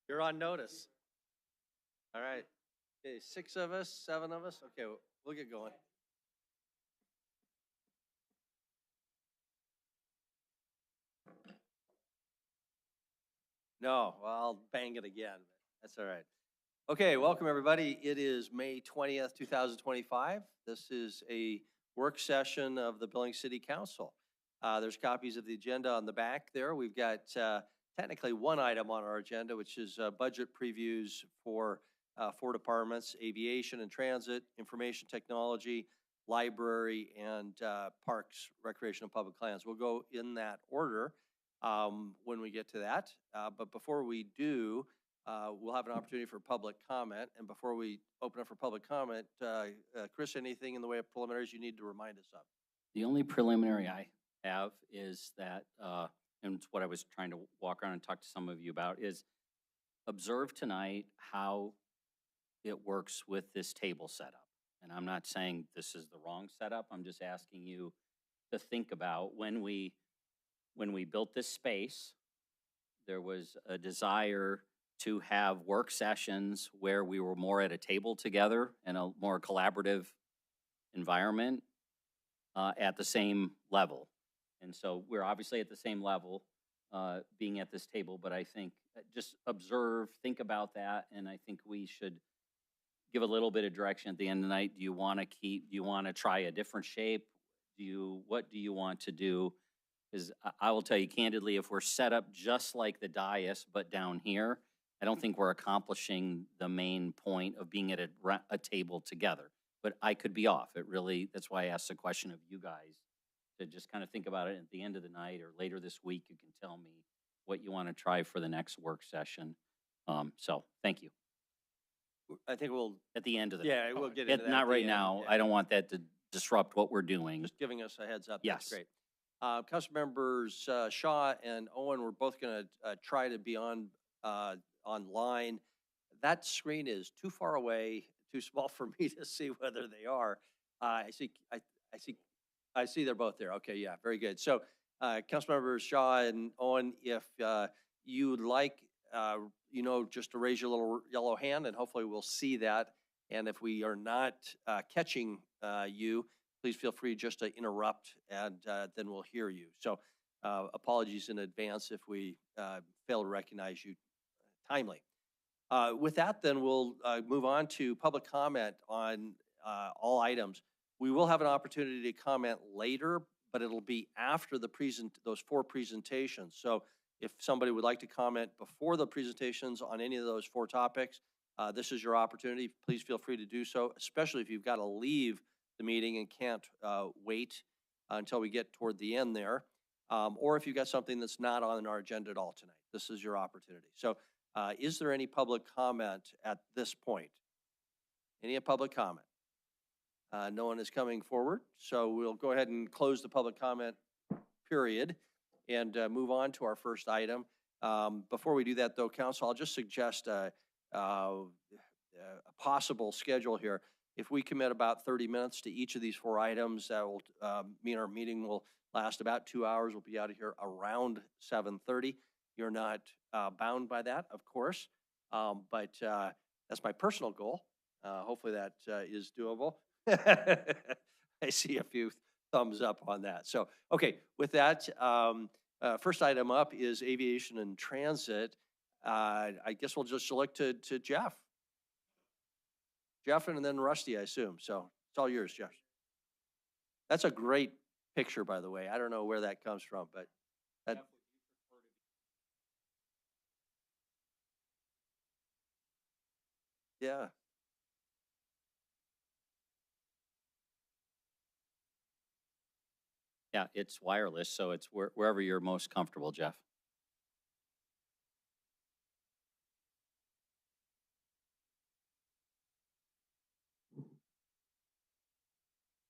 You're on notice. All right. Okay, 6 of us, 7 of us. Okay, we'll get going. No, well, I'll bang it again. That's all right. Okay, welcome everybody. It is May 20th, 2025. This is a work session of the Billings City Council. There's copies of the agenda on the back there. We've got technically one item on our agenda, which is budget previews for 4 departments: aviation and transit, information technology, library, and parks, recreation, and public lands. We'll go in that order when we get to that. But before we do, we'll have an opportunity for public comment. And before we open up for public comment, Chris, anything in the way of preliminaries you need to remind us of? The only preliminary I have is that, and it's what I was trying to walk around and talk to some of you about, is observe tonight how it works with this table setup. And I'm not saying this is the wrong setup. I'm just asking you to think about when we built this space, there was a desire to have work sessions where we were more at a table together in a more collaborative environment at the same level. And so we're obviously at the same level being at this table, but I think just observe, think about that, and I think we should give a little bit of direction at the end of the night. Do you want to try a different shape? What do you want to do? Because I will tell you candidly, if we're set up just like the dais, but down here, I don't think we're accomplishing the main point of being at a table together. But I could be off. That's why I asked the question of you guys to just kind of think about it at the end of the night or later this week. You can tell me what you want to try for the next work session. So thank you. I think we'll at the end of the night. We'll get into that. Not right now. Yeah. I don't want that to disrupt what we're doing. Just giving us a heads up. Yes. That's great. Council members Shaw and Owen, we're both going to try to be online. That screen is too far away, too small for me to see whether they are. I see they're both there. Okay, yeah, very good. So, Council members Shaw and Owen, if you would like, just to raise your little yellow hand, and hopefully we'll see that. And if we are not catching you, please feel free just to interrupt, and then we'll hear you. So apologies in advance if we fail to recognize you timely. With that, then we'll move on to public comment on all items. We will have an opportunity to comment later, but it'll be after those 4 presentations. So if somebody would like to comment before the presentations on any of those 4 topics, this is your opportunity. Please feel free to do so, especially if you've got to leave the meeting and can't wait until we get toward the end there, or if you've got something that's not on our agenda at all tonight. This is your opportunity. So is there any public comment at this point? Any public comment? No one is coming forward, so we'll go ahead and close the public comment period and move on to our first item. Before we do that, though, Council, I'll just suggest a possible schedule here. If we commit about 30 minutes to each of these 4 items, that will mean our meeting will last about 2 hours. We'll be out of here around 7:30. You're not bound by that, of course, but that's my personal goal. Hopefully that is doable. I see a few thumbs up on that. So, okay, with that, first item up is aviation and transit. I guess we'll just look to Jeff. Jeff and then Rusty, I assume. So it's all yours, Jeff. That's a great picture, by the way. I don't know where that comes from, but that. Yeah. Yeah, it's wireless, so it's wherever you're most comfortable, Jeff.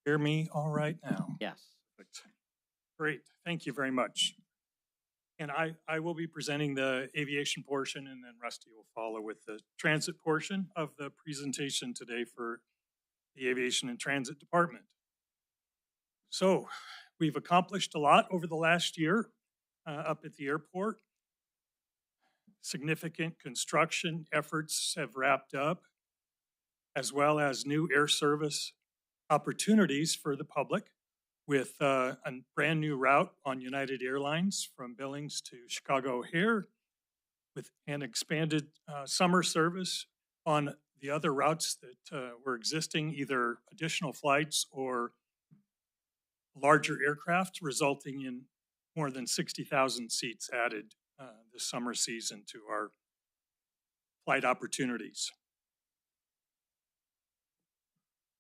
Hear me all right now? Yes. Great, thank you very much. And I will be presenting the aviation portion, and then Rusty will follow with the transit portion of the presentation today for the Aviation and Transit Department. So we've accomplished a lot over the last year up at the airport. significant construction efforts have wrapped up, as well as new air service opportunities for the public with a brand new route on United Airlines from Billings to Chicago O'Hare, with an expanded summer service on the other routes that were existing, either additional flights or larger aircraft, resulting in more than 60,000 seats added this summer season to our flight opportunities.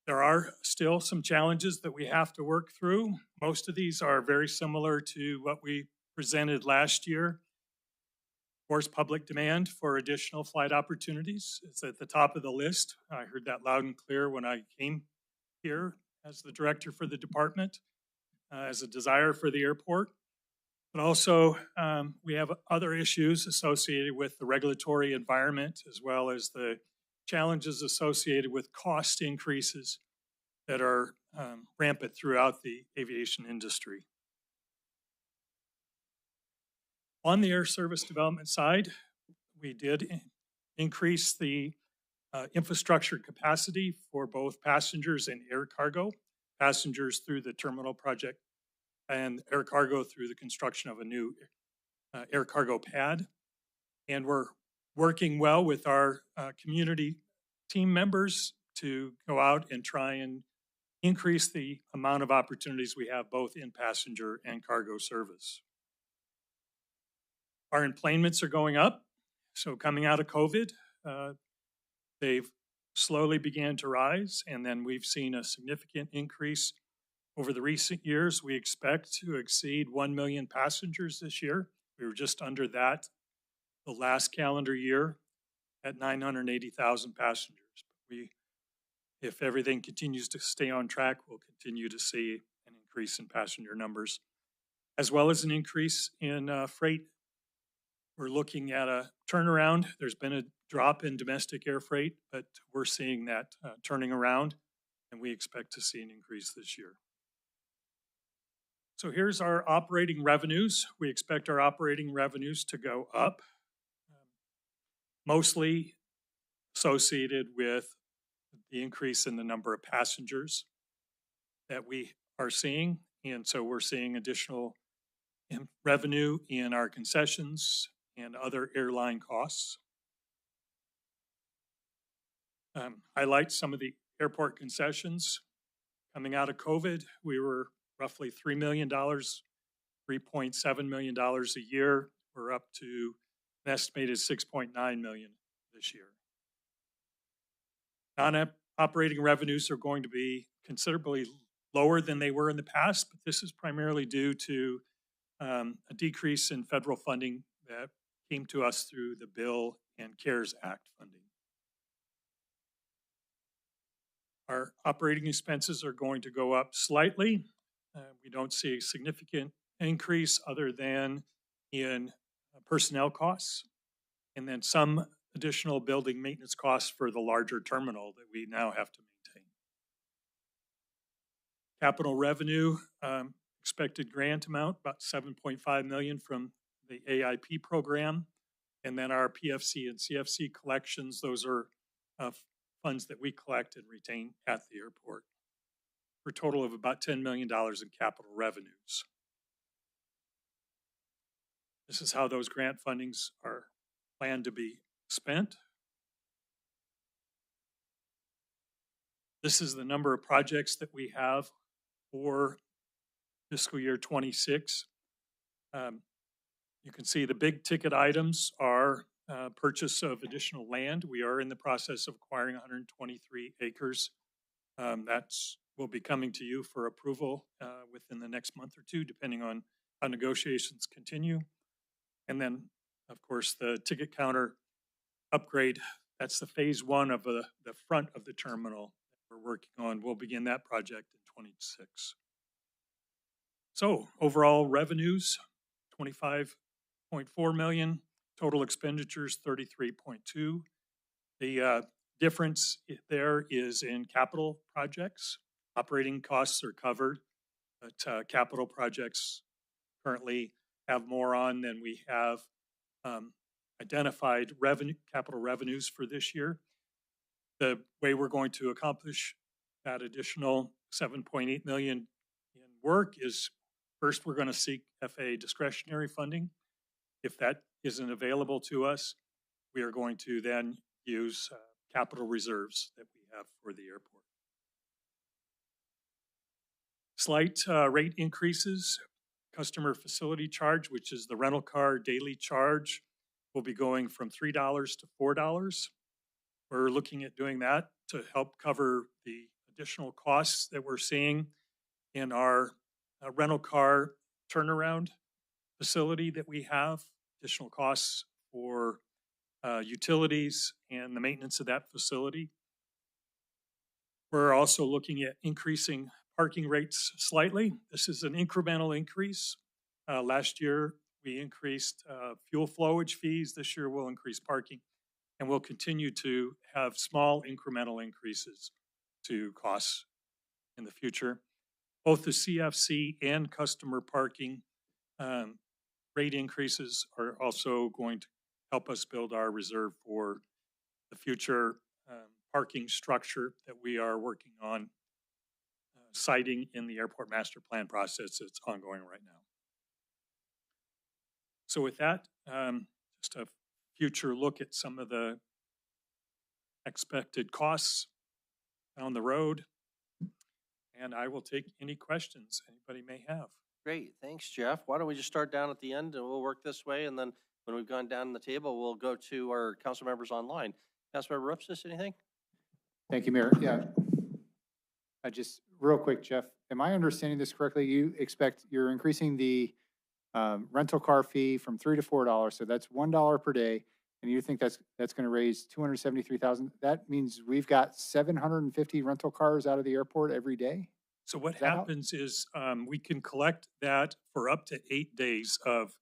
There are still some challenges that we have to work through. Most of these are very similar to what we presented last year. Of course, public demand for additional flight opportunities is at the top of the list. I heard that loud and clear when I came here as the director for the department, as a desire for the airport. But also, we have other issues associated with the regulatory environment, as well as the challenges associated with cost increases that are rampant throughout the aviation industry. On the air service development side, we did increase the infrastructure capacity for both passengers and air cargo, passengers through the terminal project and air cargo through the construction of a new air cargo pad. And we're working well with our community team members to go out and try and increase the amount of opportunities we have both in passenger and cargo service. Our enplanements are going up. So coming out of COVID, they've slowly began to rise, and then we've seen a significant increase over the recent years. We expect to exceed 1 million passengers this year. We were just under that the last calendar year at 980,000 passengers. If everything continues to stay on track, we'll continue to see an increase in passenger numbers, as well as an increase in freight. We're looking at a turnaround. There's been a drop in domestic air freight, but we're seeing that turning around, and we expect to see an increase this year. So here's our operating revenues. We expect our operating revenues to go up, mostly associated with the increase in the number of passengers that we are seeing. And so we're seeing additional revenue in our concessions and other airline costs. Highlight some of the airport concessions. Coming out of COVID, we were roughly $3 million, $3.7 million a year. We're up to an estimated $6.9 million this year. Non-operating revenues are going to be considerably lower than they were in the past, but this is primarily due to a decrease in federal funding that came to us through the Bill and CARES Act funding. Our operating expenses are going to go up slightly. We don't see a significant increase other than in personnel costs, and then some additional building maintenance costs for the larger terminal that we now have to maintain. Capital revenue, expected grant amount, about $7.5 million from the AIP program. And then our PFC and CFC collections, those are funds that we collect and retain at the airport, for a total of about $10 million in capital revenues. This is how those grant fundings are planned to be spent. This is the number of projects that we have for fiscal year 26. You can see the big ticket items are purchase of additional land. We are in the process of acquiring 123 acres. That's will be coming to you for approval within the next month or two, depending on how negotiations continue. And then, of course, the ticket counter upgrade. That's the phase one of the front of the terminal that we're working on. We'll begin that project in 26. So overall revenues, 25.4 million, total expenditures 33.2. The difference there is in capital projects. Operating costs are covered, but capital projects currently have more on than we have identified capital revenues for this year. The way we're going to accomplish that additional 7.8 million in work is first, we're going to seek FAA discretionary funding. If that isn't available to us, we are going to then use capital reserves that we have for the airport. Slight rate increases. Customer facility charge, which is the rental car daily charge, will be going from $3 to $4. We're looking at doing that to help cover the additional costs that we're seeing in our rental car turnaround facility that we have, additional costs for utilities and the maintenance of that facility. We're also looking at increasing parking rates slightly. This is an incremental increase. Last year, we increased fuel flowage fees. This year, we'll increase parking. And we'll continue to have small incremental increases to costs in the future. Both the CFC and customer parking rate increases are also going to help us build our reserve for the future parking structure that we are working on citing in the airport master plan process that's ongoing right now. So with that, just a future look at some of the expected costs down the road. And I will take any questions anybody may have. Great, thanks, Jeff. Why don't we just start down at the end and we'll work this way, and then when we've gone down the table, we'll go to our council members online. Councilmember Rupsis, anything? Thank you, Mayor. Yeah. Just real quick, Jeff, am I understanding this correctly? You're increasing the rental car fee from $3 to $4, so that's $1 per day, and you think that's going to raise 273,000. That means we've got 750 rental cars out of the airport every day. So what happens is we can collect that for up to 8 days of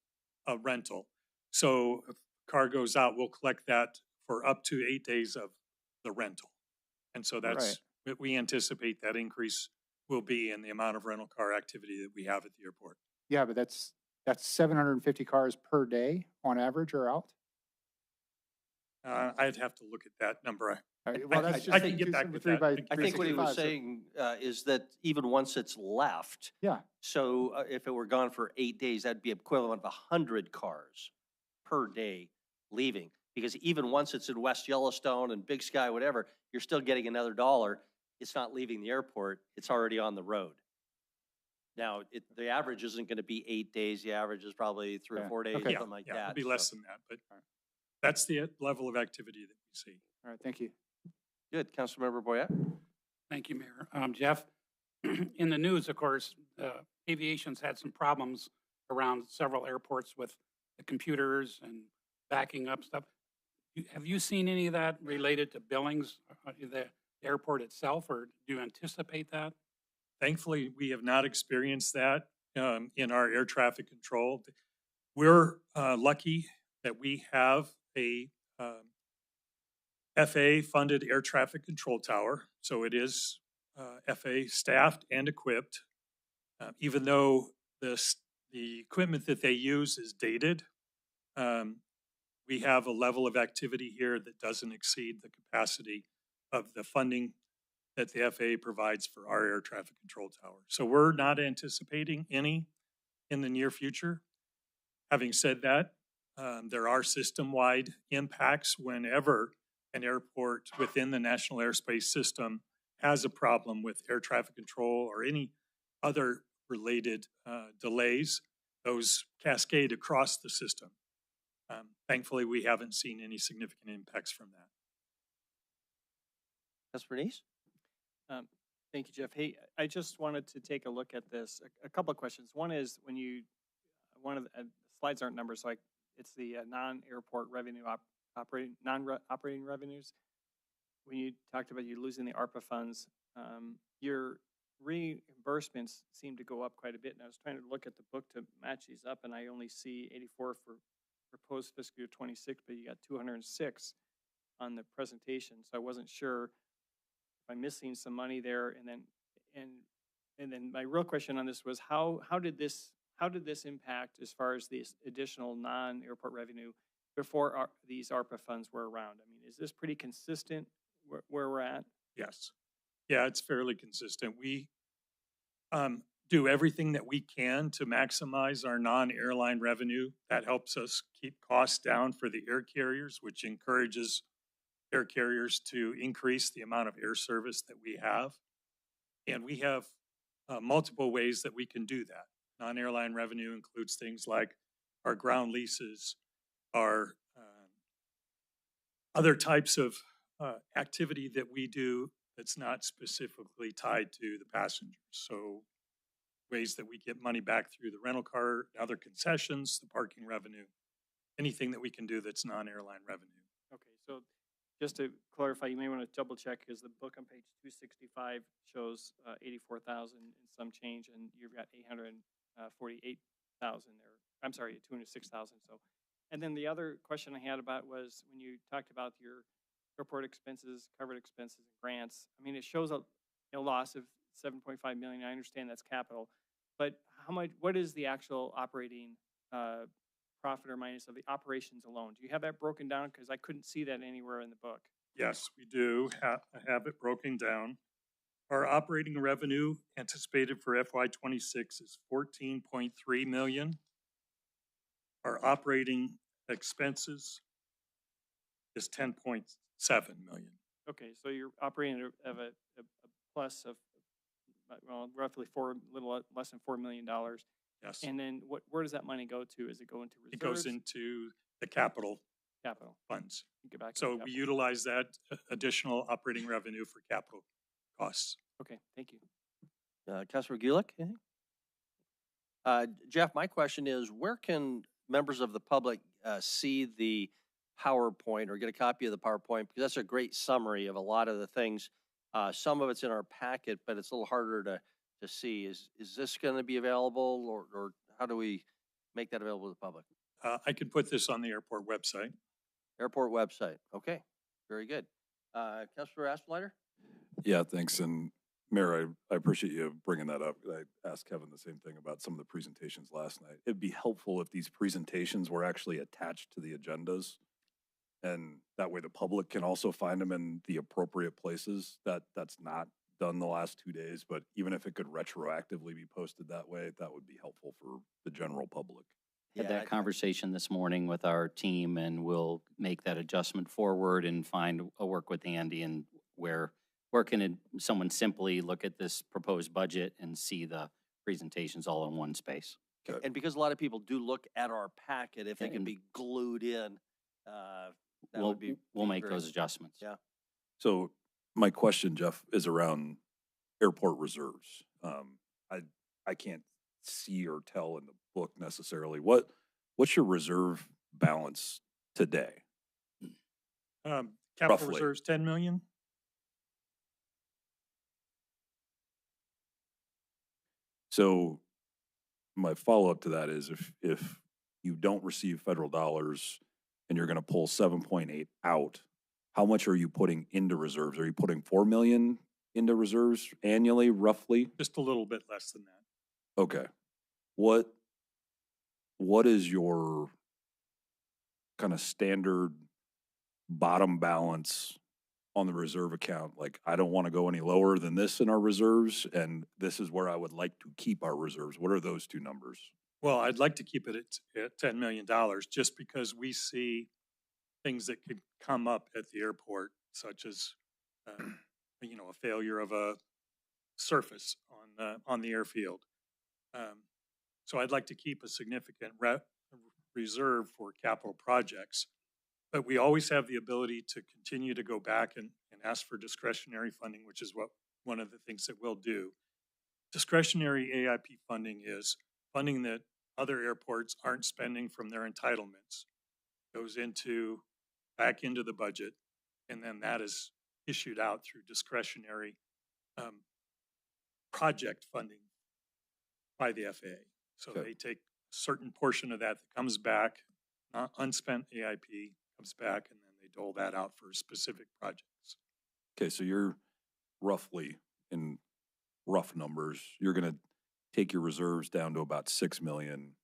a rental. So if a car goes out, we'll collect that for up to 8 days of the rental. And so that's what we anticipate that increase will be in the amount of rental car activity that we have at the airport. Yeah, but that's 750 cars per day on average are out? I'd have to look at that number. Well, that's just I can get back with that. I think what he was saying is that even once it's left, yeah. So if it were gone for 8 days, that'd be equivalent of 100 cars per day leaving. Because even once it's in West Yellowstone and Big Sky, whatever, you're still getting another $1. It's not leaving the airport. It's already on the road. Now, the average isn't going to be 8 days. The average is probably 3 or 4 days, something like that. It'll be less than that, but that's the level of activity that we see. All right, thank you. Good. Councilmember Boyette? Thank you, Mayor. Jeff, in the news, of course, aviation's had some problems around several airports with the computers and backing up stuff. Have you seen any of that related to Billings, the airport itself, or do you anticipate that? Thankfully, we have not experienced that in our air traffic control. We're lucky that we have a FAA-funded air traffic control tower, so it is FAA staffed and equipped. Even though the equipment that they use is dated, we have a level of activity here that doesn't exceed the capacity of the funding that the FAA provides for our air traffic control tower. So we're not anticipating any in the near future. Having said that, there are system-wide impacts whenever an airport within the National Airspace System has a problem with air traffic control or any other related delays. Those cascade across the system. Thankfully, we haven't seen any significant impacts from that. Councilor Bernice? Thank you, Jeff. Hey, I just wanted to take a look at this. A couple of questions. One is when one of the slides aren't numbered, so it's the non-airport revenue non-operating revenues. When you talked about you losing the ARPA funds, your reimbursements seem to go up quite a bit. And I was trying to look at the book to match these up, and I only see 84 for proposed fiscal year 26, but you got 206 on the presentation. So I wasn't sure if I'm missing some money there. And then my real question on this was how did this impact as far as this additional non-airport revenue before these ARPA funds were around? I mean, is this pretty consistent where we're at? Yes. Yeah, it's fairly consistent. We do everything that we can to maximize our non-airline revenue. That helps us keep costs down for the air carriers, which encourages air carriers to increase the amount of air service that we have. And we have multiple ways that we can do that. Non-airline revenue includes things like our ground leases, our other types of activity that we do that's not specifically tied to the passengers. So ways that we get money back through the rental car, other concessions, the parking revenue, anything that we can do that's non-airline revenue. Okay, so just to clarify, you may want to double check because the book on page 265 shows 84,000 and some change, and you've got 848,000 there. I'm sorry, 206,000. So, and then the other question I had about was when you talked about your airport expenses, covered expenses, and grants. I mean, it shows a loss of 7.5 million. I understand that's capital, but how much? What is the actual operating profit or minus of the operations alone? Do you have that broken down? Because I couldn't see that anywhere in the book. Yes, we do have it broken down. Our operating revenue anticipated for FY26 is 14.3 million. Our operating expenses is 10.7 million. Okay, so you're operating at a plus of well, roughly little less than $4 million. Yes. And then where does that money go to? Is it go into reserves? It goes into the capital funds. Get back So we utilize that additional operating revenue for capital costs. Okay, thank you. Councilor Gulick, anything? Jeff, my question is, where can members of the public see the PowerPoint or get a copy of the PowerPoint? Because that's a great summary of a lot of the things. Some of it's in our packet, but it's a little harder to see. Is this going to be available, or how do we make that available to the public? I could put this on the airport website. Airport website. Okay, very good. Councilor Aspenleiter? Yeah, thanks. And Mayor, I appreciate you bringing that up. I asked Kevin the same thing about some of the presentations last night. It'd be helpful if these presentations were actually attached to the agendas. And that way the public can also find them in the appropriate places. That's not done the last 2 days, but even if it could retroactively be posted that way, that would be helpful for the general public. Had that conversation this morning with our team, and we'll make that adjustment forward and find a work with Andy and where can someone simply look at this proposed budget and see the presentations all in one space. Okay. And because a lot of people do look at our packet, if they can be glued in, that would be. We'll make those adjustments. Yeah. So my question, Jeff, is around airport reserves. I can't see or tell in the book necessarily. What's your reserve balance today? Capital Roughly. reserves, 10 million. So my follow-up to that is if you don't receive federal dollars and you're going to pull 7.8 out, how much are you putting into reserves? Are you putting 4 million into reserves annually, roughly? Just a little bit less than that. Okay. What is your kind of standard bottom balance on the reserve account? Like, I don't want to go any lower than this in our reserves, and this is where I would like to keep our reserves. What are those two numbers? Well, I'd like to keep it at $10 million just because we see things that could come up at the airport, such as, a failure of a surface on the airfield. So I'd like to keep a significant reserve for capital projects, but we always have the ability to continue to go back and ask for discretionary funding, which is one of the things that we'll do. Discretionary AIP funding is funding that other airports aren't spending from their entitlements, goes back into the budget, and then that is issued out through discretionary project funding by the FAA. So Okay. they take a certain portion of that comes back, unspent AIP comes back, and then they dole that out for specific projects. Okay, so you're roughly, in rough numbers, you're going to take your reserves down to about 6 million,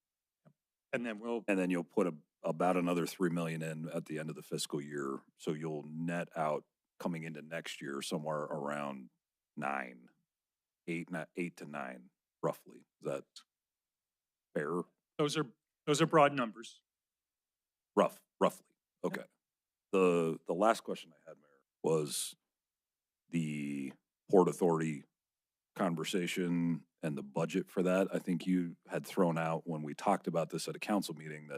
And then and then you'll put about another 3 million in at the end of the fiscal year. So you'll net out coming into next year somewhere around 8 to 9, roughly. Is that fair? Those are broad numbers. Roughly. Okay. The last question I had, Mayor, was the Port Authority conversation and the budget for that. I think you had thrown out when we talked about this at a council meeting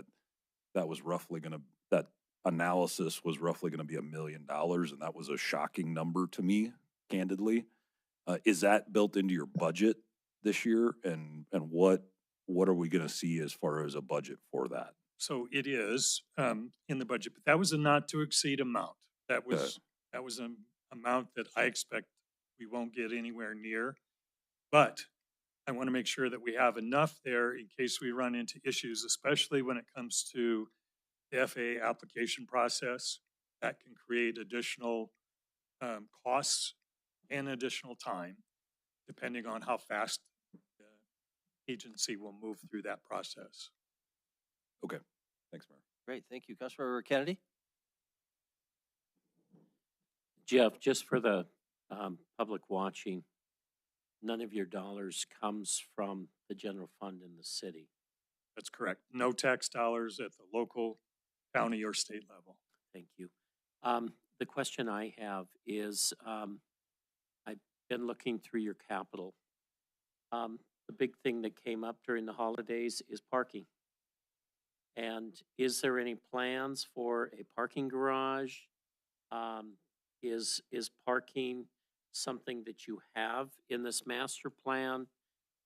that was roughly that analysis was roughly gonna be $1 million, and that was a shocking number to me, candidly. Is that built into your budget this year? And what are we gonna see as far as a budget for that? So it is in the budget, but that was a not to exceed amount. That Okay. was an amount that I expect we won't get anywhere near. But I want to make sure that we have enough there in case we run into issues, especially when it comes to the FAA application process. That can create additional costs and additional time, depending on how fast the agency will move through that process. Okay. Thanks, Mayor. Great, thank you. Councilmember Kennedy? Jeff, just for the public watching, none of your dollars comes from the general fund in the city. That's correct. No tax dollars at the local, county, or state level. Thank you. The question I have is, I've been looking through your capital. The big thing that came up during the holidays is parking. And is there any plans for a parking garage? Is parking something that you have in this master plan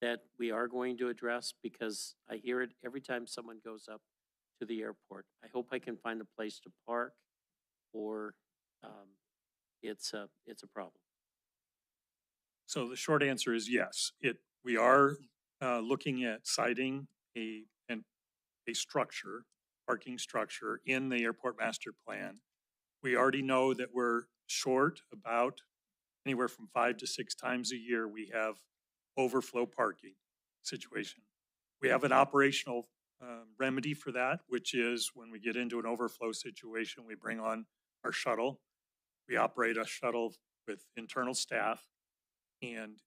that we are going to address? Because I hear it every time someone goes up to the airport. I hope I can find a place to park, or it's a problem. So the short answer is yes. We are looking at citing a structure, parking structure in the airport master plan. We already know that we're short about anywhere from 5 to 6 times a year. We have overflow parking situation. We have an operational remedy for that, which is when we get into an overflow situation, we bring on our shuttle. We operate a shuttle with internal staff, and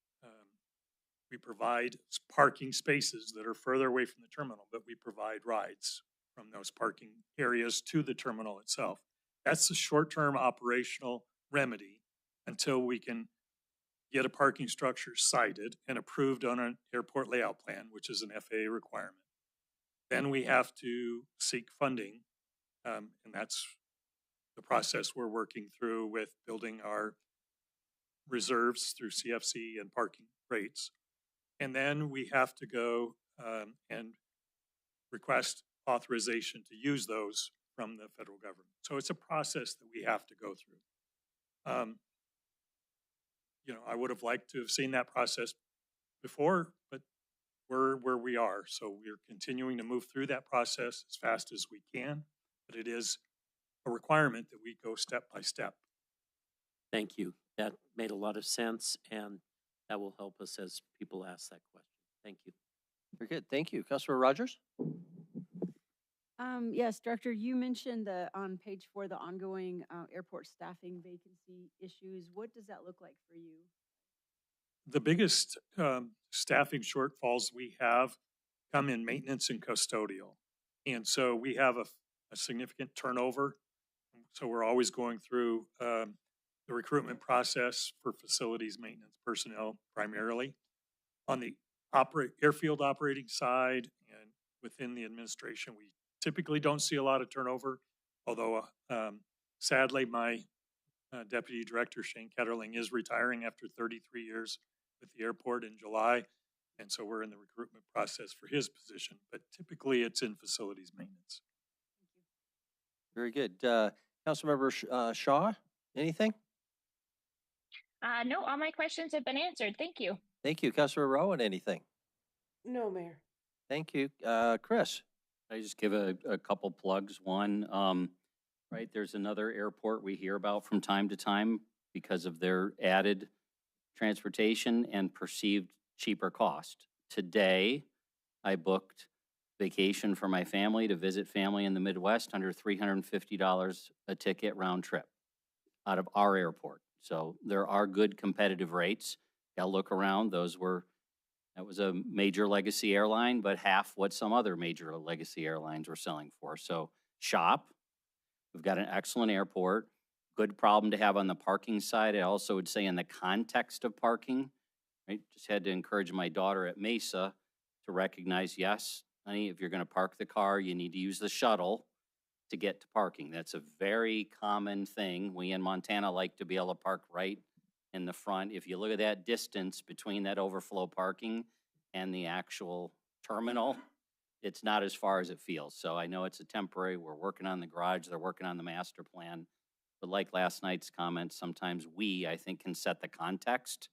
we provide parking spaces that are further away from the terminal, but we provide rides from those parking areas to the terminal itself. That's the short-term operational remedy until we can get a parking structure sited and approved on an airport layout plan, which is an FAA requirement. Then we have to seek funding, and that's the process we're working through with building our reserves through CFC and parking rates. And then we have to go and request authorization to use those from the federal government. So it's a process that we have to go through. I would have liked to have seen that process before, but we're where we are. So we're continuing to move through that process as fast as we can, but it is a requirement that we go step by step. Thank you. That made a lot of sense, and that will help us as people ask that question. Thank you. Very good, thank you. Councilmember Rogers? Yes, Director, you mentioned on page 4, the ongoing airport staffing vacancy issues. What does that look like for you? The biggest staffing shortfalls we have come in maintenance and custodial. And so we have a significant turnover. So we're always going through the recruitment process for facilities maintenance personnel primarily. On the airfield operating side and within the administration, we typically don't see a lot of turnover, although sadly my Deputy Director Shane Ketterling is retiring after 33 years with the airport in July. And so we're in the recruitment process for his position, but typically it's in facilities maintenance. Very good. Councilmember Shaw, anything? No, all my questions have been answered. Thank you. Thank you. Councilmember Rowan, anything? No, Mayor. Thank you. Chris? I just give a couple plugs. One, right, there's another airport we hear about from time to time because of their added transportation and perceived cheaper cost. Today, I booked vacation for my family to visit family in the Midwest, under $350 a ticket round trip out of our airport. So there are good competitive rates. Got to look around. That was a major legacy airline, but half what some other major legacy airlines were selling for. So shop. We've got an excellent airport. Good problem to have on the parking side. I also would say in the context of parking, right? Just had to encourage my daughter at Mesa to recognize, yes, honey, if you're going to park the car, you need to use the shuttle to get to parking. That's a very common thing. We in Montana like to be able to park right in the front. If you look at that distance between that overflow parking and the actual terminal, it's not as far as it feels. So I know it's a temporary. We're working on the garage. They're working on the master plan. But like last night's comments, sometimes I think, can set the context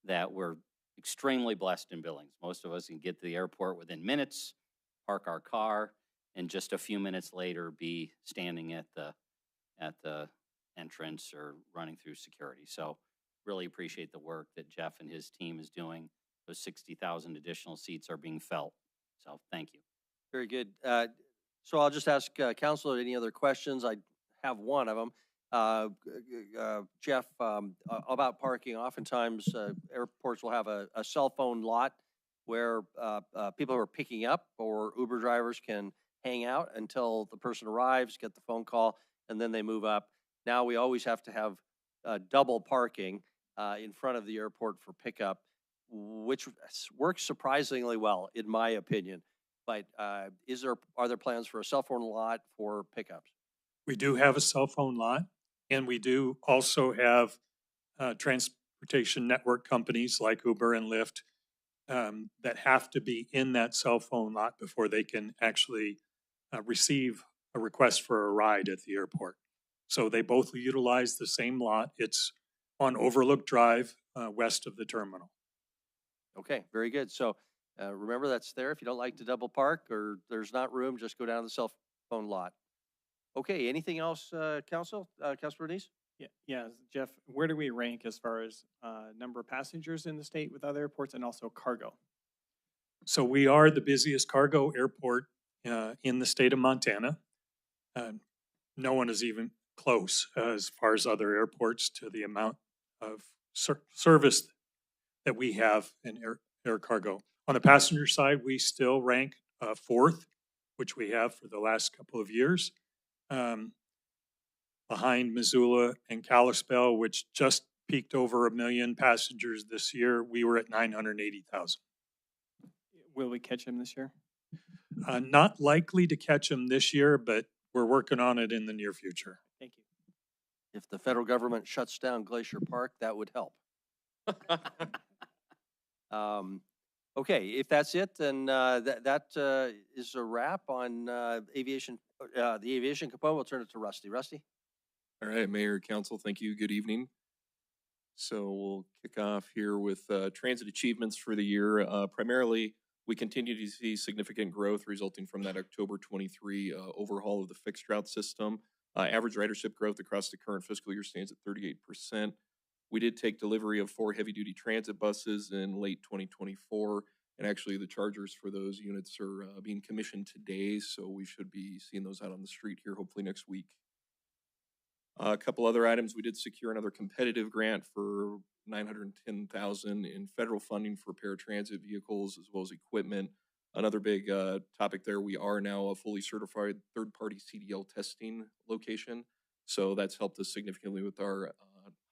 that we're extremely blessed in Billings. Most of us can get to the airport within minutes, park our car, and just a few minutes later be standing at the entrance or running through security. So really appreciate the work that Jeff and his team is doing. Those 60,000 additional seats are being felt. So thank you. Very good. So I'll just ask Councilor any other questions. I have one of them. Jeff, about parking. Oftentimes, airports will have a cell phone lot where people who are picking up or Uber drivers can hang out until the person arrives, get the phone call, and then they move up. Now we always have to have double parking in front of the airport for pickup, which works surprisingly well, in my opinion. But are there plans for a cell phone lot for pickups? We do have a cell phone lot, and we do also have transportation network companies like Uber and Lyft that have to be in that cell phone lot before they can actually receive a request for a ride at the airport. So they both utilize the same lot. It's on Overlook Drive, west of the terminal. Okay, very good. So remember, that's there. If you don't like to double park or there's not room, just go down to the cell phone lot. Okay, anything else, Councilor Denise? Yeah, Jeff, where do we rank as far as number of passengers in the state with other airports and also cargo? So we are the busiest cargo airport in the state of Montana. No one is even close as far as other airports to the amount of service that we have in air cargo. On the passenger side, we still rank fourth, which we have for the last couple of years, behind Missoula and Kalispell, which just peaked over 1 million passengers this year. We were at 980,000. Will we catch him this year? Not likely to catch them this year, but we're working on it in the near future. Thank you. If the federal government shuts down Glacier Park, that would help. Okay, if that's it, then that is a wrap on aviation. The aviation component. We'll turn it to Rusty. Rusty. All right, Mayor, Council, thank you. Good evening. So we'll kick off here with transit achievements for the year. Primarily, we continue to see significant growth resulting from that October 23 overhaul of the fixed route system. Average ridership growth across the current fiscal year stands at 38%. We did take delivery of 4 heavy-duty transit buses in late 2024, and actually the chargers for those units are being commissioned today, so we should be seeing those out on the street here hopefully next week. A couple other items, we did secure another competitive grant for $910,000 in federal funding for paratransit vehicles as well as equipment. Another big topic there, we are now a fully certified third-party CDL testing location. So that's helped us significantly with our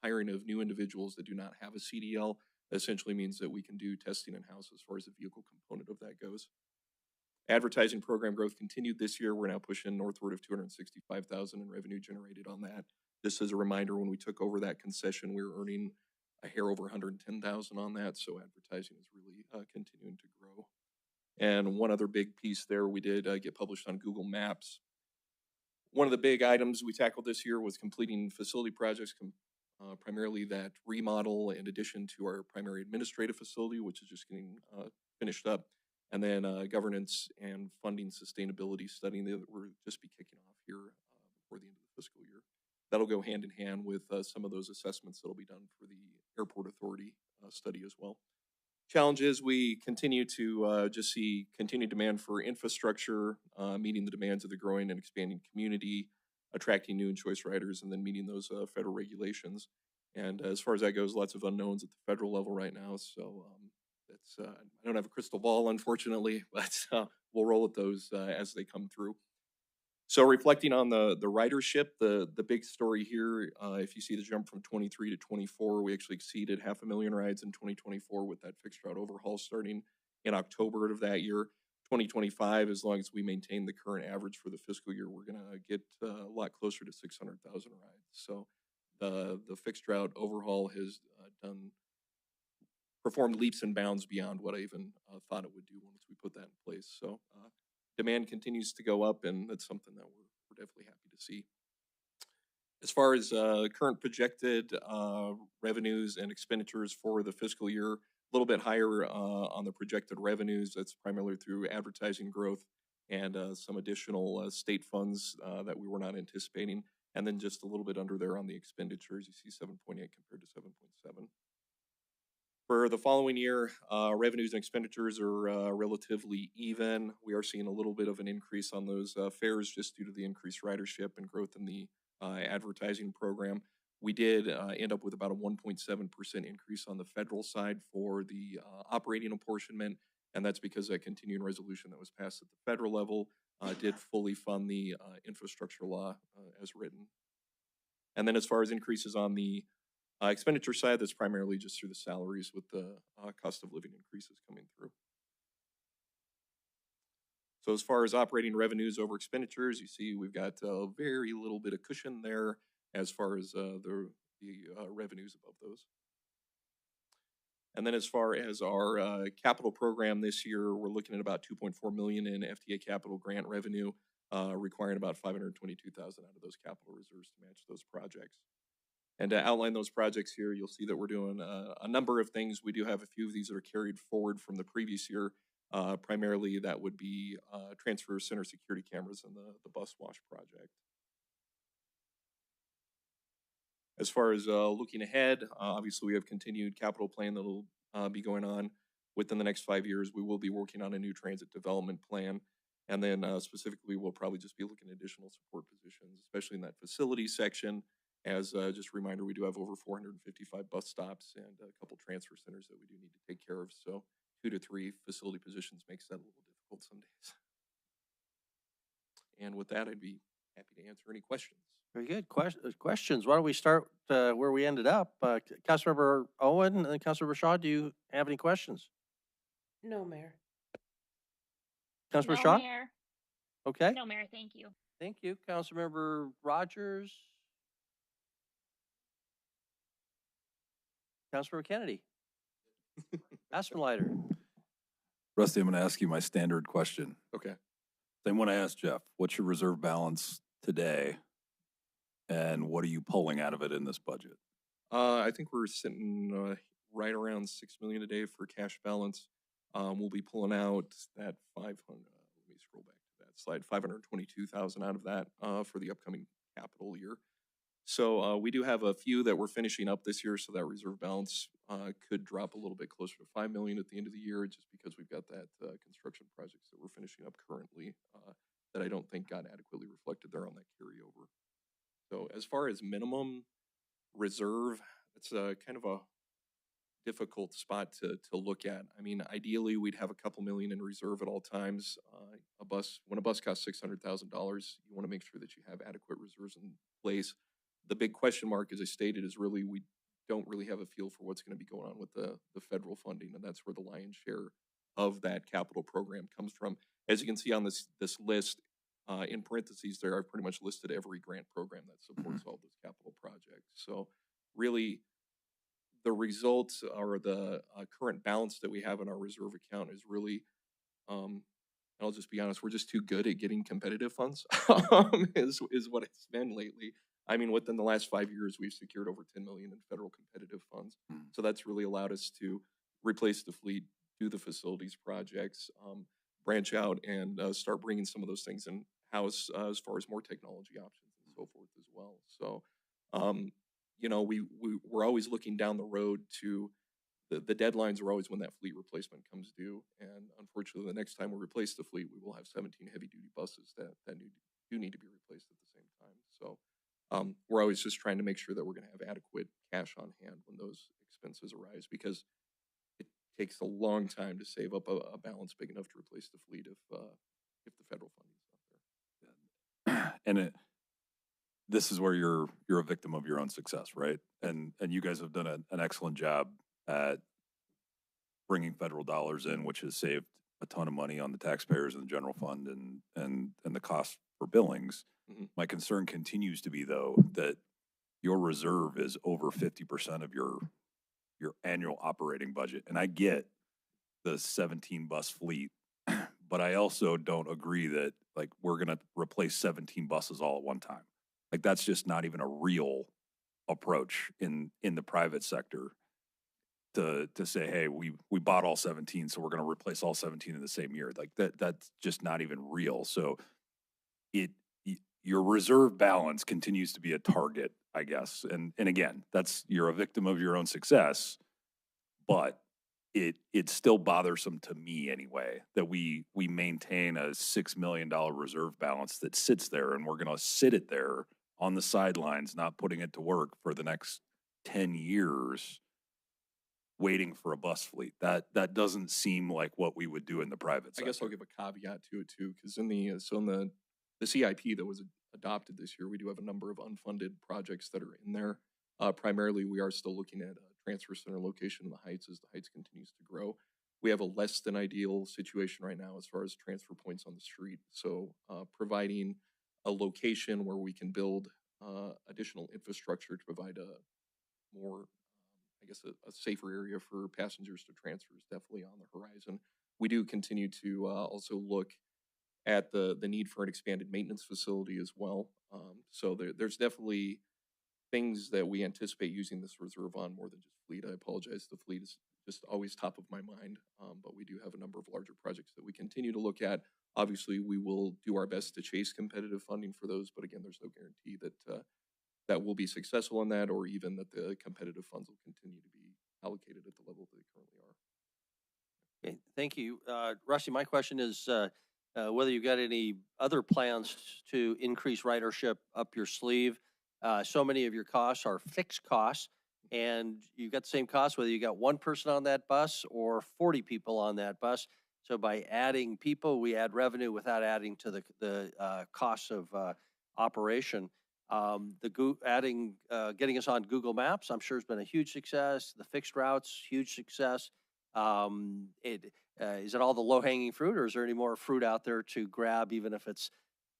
hiring of new individuals that do not have a CDL. That essentially means that we can do testing in-house as far as the vehicle component of that goes. Advertising program growth continued this year. We're now pushing northward of $265,000 in revenue generated on that. Just as a reminder, when we took over that concession, we were earning a hair over $110,000 on that. So advertising is really continuing to grow. And one other big piece there, we did get published on Google Maps. One of the big items we tackled this year was completing facility projects, primarily that remodel in addition to our primary administrative facility, which is just getting finished up. And then governance and funding sustainability study that we'll just be kicking off here before the end of the fiscal year. That'll go hand in hand with some of those assessments that'll be done for the airport authority study as well. Challenges, we continue to just see continued demand for infrastructure, meeting the demands of the growing and expanding community, attracting new and choice riders, and then meeting those federal regulations. And as far as that goes, lots of unknowns at the federal level right now. So I don't have a crystal ball, unfortunately, but we'll roll with those as they come through. So reflecting on the ridership, the big story here, if you see the jump from 23 to 24, we actually exceeded 500,000 rides in 2024 with that fixed route overhaul starting in October of that year. 2025, as long as we maintain the current average for the fiscal year, we're going to get a lot closer to 600,000 rides. So the fixed route overhaul has performed leaps and bounds beyond what I even thought it would do once we put that in place. So demand continues to go up, and that's something that we're definitely happy to see. As far as current projected revenues and expenditures for the fiscal year, a little bit higher on the projected revenues. That's primarily through advertising growth and some additional state funds that we were not anticipating. And then just a little bit under there on the expenditures, you see 7.8 compared to 7.7. For the following year, revenues and expenditures are relatively even. We are seeing a little bit of an increase on those fares just due to the increased ridership and growth in the advertising program. We did end up with about a 1.7% increase on the federal side for the operating apportionment, and that's because that continuing resolution that was passed at the federal level did fully fund the infrastructure law as written. And then as far as increases on the expenditure side, that's primarily just through the salaries with the cost of living increases coming through. So as far as operating revenues over expenditures, you see we've got a very little bit of cushion there as far as the revenues above those. And then as far as our capital program this year, we're looking at about 2.4 million in FTA capital grant revenue, requiring about 522,000 out of those capital reserves to match those projects. And to outline those projects here, you'll see that we're doing a number of things. We do have a few of these that are carried forward from the previous year. Primarily, that would be transfer center security cameras and the bus wash project. As far as looking ahead, obviously we have continued capital plan that will be going on within the next 5 years. We will be working on a new transit development plan. And then specifically, we'll probably just be looking at additional support positions, especially in that facility section. As just a reminder, we do have over 455 bus stops and a couple transfer centers that we do need to take care of. So 2 to 3 facility positions makes that a little difficult some days. And with that, I'd be happy to answer any questions. Very good. Questions. Why don't we start where we ended up? Councilmember Owen and then Councilmember Shaw, do you have any questions? No, Mayor. Councilmember No, Shaw? Mayor. Okay. No, Mayor, thank you. Thank you. Councilmember Rogers? Councilmember Kennedy? Aspenlighter? Rusty, I'm going to ask you my standard question. Okay. Same one I asked Jeff. What's your reserve balance today? And what are you pulling out of it in this budget? I think we're sitting right around 6 million a day for cash balance. We'll be pulling out that 500. Let me scroll back to that slide. 522,000 out of that for the upcoming capital year. So we do have a few that we're finishing up this year, so that reserve balance could drop a little bit closer to 5 million at the end of the year, just because we've got that construction projects that we're finishing up currently that I don't think got adequately reflected there on that carryover. So as far as minimum reserve, it's kind of a difficult spot to look at. I mean, ideally, we'd have a couple million in reserve at all times. When a bus costs $600,000, you want to make sure that you have adequate reserves in place. The big question mark, as I stated, is really we don't really have a feel for what's going to be going on with the federal funding, and that's where the lion's share of that capital program comes from. As you can see on this list, in parentheses there, I've pretty much listed every grant program that supports all those capital projects. So really, the results or the current balance that we have in our reserve account is really, I'll just be honest, we're just too good at getting competitive funds is what it's been lately. I mean, within the last 5 years, we've secured over 10 million in federal competitive funds. So that's really allowed us to replace the fleet, do the facilities projects, branch out and start bringing some of those things in house as far as more technology options and so forth as well. So, you know, we're always looking down the road to the deadlines are always when that fleet replacement comes due. And unfortunately, the next time we replace the fleet, we will have 17 heavy-duty buses that do need to be replaced at the same time. So we're always just trying to make sure that we're going to have adequate cash on hand when those expenses arise, because it takes a long time to save up a balance big enough to replace the fleet if the federal funding is not there. And this is where you're a victim of your own success, right? And you guys have done an excellent job at bringing federal dollars in, which has saved a ton of money on the taxpayers and the general fund and the cost for Billings. Mhm. My concern continues to be, though, that your reserve is over 50% of your annual operating budget. And I get the 17 bus fleet, but I also don't agree that like we're going to replace 17 buses all at one time. Like that's just not even a real approach in the private sector to say, hey, we bought all 17, so we're going to replace all 17 in the same year. Like that's just not even real. So your reserve balance continues to be a target, I guess. And again, you're a victim of your own success, but it's still bothersome to me anyway that we maintain a $6 million reserve balance that sits there, and we're going to sit it there on the sidelines, not putting it to work for the next 10 years, waiting for a bus fleet. That doesn't seem like what we would do in the private sector. I guess I'll give a caveat to it too, because in the CIP that was adopted this year, we do have a number of unfunded projects that are in there. Primarily, we are still looking at a transfer center location in the Heights as the Heights continues to grow. We have a less than ideal situation right now as far as transfer points on the street. So providing a location where we can build additional infrastructure to provide a more, I guess, a safer area for passengers to transfer is definitely on the horizon. We do continue to also look at the need for an expanded maintenance facility as well. So there's definitely things that we anticipate using this reserve on more than just fleet. I apologize, the fleet is just always top of my mind, but we do have a number of larger projects that we continue to look at. Obviously, we will do our best to chase competitive funding for those, but again, there's no guarantee that that we'll be successful in that, or even that the competitive funds will continue to be allocated at the level they currently are. Okay, thank you. Rusty, my question is whether you've got any other plans to increase ridership up your sleeve. So many of your costs are fixed costs, and you've got the same cost whether you got one person on that bus or 40 people on that bus. So by adding people, we add revenue without adding to the costs of operation. Getting us on Google Maps, I'm sure has been a huge success. The fixed routes, huge success. Is it all the low-hanging fruit, or is there any more fruit out there to grab, even if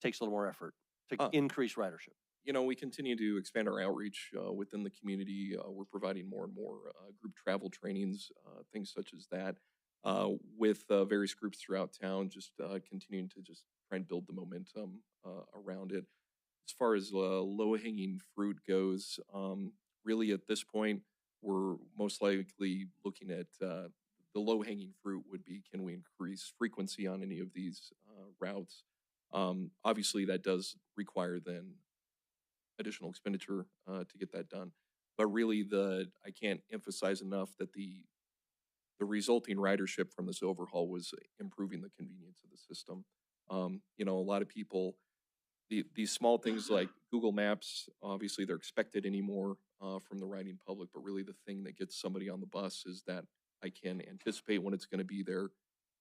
takes a little more effort to increase ridership? We continue to expand our outreach within the community. We're providing more and more group travel trainings, things such as that, with various groups throughout town, just continuing to just try and build the momentum around it. As far as low-hanging fruit goes, really at this point, we're most likely looking at the low-hanging fruit would be, can we increase frequency on any of these routes? Obviously, that does require then additional expenditure to get that done. But really, I can't emphasize enough that the resulting ridership from this overhaul was improving the convenience of the system. A lot of people, these small things like Google Maps, obviously they're expected anymore from the riding public, but really the thing that gets somebody on the bus is that I can anticipate when it's going to be there.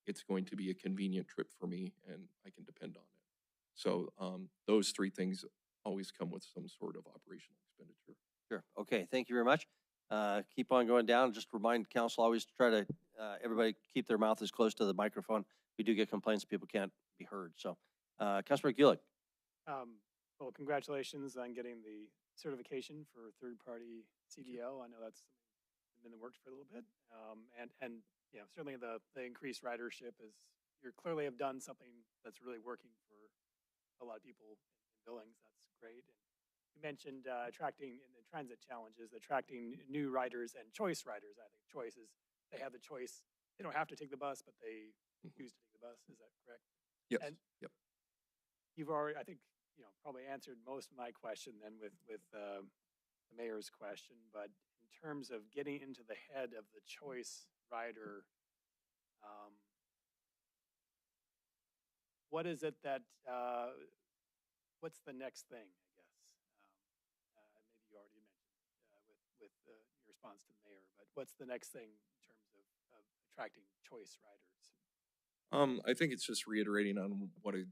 It's going to be a convenient trip for me, and I can depend on it. So those three things always come with some sort of operational expenditure. Sure. Okay. Thank you very much. Keep on going down. Just remind council always to try to everybody keep their mouth as close to the microphone. We do get complaints people can't be heard. So, Councilor Gulick. Well, congratulations on getting the certification for third-party CDL. I know that's been in the works for a little bit. And certainly the increased ridership you clearly have done something that's really working for a lot of people in Billings. That's great. And you mentioned attracting in the transit challenges, attracting new riders and choice riders. I think choice is they have the choice. They don't have to take the bus, but they choose to take the bus. Is that correct? Yes. And yep. You've already, I think, probably answered most of my question then with the mayor's question. But terms of getting into the head of the choice rider, what is it that, what's the next thing, I guess? Maybe you already mentioned with your response to the mayor, but what's the next thing in terms of attracting choice riders? I think it's just reiterating on what I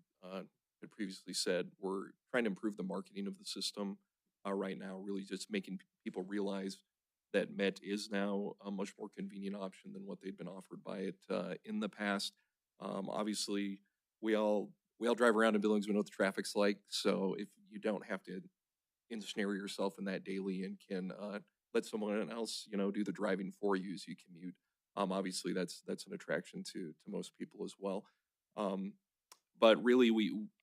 had previously said. We're trying to improve the marketing of the system right now, really just making people realize that Met is now a much more convenient option than what they'd been offered by it in the past. Obviously, we all drive around in Billings. We know what the traffic's like, so if you don't have to ensnare yourself in that daily and can let someone else, do the driving for you as you commute. Obviously, that's an attraction to most people as well. But really,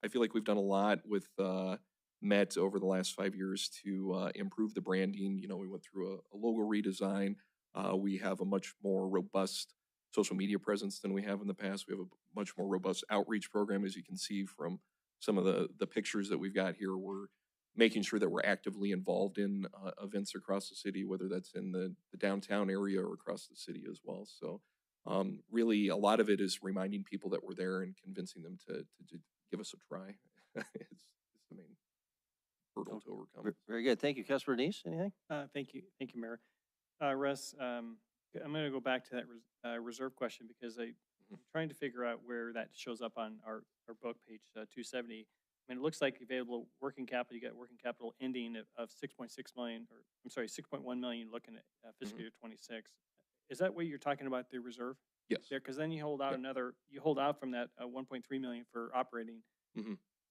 I feel like we've done a lot with Met over the last 5 years to improve the branding. We went through a logo redesign. We have a much more robust social media presence than we have in the past. We have a much more robust outreach program, as you can see from some of the pictures that we've got here. We're making sure that we're actively involved in events across the city, whether that's in the downtown area or across the city as well. So really, a lot of it is reminding people that we're there and convincing them to give us a try. it's the main hurdle to overcome. Very good. Thank you. Councilor Denise, anything? Thank you, Mayor. Russ, I'm going to go back to that reserve question because I'm trying to figure out where that shows up on our book, page 270. I mean, it looks like available working capital, you got working capital ending of 6.6 million, or I'm sorry, 6.1 million looking at fiscal year 26. Is that what you're talking about, the reserve? Yes. There, because then you hold out you hold out from that 1.3 million for operating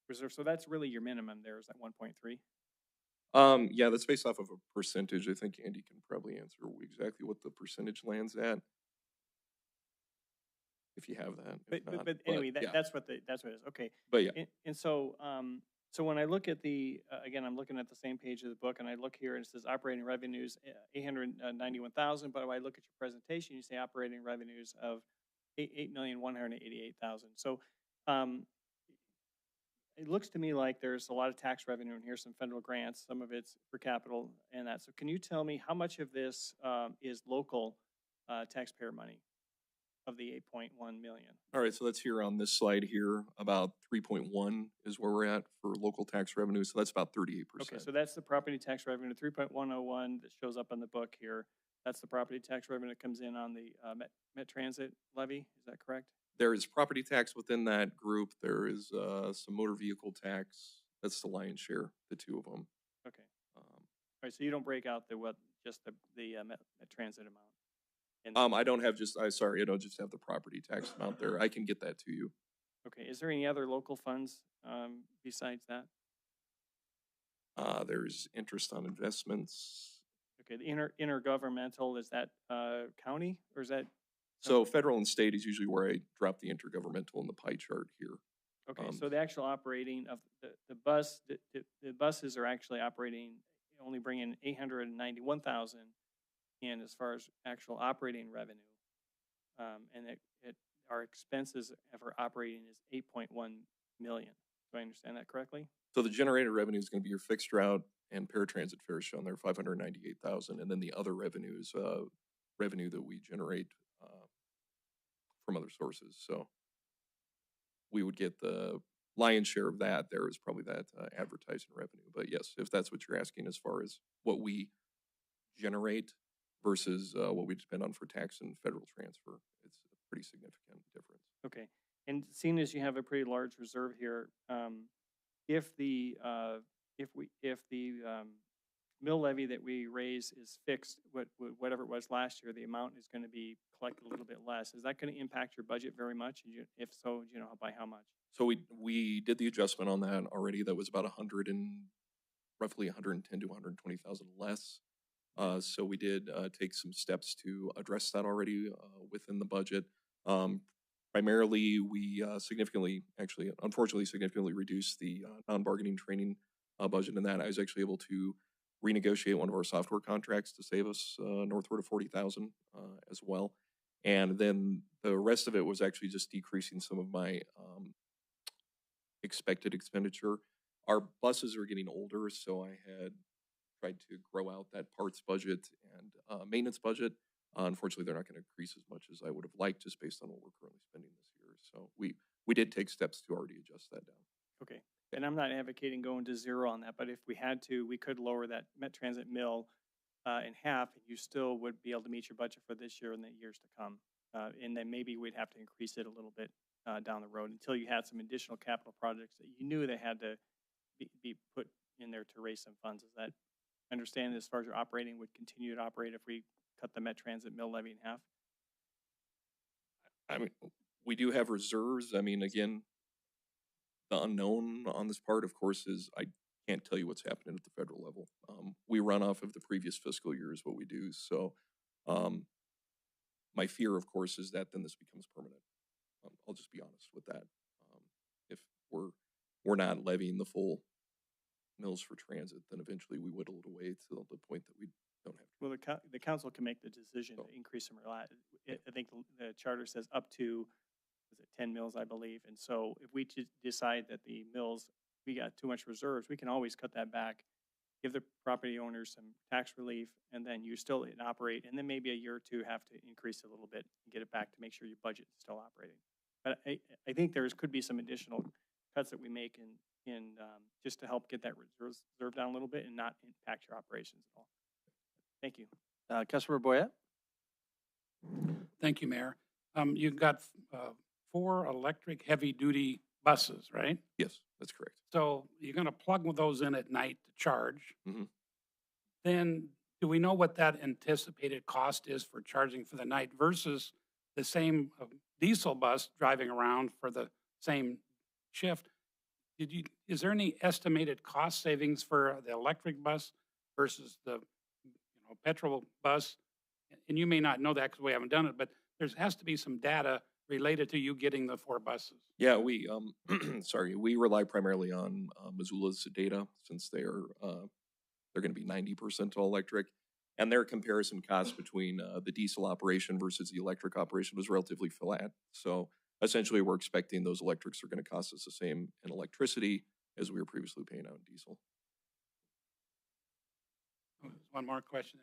reserve. So that's really your minimum there, is that 1.3? Yeah, that's based off of a percentage. I think Andy can probably answer exactly what the percentage lands at. If you have that. But anyway, yeah. that's what it is. Okay. But yeah. And so, so when I look at again, I'm looking at the same page of the book, and I look here and it says operating revenues, 891,000. But when I look at your presentation, you say operating revenues of 8,188,000. So, it looks to me like there's a lot of tax revenue in here, some federal grants, some of it's for capital and that. So can you tell me how much of this is local taxpayer money of the 8.1 million? All right, so that's here on this slide here. About 3.1 is where we're at for local tax revenue. So that's about 38%. Okay, so that's the property tax revenue, 3.101 that shows up on the book here. That's the property tax revenue that comes in on the Met Transit levy. Is that correct? There is property tax within that group. There is some motor vehicle tax. That's the lion's share, the two of them. Okay. All right, so you don't break out just the Met Transit amount? I don't have I don't just have the property tax amount there. I can get that to you. Okay, is there any other local funds besides that? There's interest on investments. Okay, the intergovernmental, is that county or is that? So federal and state is usually where I drop the intergovernmental in the pie chart here. Okay, so the actual operating of the buses are actually operating, only bringing 891,000 in as far as actual operating revenue, and our expenses for operating is 8.1 million. Do I understand that correctly? So the generated revenue is going to be your fixed route and paratransit fares shown there, 598,000, and then the other revenue is revenue that we generate from other sources. So we would get the lion's share of that. There is probably that advertising revenue. But yes, if that's what you're asking, as far as what we generate versus what we depend on for tax and federal transfer, it's a pretty significant difference. Okay, and seeing as you have a pretty large reserve here, if the mill levy that we raise is fixed, whatever it was last year, the amount is going to be collected a little bit less. Is that going to impact your budget very much? If so, do you know by how much? So we did the adjustment on that already. That was about roughly 110 to 120,000 less. So we did take some steps to address that already within the budget. Primarily, we unfortunately significantly reduced the non-bargaining training budget in that. I was actually able to renegotiate one of our software contracts to save us northward of 40,000 as well. And then the rest of it was actually just decreasing some of my expected expenditure. Our buses are getting older, so I had tried to grow out that parts budget and maintenance budget. Unfortunately, they're not going to increase as much as I would have liked just based on what we're currently spending this year. So we did take steps to already adjust that down. Okay. And I'm not advocating going to zero on that, but if we had to, we could lower that Met Transit mill in half, and you still would be able to meet your budget for this year and the years to come. And then maybe we'd have to increase it a little bit down the road until you had some additional capital projects that you knew they had to be put in there to raise some funds. Is that understanding as far as your operating would continue to operate if we cut the Met Transit mill levy in half? I mean, we do have reserves. I mean, again, the unknown on this part, of course, is I can't tell you what's happening at the federal level. We run off of the previous fiscal year is what we do. So my fear, of course, is that then this becomes permanent. I'll just be honest with that. If we're not levying the full mills for transit, then eventually we whittle it away to the point that we don't have to. Well, the council can make the decision to increase them. I think the charter says up to, is it 10 mills, I believe. And so if we decide that the mills, we got too much reserves, we can always cut that back, give the property owners some tax relief, and then you still operate. And then maybe a year or two have to increase it a little bit and get it back to make sure your budget is still operating. But I think could be some additional cuts that we make in just to help get that reserve down a little bit and not impact your operations at all. Thank you. Councilmember Boyette? Thank you, Mayor. You've got 4 electric heavy-duty buses, right? Yes, that's correct. So you're going to plug those in at night to charge. Mhm. Then do we know what that anticipated cost is for charging for the night versus the same diesel bus driving around for the same shift? Is there any estimated cost savings for the electric bus versus the petrol bus? And you may not know that because we haven't done it, but there has to be some data related to you getting the 4 buses. Yeah, we sorry, we rely primarily on Missoula's data since they're going to be 90% all electric, and their comparison cost between the diesel operation versus the electric operation was relatively flat. So essentially, we're expecting those electrics are going to cost us the same in electricity as we were previously paying out in diesel. One more question.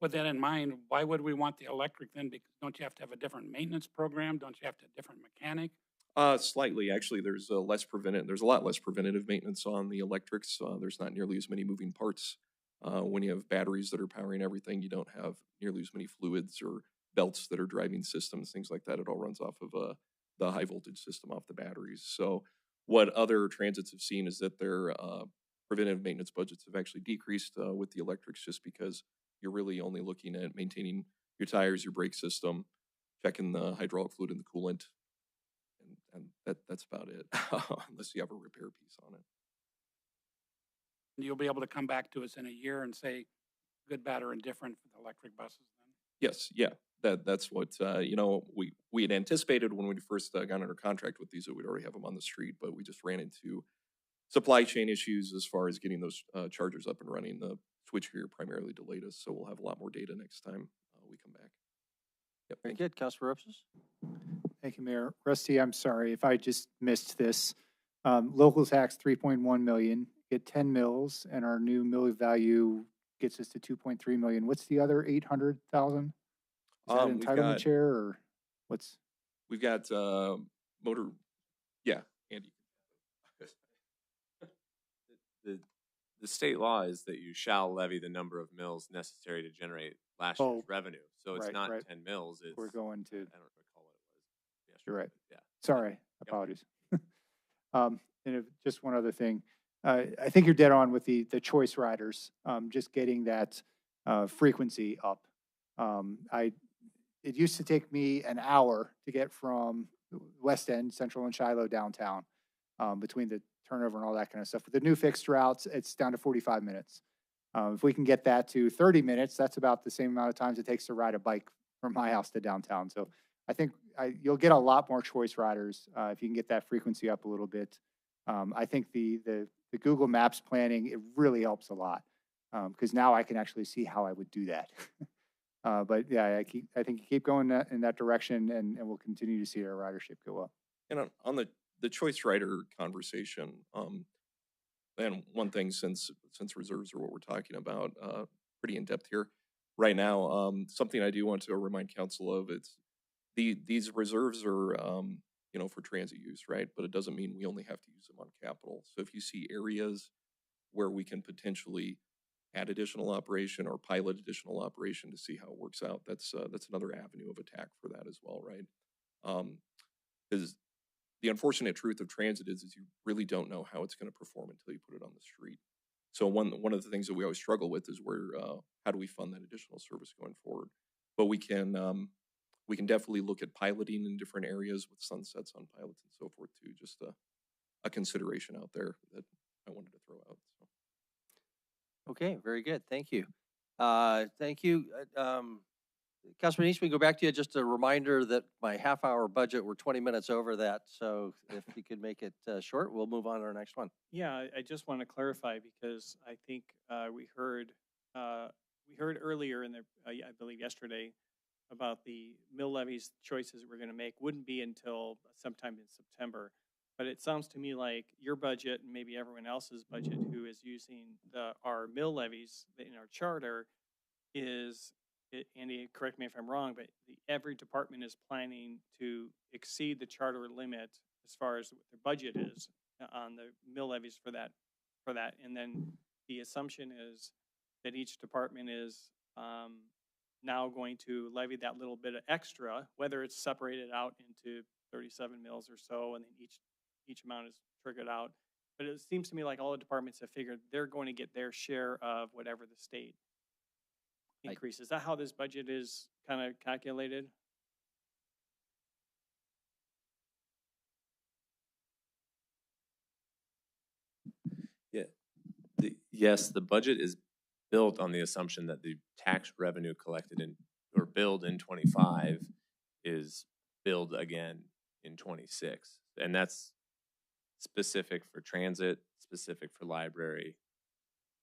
With that in mind, why would we want the electric then? Because don't you have to have a different maintenance program? Don't you have to have a different mechanic? Slightly, actually. There's a lot less preventative maintenance on the electrics. There's not nearly as many moving parts. When you have batteries that are powering everything, you don't have nearly as many fluids or belts that are driving systems, things like that. It all runs off of the high voltage system off the batteries. So what other transits have seen is that their preventive maintenance budgets have actually decreased with the electrics, just because you're really only looking at maintaining your tires, your brake system, checking the hydraulic fluid in the coolant, and that's about it, unless you have a repair piece on it. You'll be able to come back to us in a year and say good, bad, or indifferent for the electric buses then? Yes, yeah, that's what we had anticipated when we first got under contract with these, that we'd already have them on the street, but we just ran into supply chain issues as far as getting those chargers up and running. The switch here primarily delayed us, so we'll have a lot more data next time we come back. Yep, Very good. Councilor Rupes? Thank you, Mayor. Rusty, I'm sorry if I just missed this. Local tax, 3.1 million, get 10 mills, and our new mill value gets us to 2.3 million. What's the other 800,000? Is that entitlement share or what's? We've got motor, yeah, Andy. The state law is that you shall levy the number of mills necessary to generate last year's revenue. So it's not 10 mills. It's, we're going to. I don't recall what it was. Yes, You're right. Yeah. Sorry, apologies. And just one other thing. I think you're dead on with the choice riders, just getting that frequency up. It used to take me an hour to get from West End, Central and Shiloh downtown, between the turnover and all that kind of stuff. With the new fixed routes, it's down to 45 minutes. If we can get that to 30 minutes, that's about the same amount of times it takes to ride a bike from my house to downtown. So I think you'll get a lot more choice riders if you can get that frequency up a little bit. I think the Google Maps planning, it really helps a lot, because now I can actually see how I would do that. But yeah, I think you keep going in that direction, and we'll continue to see our ridership go up. And on the choice rider conversation, and one thing, since reserves are what we're talking about, pretty in depth here, right now. Something I do want to remind council of, these reserves are, for transit use, right? But it doesn't mean we only have to use them on capital. So if you see areas where we can potentially add additional operation or pilot additional operation to see how it works out, that's another avenue of attack for that as well, right? Because the unfortunate truth of transit is you really don't know how it's going to perform until you put it on the street. So one of the things that we always struggle with is how do we fund that additional service going forward? But we can definitely look at piloting in different areas with sunsets on pilots and so forth too. Just a consideration out there that I wanted to throw out. So. Okay, very good. Thank you. Thank you. Councilman Eastman, go back to you. Just a reminder that my half-hour budget, we're 20 minutes over that. So if you could make it short, we'll move on to our next one. Yeah, I just want to clarify because I think we heard earlier in the, I believe yesterday, about the mill levies choices we're going to make wouldn't be until sometime in September. But it sounds to me like your budget and maybe everyone else's budget who is using our mill levies in our charter is, Andy, correct me if I'm wrong, but every department is planning to exceed the charter limit as far as what their budget is on the mill levies for that. And then the assumption is that each department is now going to levy that little bit of extra, whether it's separated out into 37 mills or so, and then each amount is triggered out. But it seems to me like all the departments have figured they're going to get their share of whatever the state increase. Is that how this budget is kind of calculated? Yeah. Yes, the budget is built on the assumption that the tax revenue collected or billed in 25 is billed again in 26. And that's specific for transit, specific for library,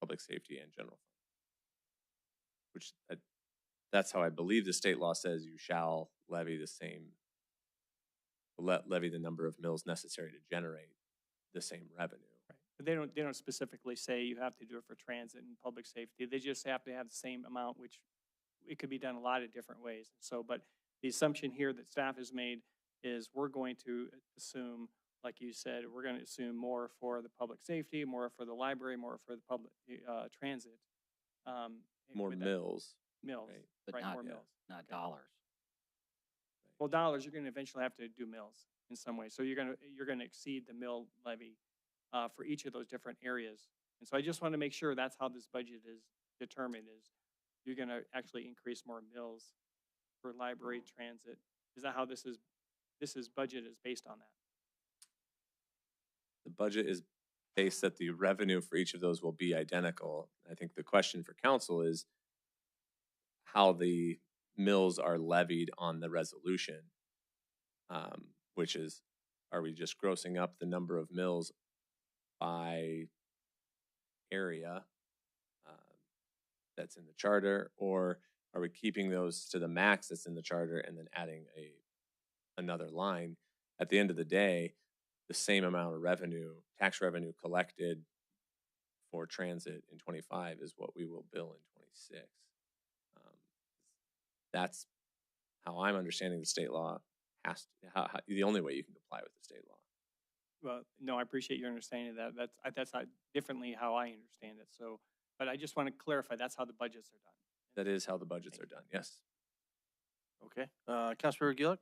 public safety, and general fund. Which that's how I believe the state law says you shall levy levy the number of mills necessary to generate the same revenue. Right. But they don't specifically say you have to do it for transit and public safety. They just have to have the same amount, which it could be done a lot of different ways. So, but the assumption here that staff has made is we're going to assume, like you said, we're going to assume more for the public safety, more for the library, more for the public transit. More mills. Mills, right? But right, not, more mills. Not dollars. Well, dollars, you're going to eventually have to do mills in some way. So you're going to exceed the mill levy for each of those different areas. And so I just want to make sure that's how this budget is determined, is you're going to actually increase more mills for library, transit. Is that how this budget is based on that? The budget is based that the revenue for each of those will be identical. I think the question for council is how the mills are levied on the resolution, which is, are we just grossing up the number of mills by area that's in the charter, or are we keeping those to the max that's in the charter and then adding another line? At the end of the day, the same amount of revenue, tax revenue collected for transit in 25 is what we will bill in 26. That's how I'm understanding the state law. The only way you can comply with the state law. Well, no, I appreciate your understanding of that. That's not differently how I understand it. So, but I just want to clarify that's how the budgets are done. That is how the budgets are done. Yes. Okay. Councilmember Gillick?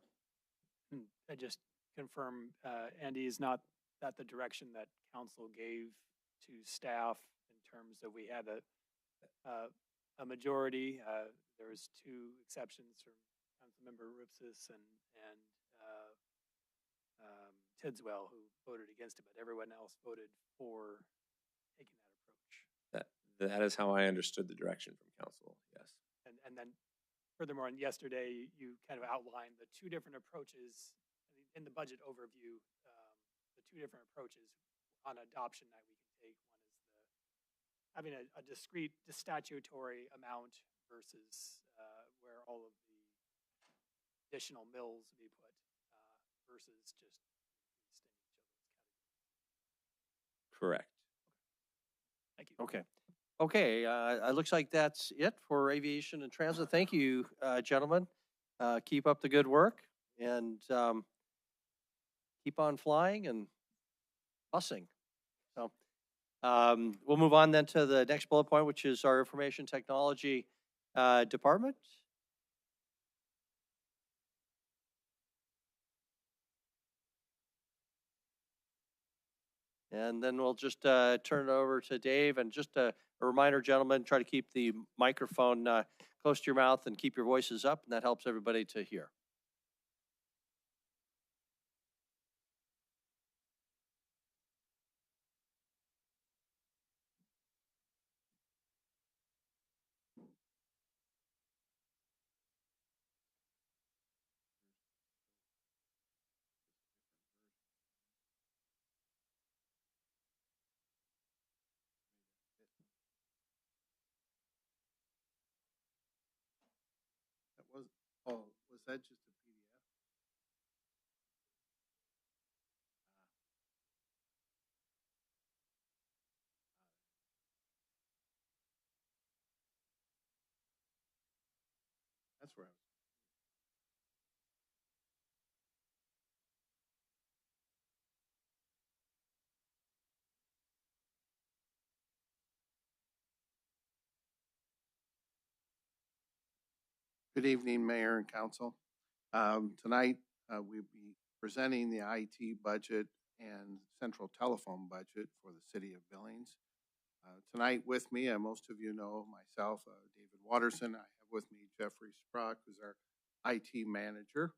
I just confirm, Andy, is not that the direction that council gave to staff in terms of we had a majority. There was 2 exceptions from Councilmember Ripsis and Tidswell, who voted against it, but everyone else voted for taking that approach. That is how I understood the direction from council. Yes. And then furthermore, yesterday you kind of outlined the 2 different approaches in the budget overview. The 2 different approaches on adoption that we can take. One is having a discrete statutory amount versus where all of the additional mills be put versus just increased in each of those categories. Correct. Thank you. Okay. Okay, it looks like that's it for aviation and transit. Thank you, gentlemen. Keep up the good work and keep on flying and busing. So we'll move on then to the next bullet point, which is our information technology department. And then we'll just turn it over to Dave. And just a reminder, gentlemen, try to keep the microphone close to your mouth and keep your voices up, and that helps everybody to hear. That was, oh, was that just a PDF? That's where I was. Good evening, Mayor and Council. Tonight, we'll be presenting the IT budget and central telephone budget for the city of Billings. Tonight with me, most of you know myself, David Watterson. I have with me Jeffrey Sprock, who's our IT manager,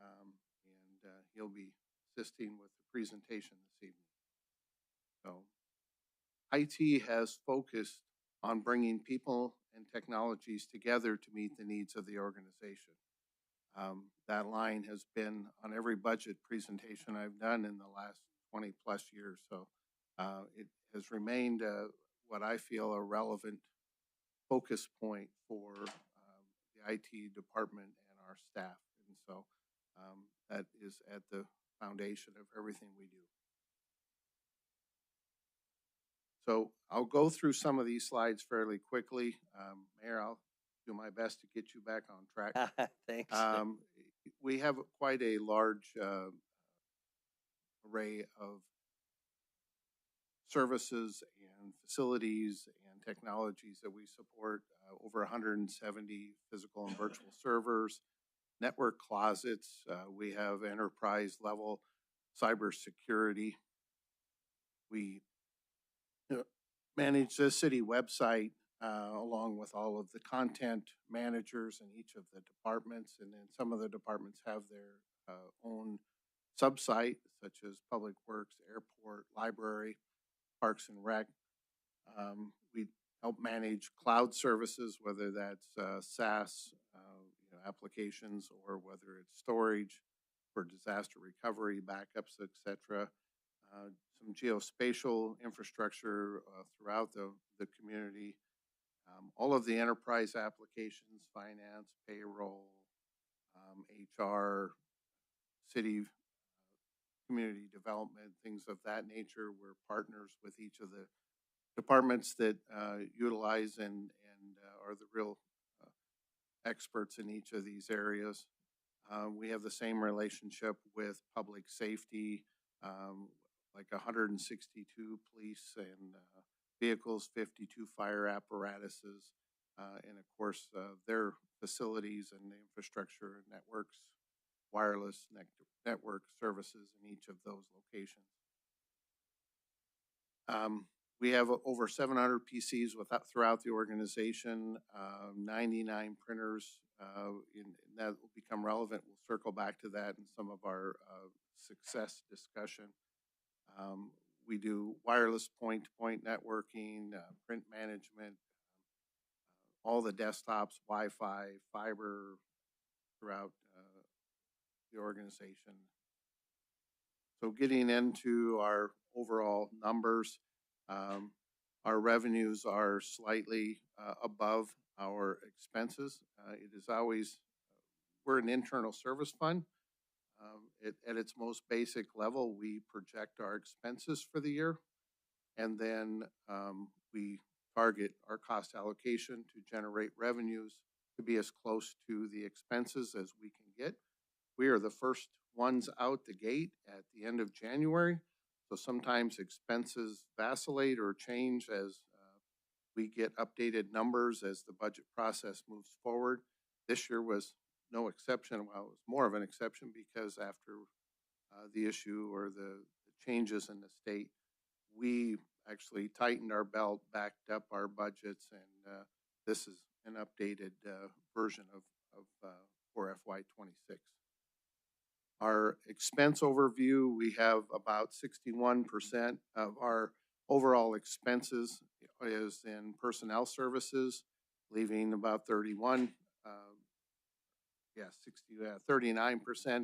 and he'll be assisting with the presentation this evening. So, IT has focused on bringing people and technologies together to meet the needs of the organization. That line has been on every budget presentation I've done in the last 20 plus years. So it has remained what I feel a relevant focus point for the IT department and our staff. And so that is at the foundation of everything we do. So I'll go through some of these slides fairly quickly. Mayor, I'll do my best to get you back on track. Thanks. We have quite a large array of services and facilities and technologies that we support, over 170 physical and virtual servers, network closets. We have enterprise level cybersecurity. We manage the city website along with all of the content managers in each of the departments. And then some of the departments have their own subsite, such as Public Works, Airport, Library, Parks and Rec. We help manage cloud services, whether that's SaaS applications or whether it's storage for disaster recovery, backups, etc. Some geospatial infrastructure throughout the community. All of the enterprise applications, finance, payroll, HR, city community development, things of that nature. We're partners with each of the departments that utilize and are the real experts in each of these areas. We have the same relationship with public safety, like 162 police and vehicles, 52 fire apparatuses, and of course their facilities and the infrastructure and networks, wireless network services in each of those locations. We have over 700 PCs throughout the organization, 99 printers, and that will become relevant. We'll circle back to that in some of our success discussion. We do wireless point-to-point networking, print management, all the desktops, Wi-Fi, fiber throughout the organization. So getting into our overall numbers, our revenues are slightly above our expenses. It is always, we're an internal service fund. At its most basic level, we project our expenses for the year, and then we target our cost allocation to generate revenues to be as close to the expenses as we can get. We are the first ones out the gate at the end of January, so sometimes expenses vacillate or change as we get updated numbers as the budget process moves forward. This year was no exception. Well, it was more of an exception because after the issue or the changes in the state, we actually tightened our belt, backed up our budgets, and this is an updated version of for FY26. Our expense overview, we have about 61% of our overall expenses is in personnel services, leaving about 39%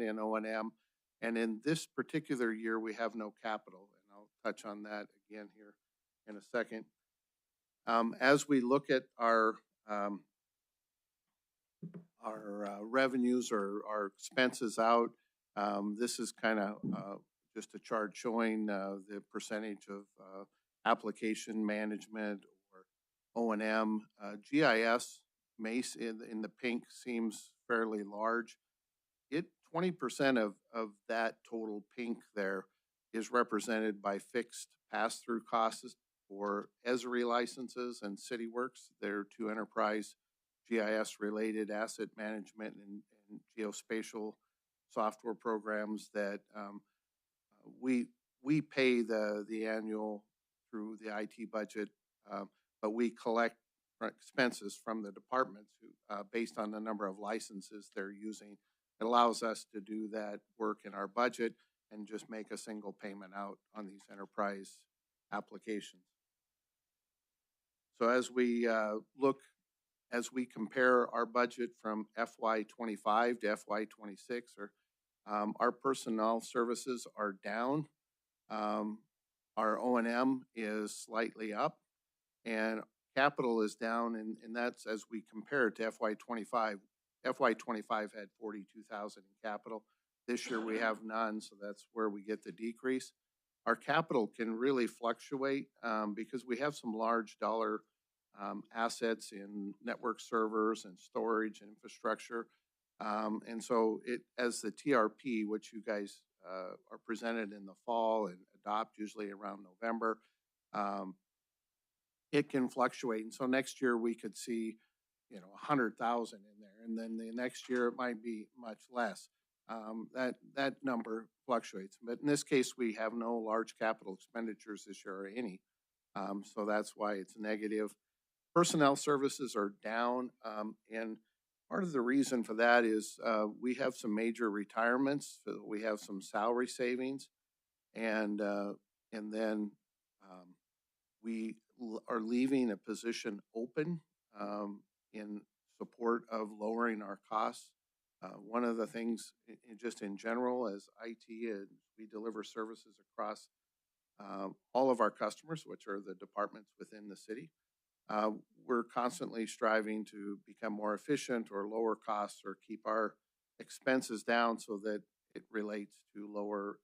in O&M. And in this particular year, we have no capital, and I'll touch on that again here in a second. As we look at our revenues or our expenses out, this is kind of just a chart showing the percentage of application management or O&M. GIS, MACE in the pink seems fairly large. 20% of that total pink there is represented by fixed pass-through costs for Esri licenses and CityWorks. They're two enterprise GIS-related asset management and geospatial software programs that we pay the annual through the IT budget, but we collect expenses from the departments who, based on the number of licenses they're using. It allows us to do that work in our budget and just make a single payment out on these enterprise applications. So as we compare our budget from FY25 to FY26, our personnel services are down. Our O&M is slightly up, and capital is down, and that's as we compare it to FY25. FY25 had 42,000 in capital. This year we have none, so that's where we get the decrease. Our capital can really fluctuate because we have some large dollar assets in network servers and storage and infrastructure. And so as the TRP, which you guys are presented in the fall and adopt usually around November, it can fluctuate. And so next year we could see, 100,000 in there, and then the next year it might be much less. That number fluctuates, but in this case we have no large capital expenditures this year or any, so that's why it's negative. Personnel services are down, and part of the reason for that is we have some major retirements, so we have some salary savings, and then we are leaving a position open in support of lowering our costs. One of the things, just in general, as IT, we deliver services across all of our customers, which are the departments within the city. We're constantly striving to become more efficient or lower costs or keep our expenses down so that it relates to lower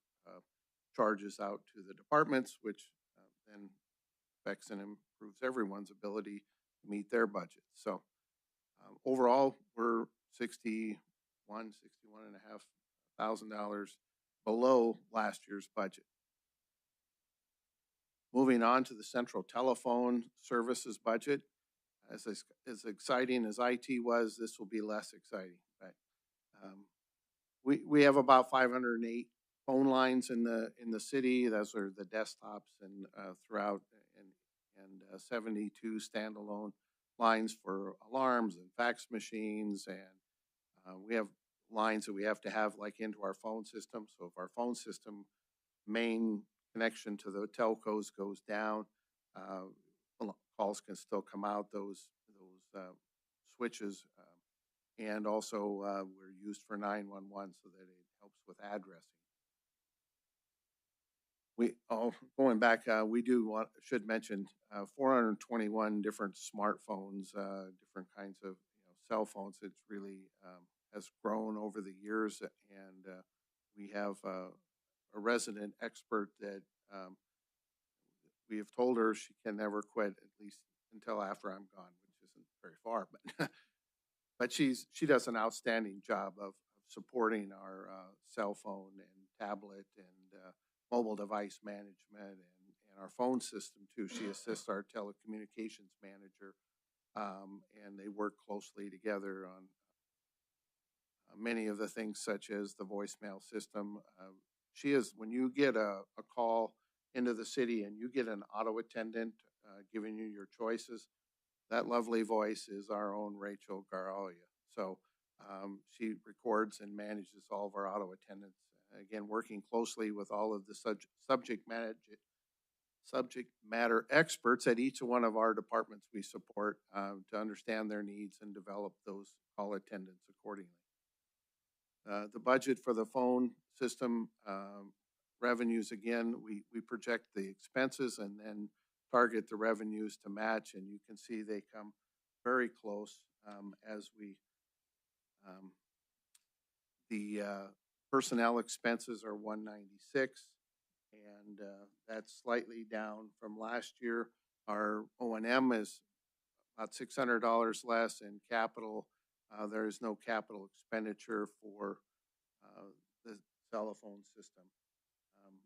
charges out to the departments, which then affects and improves everyone's ability to meet their budgets. So overall, we're $61,500 below last year's budget. Moving on to the central telephone services budget. As exciting as IT was, this will be less exciting. But we have about 508 phone lines in the city. Those are the desktops and throughout, and 72 standalone lines for alarms and fax machines, and we have lines that we have to have like into our phone system. So if our phone system main connection to the telcos goes down, calls can still come out those switches, and also we're used for 911 so that it helps with addressing. Going back, we should mention 421 different smartphones, different kinds of cell phones. It's really has grown over the years, and we have a resident expert that we have told her she can never quit, at least until after I'm gone, which isn't very far, but but she does an outstanding job of supporting our cell phone and tablet and mobile device management and our phone system too. She assists our telecommunications manager, and they work closely together on many of the things such as the voicemail system. She is, when you get a call into the city and you get an auto attendant giving you your choices, that lovely voice is our own Rachel Garalia. So she records and manages all of our auto attendants. Again, working closely with all of the subject matter experts at each one of our departments we support to understand their needs and develop those call attendants accordingly. The budget for the phone system revenues, again, we project the expenses and then target the revenues to match, and you can see they come very close as we, the personnel expenses are 196, and that's slightly down from last year. Our O&M is about $600 less in capital. There is no capital expenditure for the telephone system.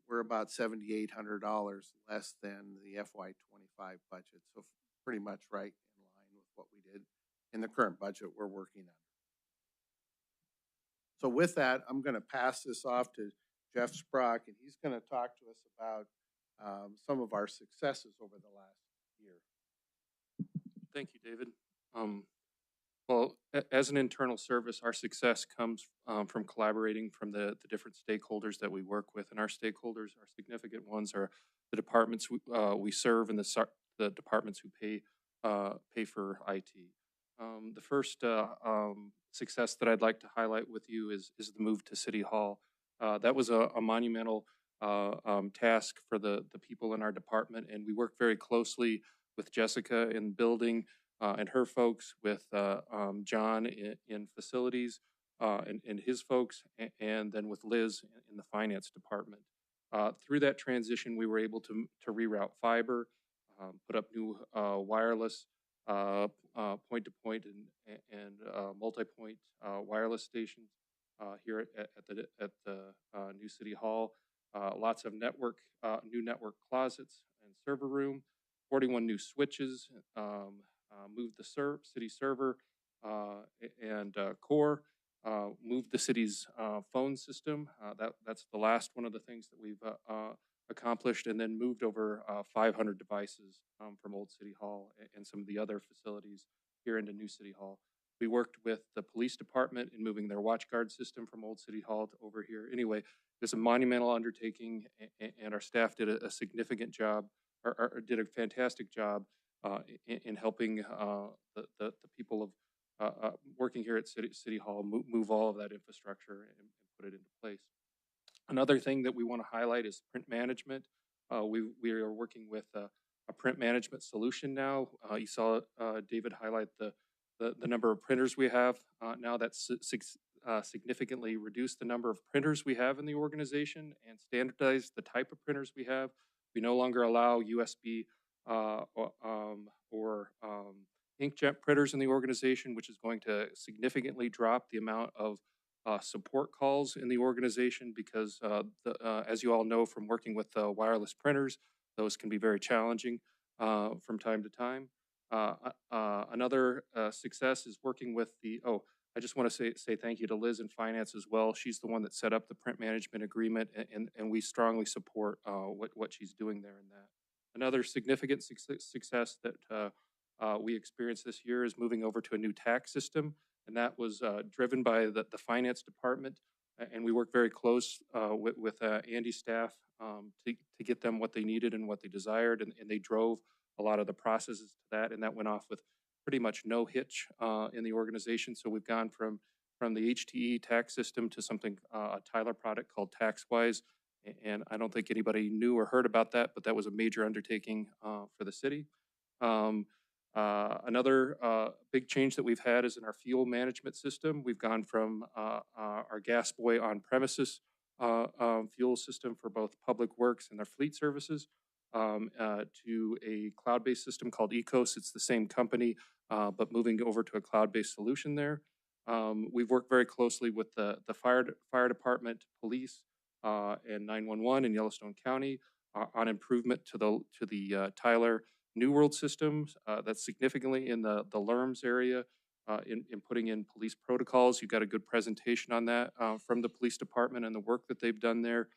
We're about $7,800 less than the FY25 budget, so pretty much right in line with what we did in the current budget we're working on. So with that, I'm going to pass this off to Jeff Sprock, and he's going to talk to us about some of our successes over the last year. Thank you, David. Well, as an internal service, our success comes from collaborating from the different stakeholders that we work with. And our stakeholders, our significant ones, are the departments we serve and the departments who pay for IT. The first success that I'd like to highlight with you is the move to City Hall. That was a monumental task for the people in our department, and we worked very closely with Jessica in building and her folks, with John in facilities and his folks, and then with Liz in the finance department. Through that transition, we were able to reroute fiber, put up new wireless point-to-point and multi-point wireless stations here at the new City Hall. Lots of new network closets and server room, 41 new switches, moved the city server and core, moved the city's phone system. That's the last one of the things that we've accomplished, and then moved over 500 devices from Old City Hall and some of the other facilities here into New City Hall. We worked with the police department in moving their watch guard system from Old City Hall to over here. Anyway, it was a monumental undertaking, and our staff did a significant job, or did a fantastic job in helping the people of working here at City Hall move all of that infrastructure and put it into place. Another thing that we want to highlight is print management. We are working with a print management solution now. You saw David highlight the number of printers we have. Now that's significantly reduced the number of printers we have in the organization and standardized the type of printers we have. We no longer allow USB or inkjet printers in the organization, which is going to significantly drop the amount of support calls in the organization, because as you all know from working with wireless printers, those can be very challenging from time to time. Another success is working with I just want to say thank you to Liz in finance as well. She's the one that set up the print management agreement, and we strongly support what she's doing there in that. Another significant success that we experienced this year is moving over to a new tax system, and that was driven by the finance department, and we worked very close with Andy's staff to get them what they needed and what they desired, and they drove a lot of the processes to that, and that went off with pretty much no hitch in the organization. So we've gone from the HTE tax system to something, a Tyler product called TaxWise, and I don't think anybody knew or heard about that, but that was a major undertaking for the city. Another big change that we've had is in our fuel management system. We've gone from our gas boy on premises fuel system for both public works and their fleet services to a cloud-based system called Ecos. It's the same company, but moving over to a cloud-based solution there. We've worked very closely with the fire department, police, and 911 in Yellowstone County on improvement to the Tyler New World system. That's significantly in the LERMS area. In putting in police protocols. You've got a good presentation on that from the police department and the work that they've done there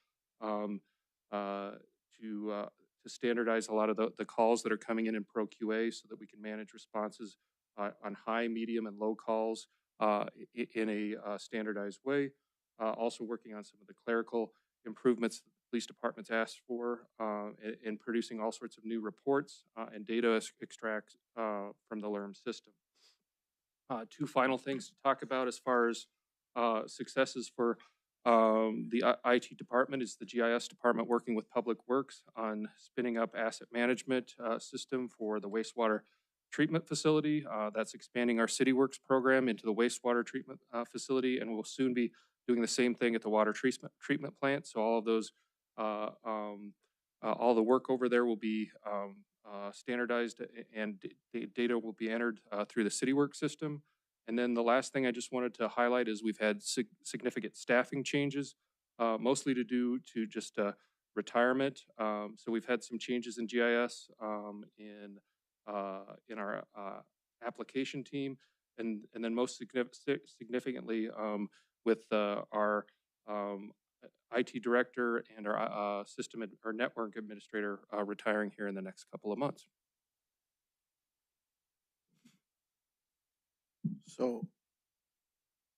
to standardize a lot of the calls that are coming in Pro QA so that we can manage responses on high, medium, and low calls in a standardized way. Also working on some of the clerical improvements that the police department's asked for in producing all sorts of new reports and data extracts from the LERM system. Two final things to talk about as far as successes for the IT department is the GIS department working with Public Works on spinning up asset management system for the wastewater treatment facility. That's expanding our CityWorks program into the wastewater treatment facility, and we'll soon be doing the same thing at the water treatment plant. So all of those, all the work over there will be standardized, and data will be entered through the CityWorks system. And then the last thing I just wanted to highlight is we've had significant staffing changes, mostly to do to just retirement. So we've had some changes in GIS in our application team, and then most significantly with our IT director and our our network administrator retiring here in the next couple of months. So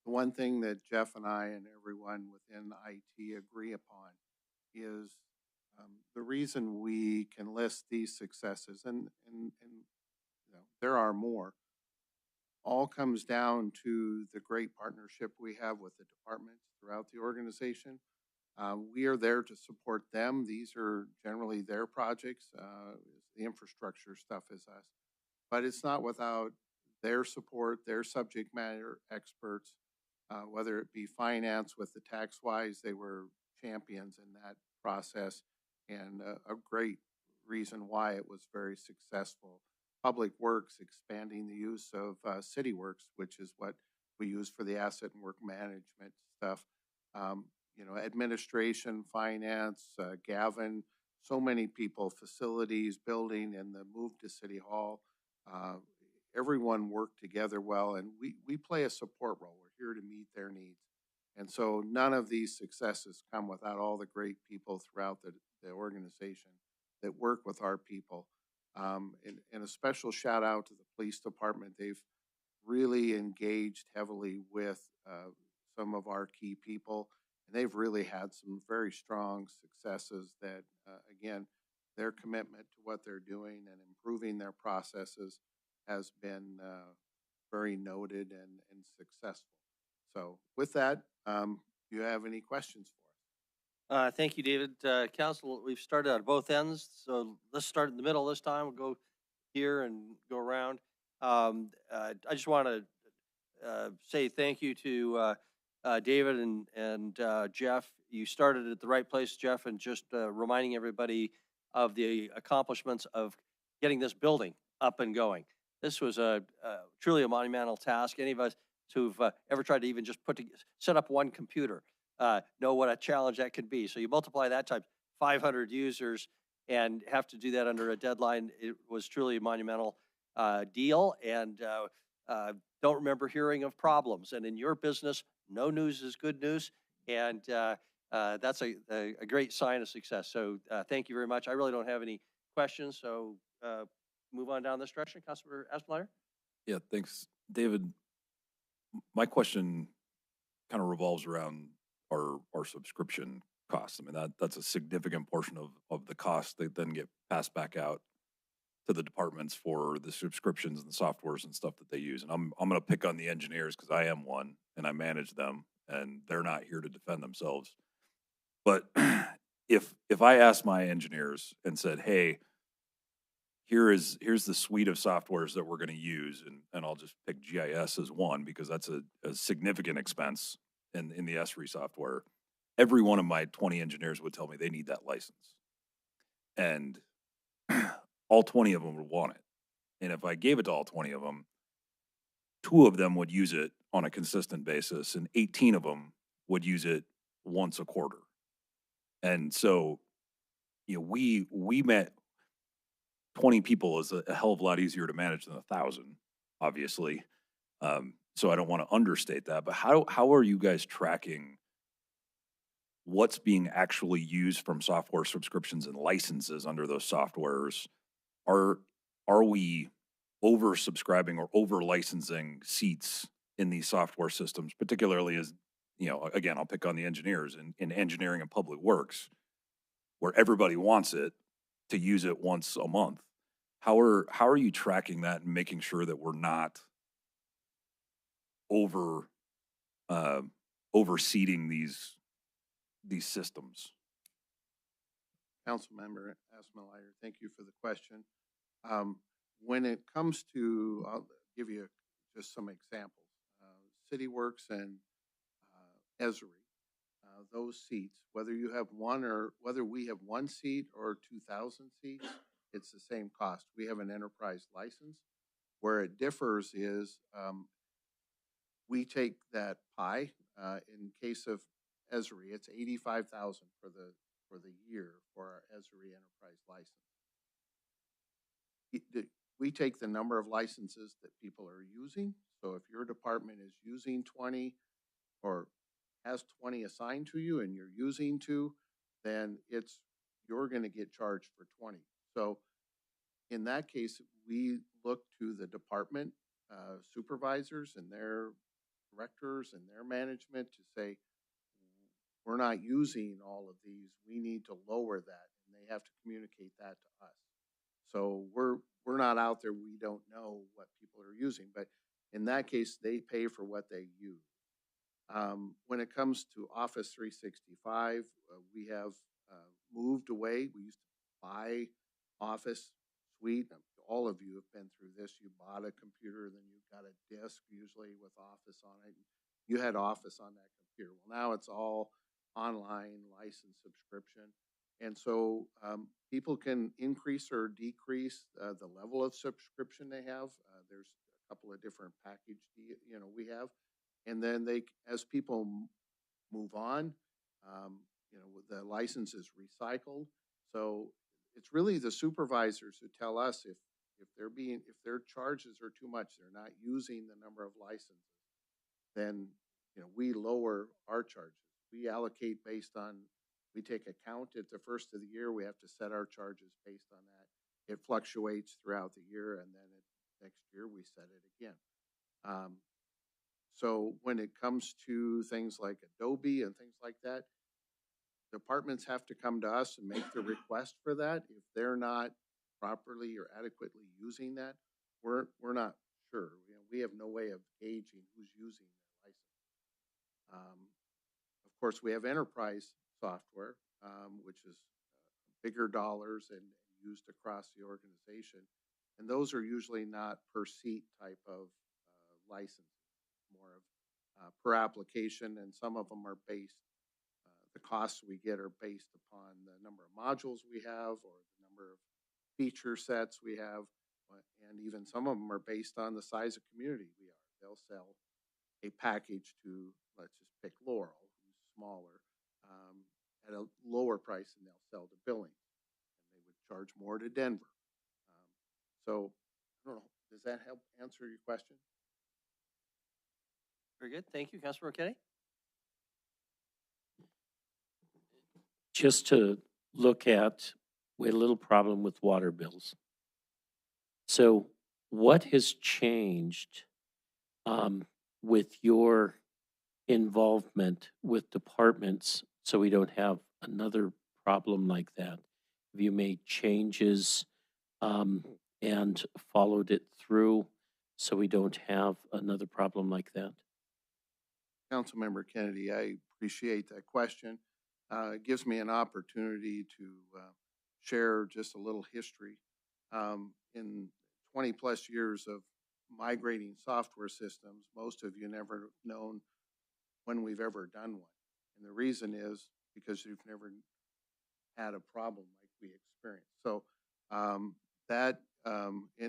the one thing that Jeff and I and everyone within IT agree upon is the reason we can list these successes, and you know, there are more, all comes down to the great partnership we have with the departments throughout the organization. We are there to support them. These are generally their projects. The infrastructure stuff is us. But it's not without their support, their subject matter experts, whether it be finance with the TaxWise, they were champions in that process and a great reason why it was very successful. Public Works expanding the use of CityWorks, which is what we use for the asset and work management stuff. You know, administration, finance, Gavin, so many people, facilities, building, and the move to City Hall. Everyone worked together well, and we play a support role. We're here to meet their needs. And so none of these successes come without all the great people throughout the organization that work with our people. And a special shout out to the police department. They've really engaged heavily with some of our key people, and they've really had some very strong successes that, again, their commitment to what they're doing and improving their processes has been very noted and successful. So with that, do you have any questions for us? Thank you, David. Council, we've started at both ends, so let's start in the middle this time. We'll go here and go around. I just want to say thank you to David and Jeff. You started at the right place, Jeff, and just reminding everybody of the accomplishments of getting this building up and going. This was truly a monumental task. Any of us who've ever tried to even just set up one computer know what a challenge that could be. So you multiply that times 500 users and have to do that under a deadline. It was truly a monumental deal, and don't remember hearing of problems. And in your business, no news is good news, and that's a great sign of success. So thank you very much. I really don't have any questions, so move on down this direction. Councilor Aspliner? Yeah, thanks, David. My question kind of revolves around our subscription costs. I mean, that's a significant portion of the cost that then get passed back out to the departments for the subscriptions and the softwares and stuff that they use. And I'm going to pick on the engineers because I am one and I manage them, and they're not here to defend themselves. But if I asked my engineers and said, hey, here's the suite of softwares that we're going to use, and I'll just pick GIS as one because that's a significant expense in the SRE software, every one of my 20 engineers would tell me they need that license. And all 20 of them would want it. And if I gave it to all 20 of them, 2 of them would use it on a consistent basis, and 18 of them would use it once a quarter. And so, we met 20 people is a hell of a lot easier to manage than 1,000, obviously. So I don't want to understate that, but how are you guys tracking what's being actually used from software subscriptions and licenses under those softwares? Are we over subscribing or over licensing seats in these software systems, particularly as, again, I'll pick on the engineers in engineering and public works, where everybody wants it to use it once a month. How are you tracking that and making sure that we're not overseeding these systems? Councilmember Asmalayer, thank you for the question. When it comes to, I'll give you just some examples. CityWorks and Esri, those seats, whether you have one or whether we have one seat or 2,000 seats, it's the same cost. We have an enterprise license. Where it differs is we take that pie. In case of Esri, it's 85,000 for the year for our Esri enterprise license. We take the number of licenses that people are using. So if your department is using 20 or has 20 assigned to you and you're using 2, then you're going to get charged for 20. So in that case, we look to the department supervisors and their directors and their management to say, we're not using all of these. We need to lower that, and they have to communicate that to us. So we're not out there. We don't know what people are using, but in that case, they pay for what they use. When it comes to Office 365, we have moved away. We used to buy Office Suite. All of you have been through this. You bought a computer, then you got a disk, usually with Office on it. You had Office on that computer. Well, now it's all online license subscription. And so people can increase or decrease the level of subscription they have. There's a couple of different package, we have. And then as people move on, the license is recycled. So it's really the supervisors who tell us if their charges are too much, they're not using the number of licenses, then we lower our charges. We allocate we take a count at the first of the year. We have to set our charges based on that. It fluctuates throughout the year, and then next year we set it again. So when it comes to things like Adobe and things like that, departments have to come to us and make the request for that. If they're not properly or adequately using that, we're not sure. We have no way of gauging who's using their license. Of course, we have enterprise software, which is bigger dollars and used across the organization. And those are usually not per seat type of license, more of per application, and some of them are based, the costs we get are based upon the number of modules we have or the number of feature sets we have, and even some of them are based on the size of community we are. They'll sell a package to, let's just pick Laurel, who's smaller, at a lower price than they'll sell to Billings, and they would charge more to Denver. So I don't know, does that help answer your question? Very good. Thank you, Councilmember Kennedy. Just to look at, we had a little problem with water bills. So what has changed with your involvement with departments so we don't have another problem like that? Have you made changes and followed it through so we don't have another problem like that? Councilmember Kennedy, I appreciate that question. It gives me an opportunity to share just a little history. In 20 plus years of migrating software systems, most of you never known when we've ever done one. And the reason is because you've never had a problem like we experienced. So And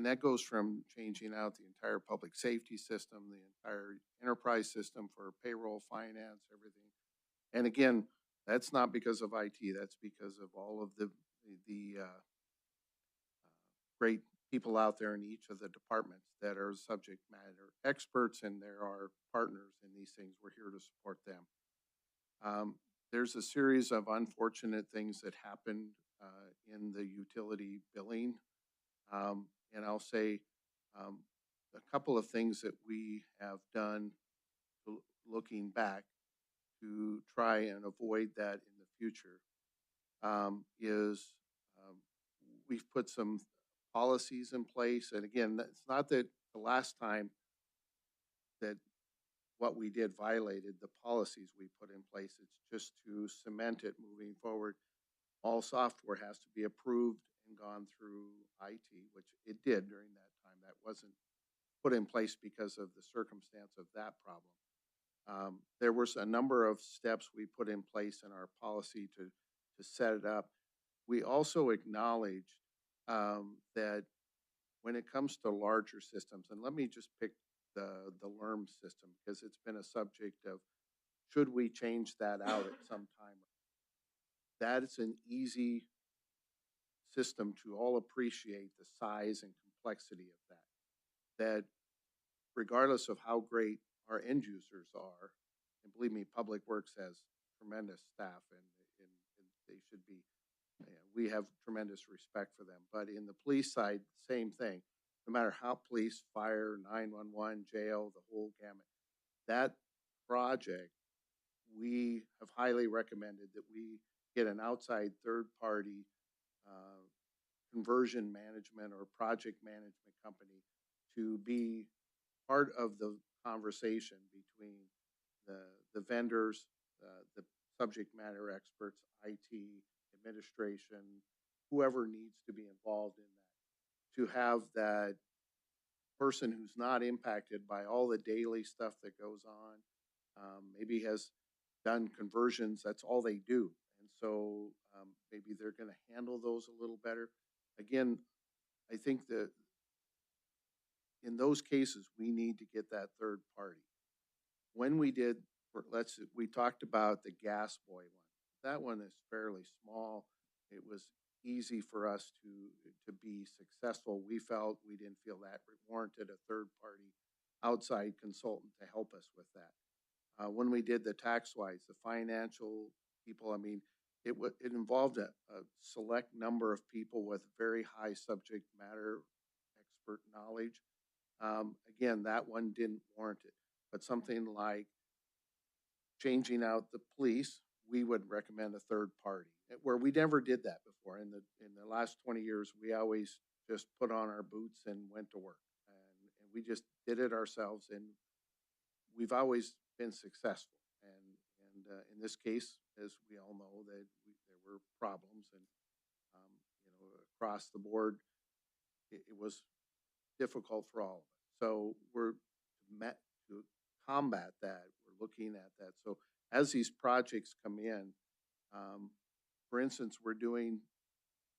that goes from changing out the entire public safety system, the entire enterprise system for payroll, finance, everything. And again, that's not because of IT, that's because of all of the great people out there in each of the departments that are subject matter experts, and there are partners in these things. We're here to support them. There's a series of unfortunate things that happened in the utility billing. And I'll say a couple of things that we have done looking back to try and avoid that in the future is we've put some policies in place. And again, it's not that the last time that what we did violated the policies we put in place. It's just to cement it moving forward. All software has to be approved and gone through IT, which it did during that time. That wasn't put in place because of the circumstance of that problem. There was a number of steps we put in place in our policy to set it up. We also acknowledged that when it comes to larger systems, and let me just pick the LERM system because it's been a subject of should we change that out at some time. That is an easy system to all appreciate the size and complexity of that. That regardless of how great our end users are, and believe me, Public Works has tremendous staff and they should be, we have tremendous respect for them. But in the police side, same thing. No matter how police, fire, 911, jail, the whole gamut. That project, we have highly recommended that we get an outside third-party conversion management or project management company to be part of the conversation between the vendors, the subject matter experts, IT, administration, whoever needs to be involved in that, to have that person who's not impacted by all the daily stuff that goes on, maybe has done conversions, that's all they do. And so maybe they're going to handle those a little better. Again, I think that in those cases, we need to get that third party. When we did, we talked about the gas boy one. That one is fairly small. It was easy for us to be successful. We felt we didn't feel that warranted a third party outside consultant to help us with that. When we did the tax-wise, the financial people, I mean, it involved a select number of people with very high subject matter expert knowledge. Again, that one didn't warrant it, but something like changing out the police, we would recommend a third party, where we never did that before. In the last 20 years, we always just put on our boots and went to work, and we just did it ourselves, and we've always been successful. And in this case, as we all know, that there were problems, and across the board, it was difficult for all of us. So we're to combat that. We're looking at that. So as these projects come in, for instance, we're doing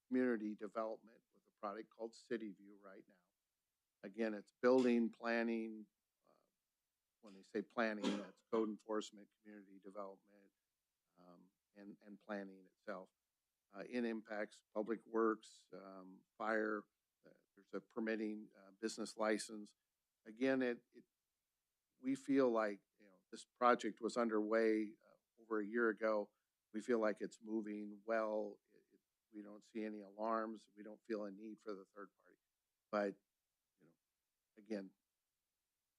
community development with a product called City View right now. Again, it's building, planning. When they say planning, that's code enforcement, community development, and planning itself. It impacts public works, fire. There's a permitting business license. Again, we feel like this project was underway over a year ago. We feel like it's moving well. We don't see any alarms. We don't feel a need for the third party. But again,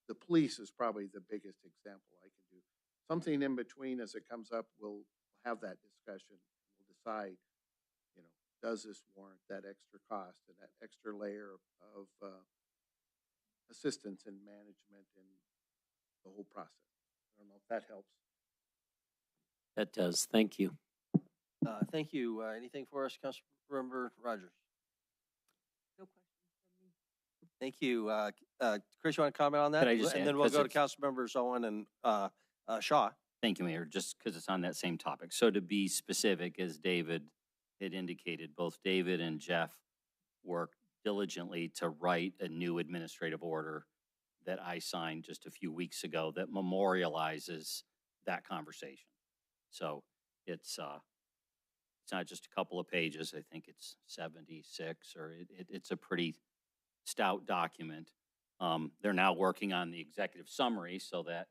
the police is probably the biggest example I can do. Something in between as it comes up, we'll have that discussion. We'll decide, does this warrant that extra cost and that extra layer of assistance and management in the whole process. I don't know if that helps. That does. Thank you. Thank you. Anything for us, Councilmember Rogers? No questions from me. Thank you. Chris, you want to comment on that? Could I just And add, then we'll 'cause go to it's- Councilmembers Owen and Shaw. Thank you, Mayor, just because it's on that same topic. So to be specific, as David had indicated, both David and Jeff worked diligently to write a new administrative order that I signed just a few weeks ago that memorializes that conversation. So it's not just a couple of pages. I think it's 76, or it's a pretty stout document. They're now working on the executive summary so that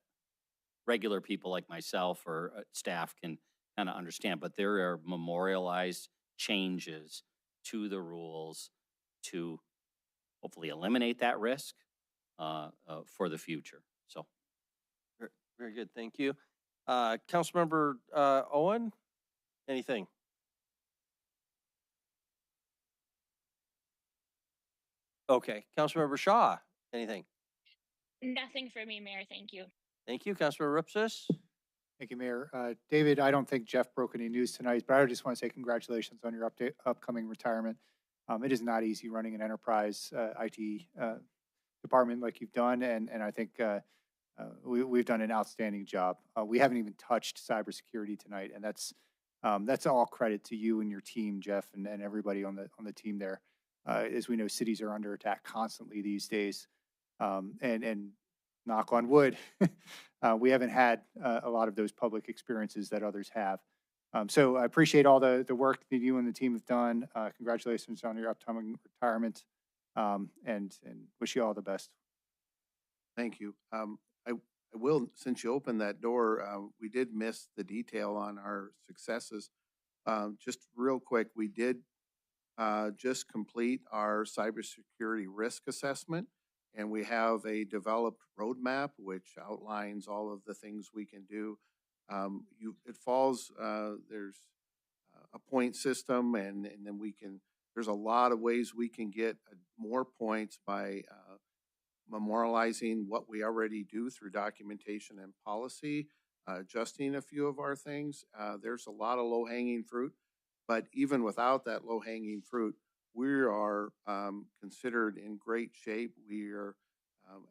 regular people like myself or staff can kind of understand, but there are memorialized changes to the rules to hopefully eliminate that risk for the future. So, Very good, thank you. Councilmember Owen, anything? Okay, Councilmember Shaw, anything? Nothing for me, Mayor. Thank you. Thank you, Councilmember Ripsis. Thank you, Mayor. David, I don't think Jeff broke any news tonight, but I just want to say congratulations on your upcoming retirement. It is not easy running an enterprise IT department like you've done, and I think we've done an outstanding job. We haven't even touched cybersecurity tonight, and that's all credit to you and your team, Jeff, and everybody on the team there. As we know, cities are under attack constantly these days, and knock on wood, we haven't had a lot of those public experiences that others have. So I appreciate all the work that you and the team have done. Congratulations on your upcoming retirement, and wish you all the best. Thank you. I will, since you opened that door, we did miss the detail on our successes. Just real quick, we did just complete our cybersecurity risk assessment, and we have a developed roadmap which outlines all of the things we can do. It falls, there's a point system, and then there's a lot of ways we can get more points by memorializing what we already do through documentation and policy, adjusting a few of our things. There's a lot of low-hanging fruit, but even without that low-hanging fruit, we are considered in great shape. We are,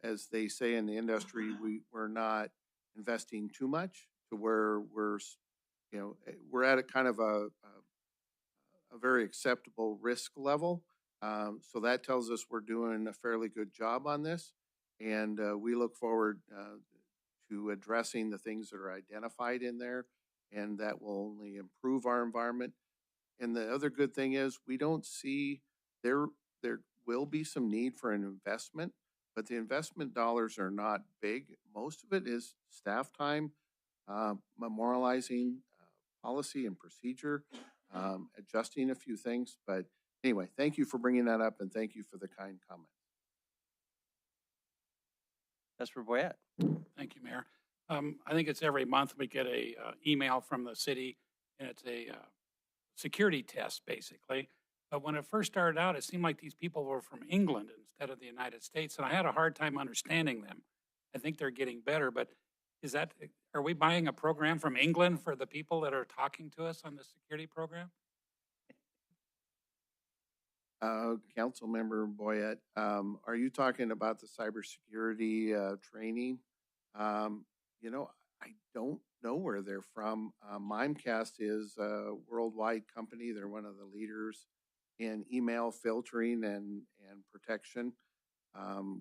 as they say in the industry, we're not investing too much to where we're at a kind of a very acceptable risk level. So that tells us we're doing a fairly good job on this. And we look forward to addressing the things that are identified in there, and that will only improve our environment. And the other good thing is we don't see there will be some need for an investment, but the investment dollars are not big. Most of it is staff time, memorializing policy and procedure, adjusting a few things. But anyway, thank you for bringing that up, and thank you for the kind comment. Councilmember Boyette. Thank you, Mayor. I think it's every month we get a email from the city, and it's a security test, basically. But when it first started out, it seemed like these people were from England instead of the United States, and I had a hard time understanding them. I think they're getting better, but are we buying a program from England for the people that are talking to us on the security program? Councilmember Boyette, are you talking about the cybersecurity training? I don't know where they're from. Mimecast is a worldwide company. They're one of the leaders in email filtering and protection,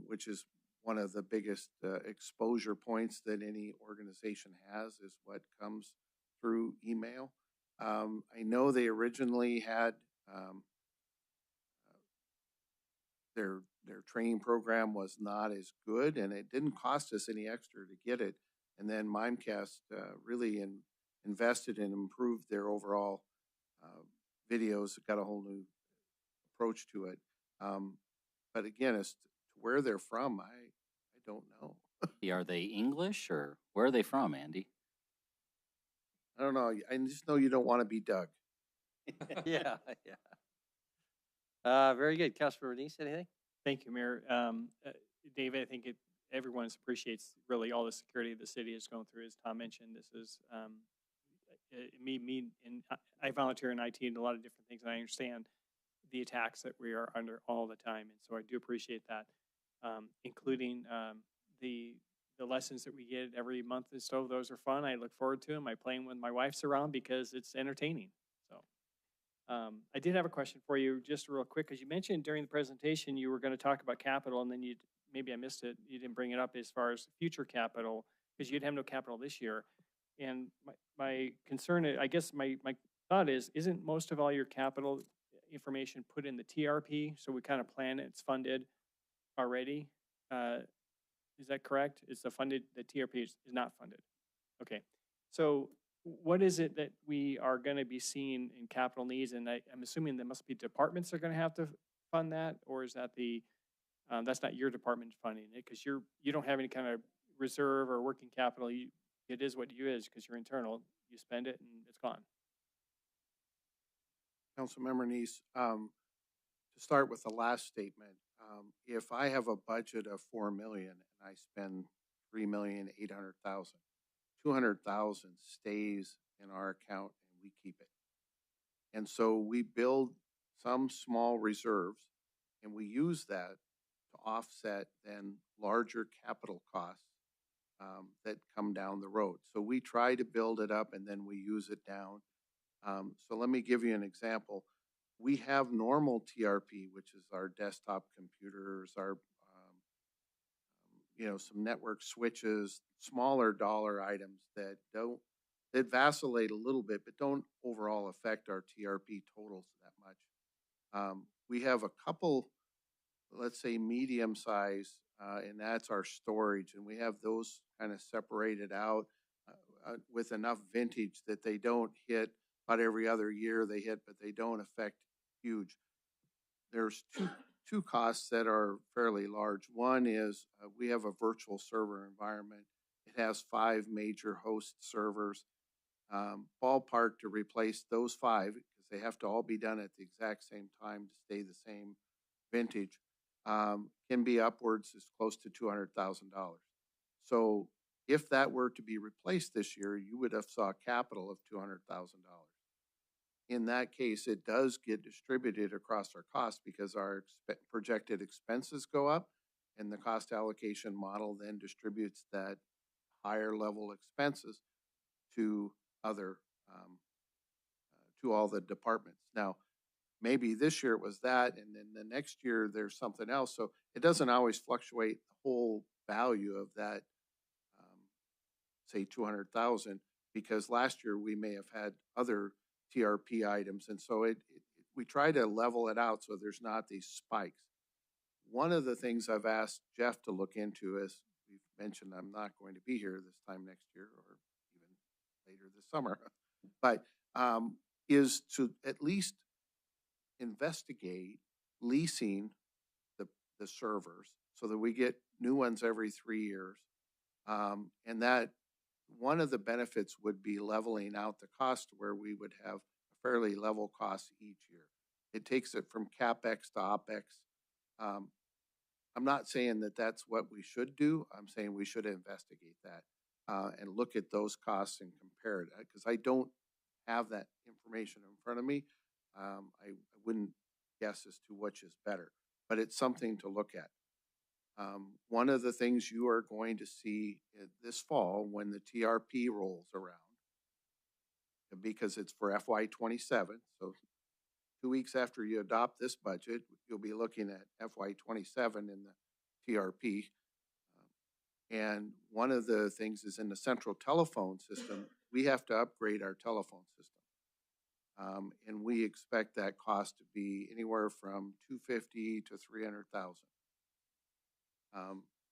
which is one of the biggest exposure points that any organization has, is what comes through email. I know they originally had their training program was not as good, and it didn't cost us any extra to get it. And then Mimecast really invested and improved their overall videos, got a whole new approach to it. But again, as to where they're from, I don't know. are they English, or where are they from, Andy? I don't know. I just know you don't want to be Doug. Yeah. Very good. Councilmember Denise, anything? Thank you, Mayor. David, I think everyone appreciates really all the security the city is going through. As Tom mentioned, this is I volunteer in IT and a lot of different things, and I understand the attacks that we are under all the time. And so I do appreciate that, including the lessons that we get every month and so. Those are fun. I look forward to them. I play them when my wife's around because it's entertaining. So I did have a question for you, just real quick, because you mentioned during the presentation, you were going to talk about capital, and then maybe I missed it, you didn't bring it up as far as future capital, because you'd have no capital this year. And my concern, I guess my thought is, isn't most of all your capital information put in the TRP? So we kind of plan it's funded already? Is that correct? Is the TRP is not funded? Okay. So what is it that we are going to be seeing in capital needs? And I'm assuming there must be departments that are going to have to fund that, or is that that's not your department funding it? Because you don't have any kind of reserve or working capital. It is what you is because you're internal. You spend it and it's gone. Councilmember Neese, to start with the last statement, if I have a budget of 4 million and I spend 3,800,000, 200,000 stays in our account and we keep it. And so we build some small reserves and we use that to offset then larger capital costs that come down the road. So we try to build it up and then we use it down. So let me give you an example. We have normal TRP, which is our desktop computers, our some network switches, smaller dollar items that vacillate a little bit, but don't overall affect our TRP totals that much. We have a couple, let's say medium size, and that's our storage, and we have those kind of separated out with enough vintage that they don't hit about every other year they hit, but they don't affect huge. There's two costs that are fairly large. One is we have a virtual server environment. It has 5 major host servers. Ballpark to replace those 5, because they have to all be done at the exact same time to stay the same vintage, can be upwards as close to $200,000. So if that were to be replaced this year, you would have saw a capital of $200,000. In that case, it does get distributed across our costs because our projected expenses go up, and the cost allocation model then distributes that higher level expenses to other to all the departments. Now, maybe this year it was that, and then the next year there's something else. So it doesn't always fluctuate the whole value of that, say 200,000, because last year we may have had other TRP items, and so we try to level it out so there's not these spikes. One of the things I've asked Jeff to look into is, we've mentioned I'm not going to be here this time next year or even later this summer, but is to at least investigate leasing the servers so that we get new ones every 3 years. And that one of the benefits would be leveling out the cost where we would have a fairly level cost each year. It takes it from CapEx to OpEx. I'm not saying that that's what we should do. I'm saying we should investigate that and look at those costs and compare it, because I don't have that information in front of me. I wouldn't guess as to which is better, but it's something to look at. One of the things you are going to see this fall when the TRP rolls around, because it's for FY27, so 2 weeks after you adopt this budget, you'll be looking at FY27 in the TRP. And one of the things is in the central telephone system, we have to upgrade our telephone system. And we expect that cost to be anywhere from $250,000 to $300,000.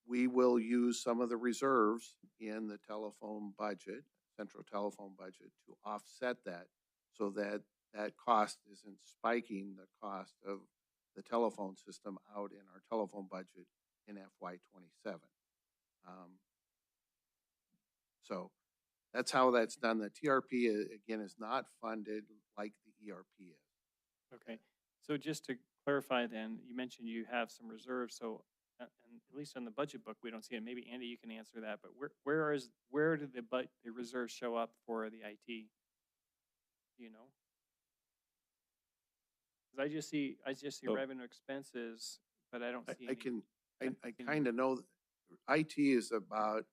We will use some of the reserves in the telephone budget, central telephone budget, to offset that so that that cost isn't spiking the cost of the telephone system out in our telephone budget in FY27. So that's how that's done. The TRP, again, is not funded like the ERP is. Okay. So just to clarify then, you mentioned you have some reserves. So and at least on the budget book, we don't see it. Maybe Andy, you can answer that. But where did the reserves show up for the IT? Do you know? Because I just see revenue expenses, but I don't see. I kind of know IT is about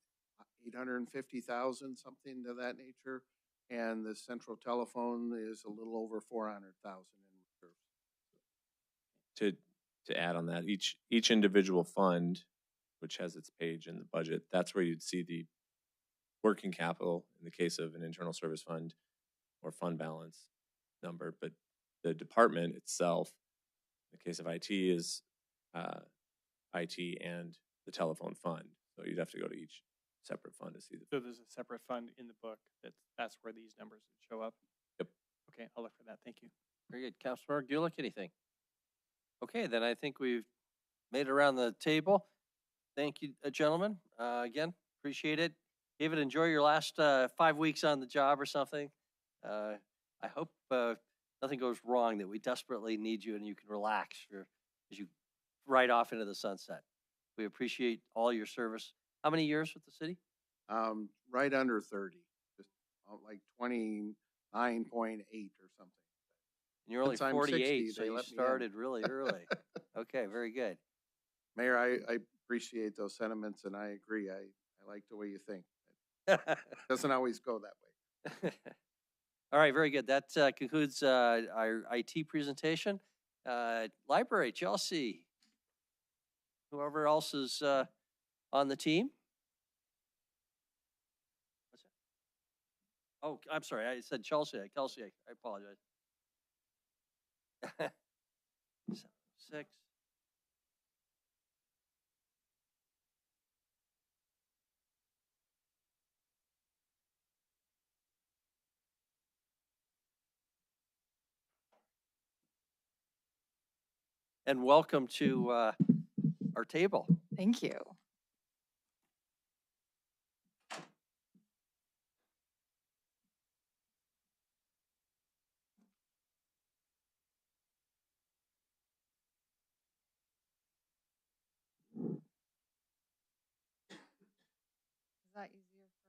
850,000, something to that nature, and the central telephone is a little over 400,000 in reserves. To add on that, each individual fund, which has its page in the budget, that's where you'd see the working capital in the case of an internal service fund or fund balance number. But the department itself, in the case of IT, is IT and the telephone fund. So you'd have to go to each separate fund to see the. So there's a separate fund in the book that's where these numbers would show up? Yep. Okay, I'll look for that. Thank you. Very good. Councilor, do you look anything? Okay, then I think we've made it around the table. Thank you, gentlemen. Again, appreciate it. David, enjoy your last 5 weeks on the job or something. I hope nothing goes wrong, that we desperately need you and you can relax as you ride off into the sunset. We appreciate all your service. How many years with the city? Right under 30, just like 29.8 or something. And you're only Since I'm 48, 60, so they you let me in. started really early. Okay, very good. Mayor, I appreciate those sentiments, and I agree. I like the way you think. Doesn't always go that way. All right, very good. That concludes our IT presentation. Library, Chelsea, whoever else is on the team. What's that? Oh, I'm sorry. I said Chelsea. Kelsey, I apologize. 6. And welcome to our table. Thank you. Is that easier for?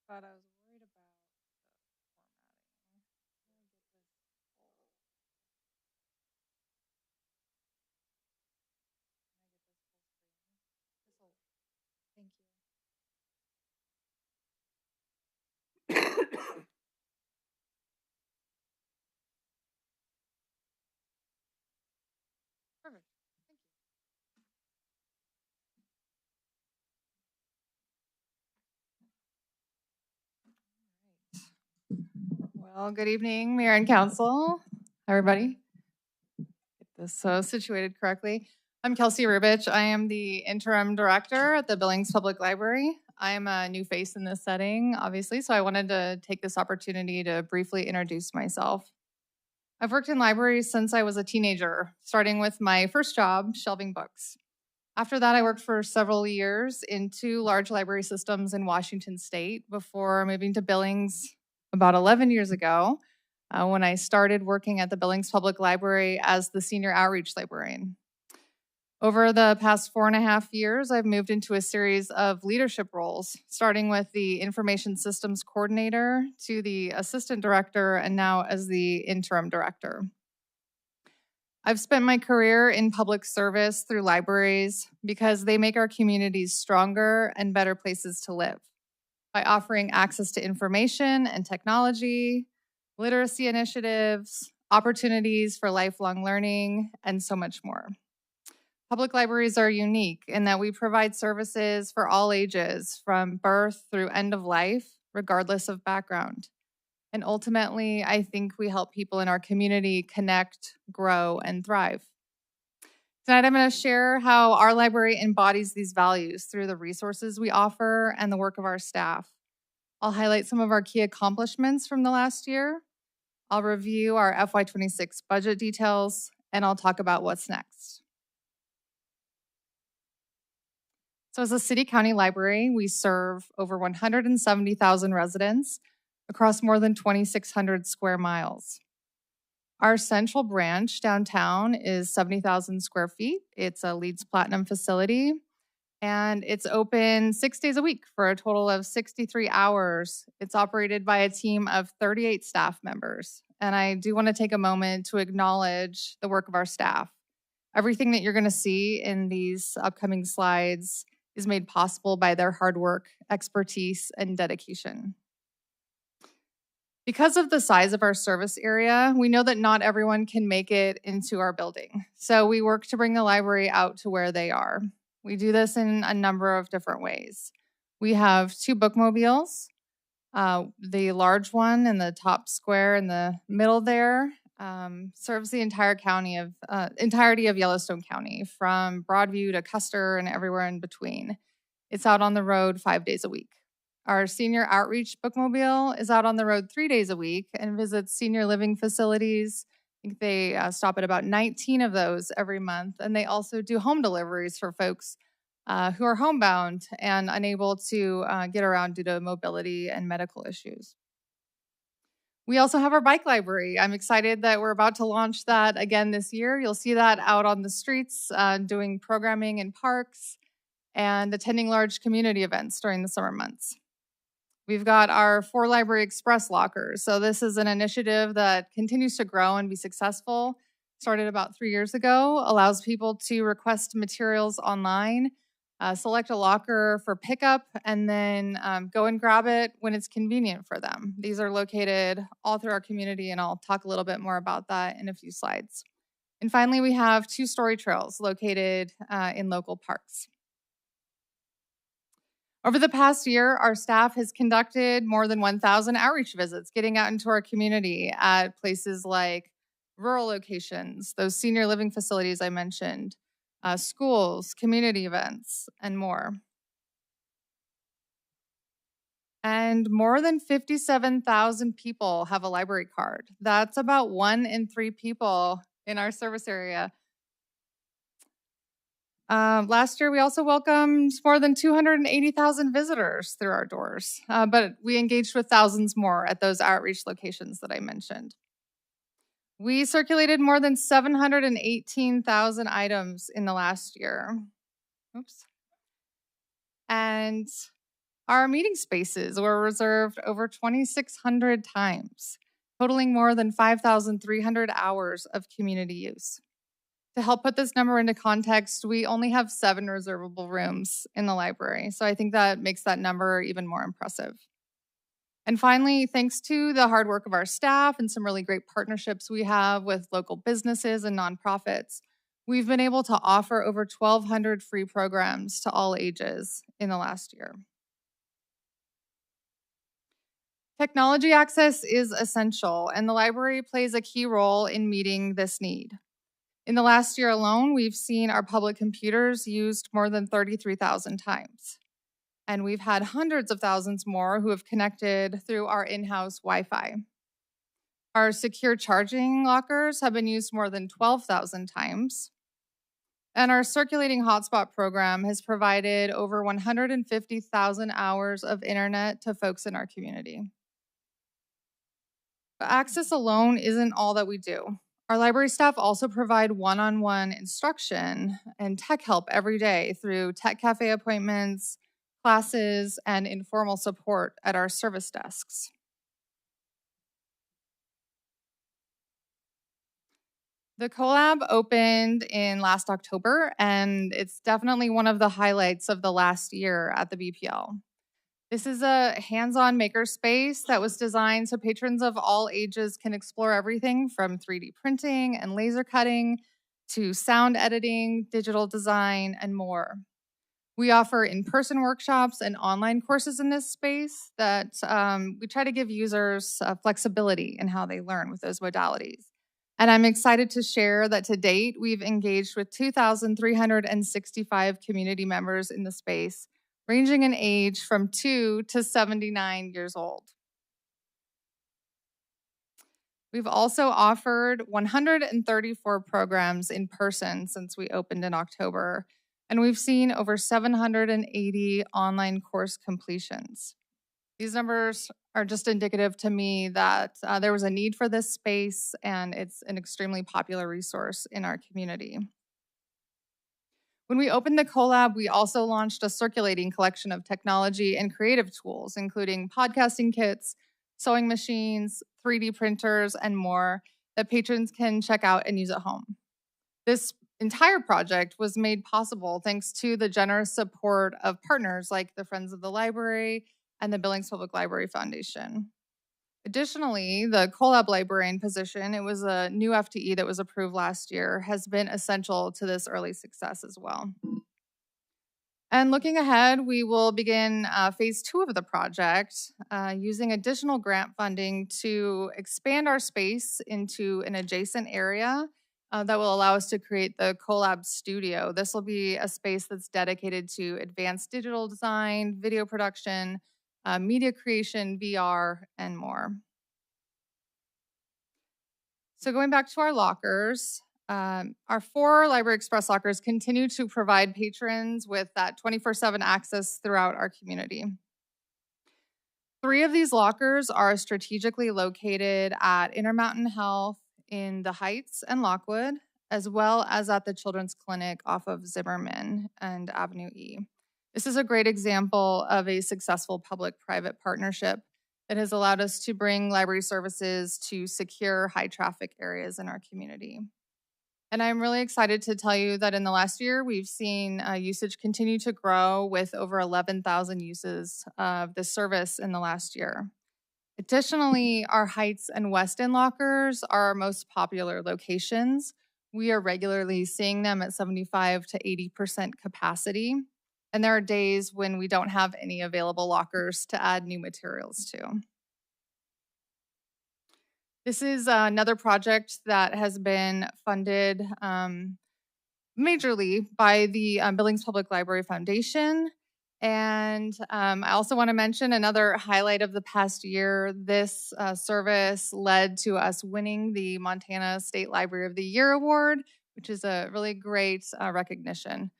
But I was worried about the formatting. How do I get this full? Can I get this full screen? This'll, thank you. Perfect. Thank you. Well, good evening, Mayor and Council, everybody. Get this situated correctly. I'm Kelsey Rubich. I am the interim director at the Billings Public Library. I am a new face in this setting, obviously, so I wanted to take this opportunity to briefly introduce myself. I've worked in libraries since I was a teenager, starting with my first job, shelving books. After that, I worked for several years in 2 large library systems in Washington State before moving to Billings about 11 years ago when I started working at the Billings Public Library as the senior outreach librarian. Over the past 4.5 years, I've moved into a series of leadership roles, starting with the information systems coordinator to the assistant director and now as the interim director. I've spent my career in public service through libraries because they make our communities stronger and better places to live by offering access to information and technology, literacy initiatives, opportunities for lifelong learning, and so much more. Public libraries are unique in that we provide services for all ages, from birth through end of life, regardless of background. And ultimately, I think we help people in our community connect, grow, and thrive. Tonight, I'm going to share how our library embodies these values through the resources we offer and the work of our staff. I'll highlight some of our key accomplishments from the last year. I'll review our FY26 budget details, and I'll talk about what's next. So as a city-county library, we serve over 170,000 residents across more than 2,600 square miles. Our central branch downtown is 70,000 square feet. It's a LEEDs Platinum facility, and it's open 6 days a week for a total of 63 hours. It's operated by a team of 38 staff members, and I do want to take a moment to acknowledge the work of our staff. Everything that you're going to see in these upcoming slides is made possible by their hard work, expertise, and dedication. Because of the size of our service area, we know that not everyone can make it into our building. So we work to bring the library out to where they are. We do this in a number of different ways. We have 2 bookmobiles. The large one in the top square in the middle there serves the entirety of Yellowstone County, from Broadview to Custer and everywhere in between. It's out on the road 5 days a week. Our senior outreach bookmobile is out on the road 3 days a week and visits senior living facilities. I think they stop at about 19 of those every month. And they also do home deliveries for folks who are homebound and unable to get around due to mobility and medical issues. We also have our bike library. I'm excited that we're about to launch that again this year. You'll see that out on the streets doing programming in parks and attending large community events during the summer months. We've got our 4 Library Express lockers. So this is an initiative that continues to grow and be successful. Started about 3 years ago, allows people to request materials online, select a locker for pickup, and then go and grab it when it's convenient for them. These are located all through our community, and I'll talk a little bit more about that in a few slides. And finally, we have 2 story trails located in local parks. Over the past year, our staff has conducted more than 1,000 outreach visits, getting out into our community at places like rural locations, those senior living facilities I mentioned, schools, community events, and more. And more than 57,000 people have a library card. That's about 1 in 3 people in our service area. Last year, we also welcomed more than 280,000 visitors through our doors, but we engaged with thousands more at those outreach locations that I mentioned. We circulated more than 718,000 items in the last year. Oops. And our meeting spaces were reserved over 2,600 times, totaling more than 5,300 hours of community use. To help put this number into context, we only have 7 reservable rooms in the library, so I think that makes that number even more impressive. And finally, thanks to the hard work of our staff and some really great partnerships we have with local businesses and nonprofits, we've been able to offer over 1,200 free programs to all ages in the last year. Technology access is essential, and the library plays a key role in meeting this need. In the last year alone, we've seen our public computers used more than 33,000 times. And we've had hundreds of thousands more who have connected through our in-house Wi-Fi. Our secure charging lockers have been used more than 12,000 times. And our circulating hotspot program has provided over 150,000 hours of internet to folks in our community. But access alone isn't all that we do. Our library staff also provide one-on-one instruction and tech help every day through tech cafe appointments, classes, and informal support at our service desks. The collab opened in last October, and it's definitely one of the highlights of the last year at the BPL. This is a hands-on makerspace that was designed so patrons of all ages can explore everything from 3D printing and laser cutting to sound editing, digital design, and more. We offer in-person workshops and online courses in this space that we try to give users flexibility in how they learn with those modalities. And I'm excited to share that to date, we've engaged with 2,365 community members in the space, ranging in age from 2 to 79 years old. We've also offered 134 programs in person since we opened in October, and we've seen over 780 online course completions. These numbers are just indicative to me that there was a need for this space, and it's an extremely popular resource in our community. When we opened the collab, we also launched a circulating collection of technology and creative tools, including podcasting kits, sewing machines, 3D printers, and more that patrons can check out and use at home. This entire project was made possible thanks to the generous support of partners like the Friends of the Library and the Billings Public Library Foundation. Additionally, the CoLab librarian position, it was a new FTE that was approved last year, has been essential to this early success as well. And looking ahead, we will begin phase 2 of the project using additional grant funding to expand our space into an adjacent area that will allow us to create the CoLab Studio. This will be a space that's dedicated to advanced digital design, video production, media creation, VR, and more. So going back to our lockers, our 4 Library Express lockers continue to provide patrons with that 24/7 access throughout our community. 3 of these lockers are strategically located at Intermountain Health in the Heights and Lockwood, as well as at the Children's Clinic off of Zimmerman and Avenue E. This is a great example of a successful public-private partnership that has allowed us to bring library services to secure high-traffic areas in our community. And I'm really excited to tell you that in the last year, we've seen usage continue to grow with over 11,000 uses of this service in the last year. Additionally, our Heights and West End lockers are our most popular locations. We are regularly seeing them at 75 to 80% capacity. And there are days when we don't have any available lockers to add new materials to. This is another project that has been funded majorly by the Billings Public Library Foundation. And I also want to mention another highlight of the past year. This service led to us winning the Montana State Library of the Year Award, which is a really great recognition.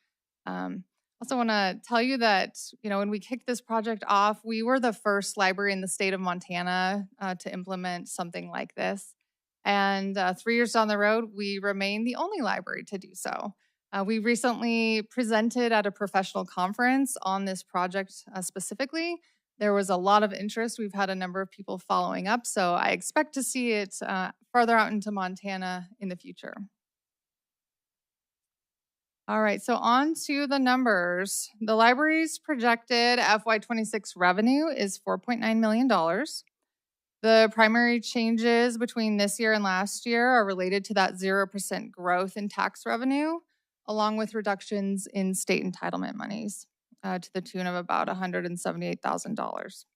Also want to tell you that, when we kicked this project off, we were the first library in the state of Montana to implement something like this. And 3 years down the road, we remain the only library to do so. We recently presented at a professional conference on this project specifically. There was a lot of interest. We've had a number of people following up, so I expect to see it further out into Montana in the future. All right, so on to the numbers. The library's projected FY26 revenue is $4.9 million. The primary changes between this year and last year are related to that 0% growth in tax revenue, along with reductions in state entitlement monies to the tune of about $178,000.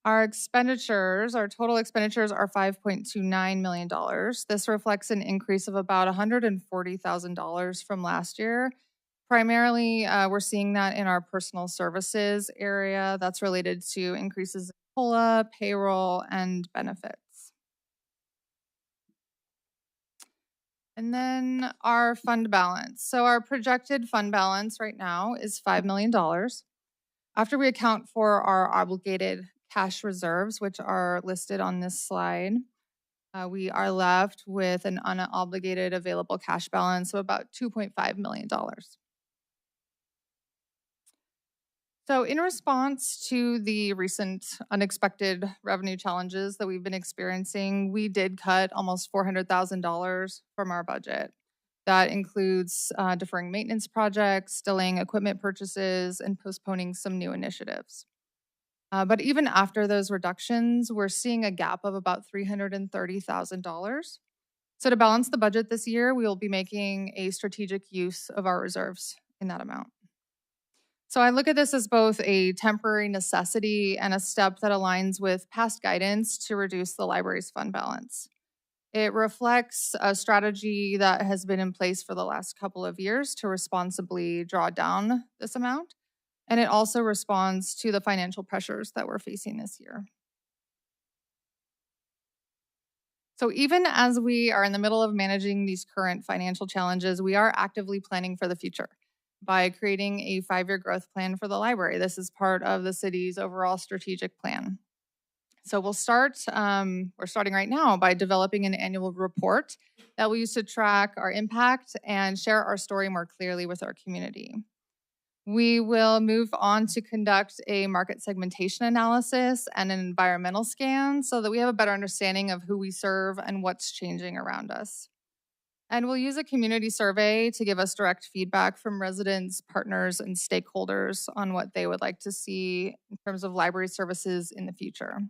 Our total expenditures are $5.29 million. This reflects an increase of about $140,000 from last year. Primarily, we're seeing that in our personal services area. That's related to increases in COLA, payroll, and benefits. And then our fund balance. So our projected fund balance right now is $5 million. After we account for our obligated cash reserves, which are listed on this slide, we are left with an unobligated available cash balance of about $2.5 million. So in response to the recent unexpected revenue challenges that we've been experiencing, we did cut almost $400,000 from our budget. That includes deferring maintenance projects, delaying equipment purchases, and postponing some new initiatives. But even after those reductions, we're seeing a gap of about $330,000. So to balance the budget this year, we will be making a strategic use of our reserves in that amount. So I look at this as both a temporary necessity and a step that aligns with past guidance to reduce the library's fund balance. It reflects a strategy that has been in place for the last couple of years to responsibly draw down this amount. And it also responds to the financial pressures that we're facing this year. So even as we are in the middle of managing these current financial challenges, we are actively planning for the future by creating a 5-year growth plan for the library. This is part of the city's overall strategic plan. So we're starting right now by developing an annual report that we use to track our impact and share our story more clearly with our community. We will move on to conduct a market segmentation analysis and an environmental scan so that we have a better understanding of who we serve and what's changing around us. And we'll use a community survey to give us direct feedback from residents, partners, and stakeholders on what they would like to see in terms of library services in the future.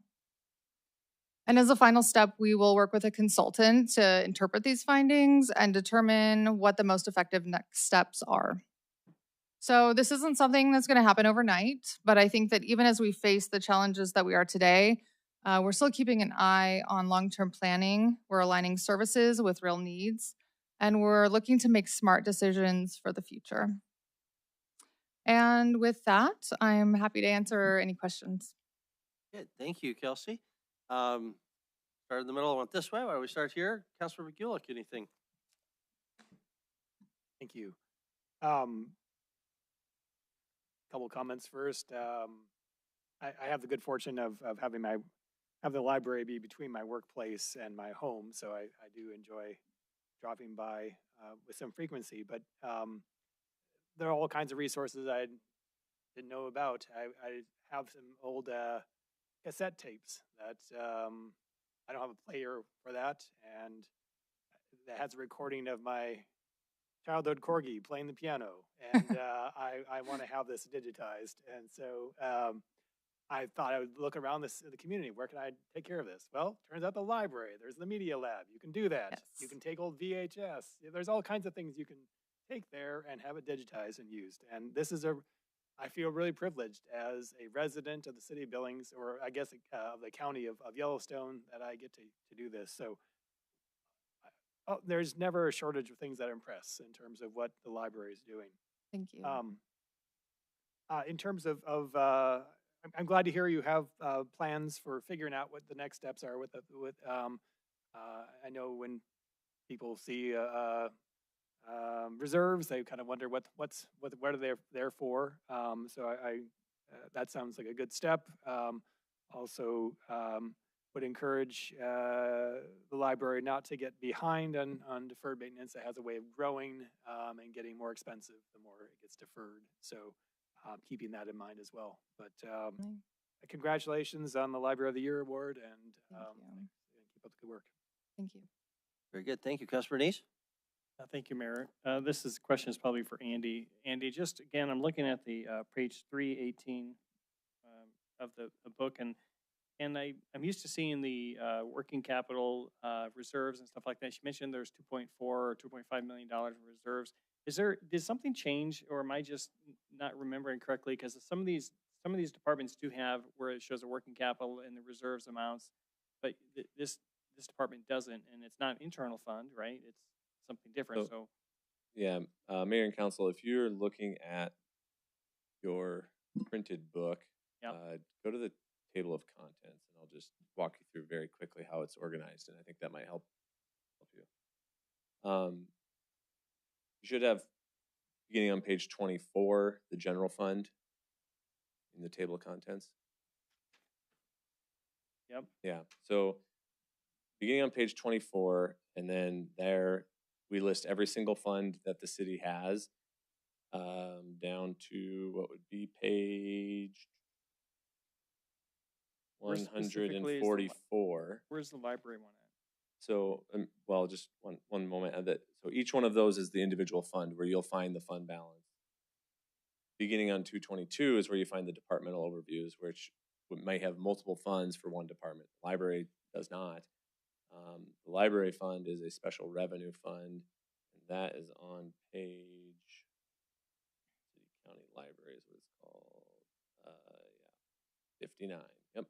And as a final step, we will work with a consultant to interpret these findings and determine what the most effective next steps are. So this isn't something that's going to happen overnight, but I think that even as we face the challenges that we are today, we're still keeping an eye on long-term planning. We're aligning services with real needs, and we're looking to make smart decisions for the future. And with that, I'm happy to answer any questions. Good, thank you, Kelsey. Start in the middle, I went this way. Why don't we start here? Councilor McGulick, anything? Thank you. Couple comments first. I have the good fortune of having the library be between my workplace and my home, so I do enjoy dropping by with some frequency. But there are all kinds of resources I didn't know about. I have some old cassette tapes that I don't have a player for that, and that has a recording of my childhood corgi playing the piano, and I want to have this digitized. And so I thought I would look around the community. Where can I take care of this? Well, turns out the library. There's the media lab. You can do that. Yes. You can take old VHS. There's all kinds of things you can take there and have it digitized and used. And this is I feel really privileged as a resident of the city of Billings, or I guess of the county of Yellowstone, that I get to do this. So there's never a shortage of things that impress in terms of what the library is doing. Thank you. In terms of I'm glad to hear you have plans for figuring out what the next steps are I know when people see reserves, they kind of wonder what are they there for. So that sounds like a good step. Also, would encourage the library not to get behind on deferred maintenance. It has a way of growing and getting more expensive the more it gets deferred. So keeping that in mind as well. But congratulations on the Library of the Year award, and keep up the good work. Thank you. Very good, thank you. Councilor Neese? Thank you, Mayor. This question is probably for Andy. Andy, just again, I'm looking at the page 318 of the book, and I'm used to seeing the working capital reserves and stuff like that. She mentioned there's 2.4 or 2.5 million dollars in reserves. Did something change, or am I just not remembering correctly? Because some of these departments do have where it shows a working capital and the reserves amounts, but this department doesn't, and it's not an internal fund, right? It's something different. So yeah, Mayor and Council, if you're looking at your printed book, go to the table of contents, and I'll just walk you through very quickly how it's organized, and I think that might help you. You should have, beginning on page 24, the general fund in the table of contents. Yep. Yeah. So beginning on page 24, and then there we list every single fund that the city has, down to what would be page 144. Where's the library one at? So, well, just one moment. So each one of those is the individual fund where you'll find the fund balance. Beginning on 222 is where you find the departmental overviews, which might have multiple funds for one department. The library does not. The library fund is a special revenue fund, and that is on page, City County Library is what it's called. 59. Yep.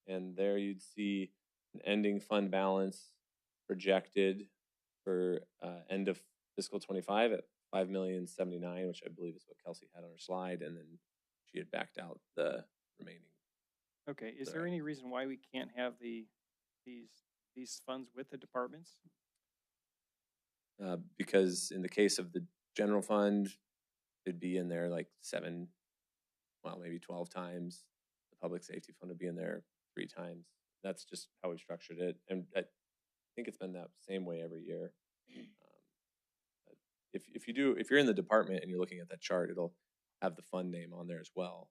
And there you'd see an ending fund balance projected for end of fiscal 25 at $5,079,000, which I believe is what Kelsey had on her slide, and then she had backed out the remaining. Okay, is there any reason why we can't have these funds with the departments? Because in the case of the general fund, it'd be in there like 7, well, maybe 12 times. The public safety fund would be in there 3 times. That's just how we structured it, and I think it's been that same way every year. If you're in the department and you're looking at that chart, it'll have the fund name on there as well.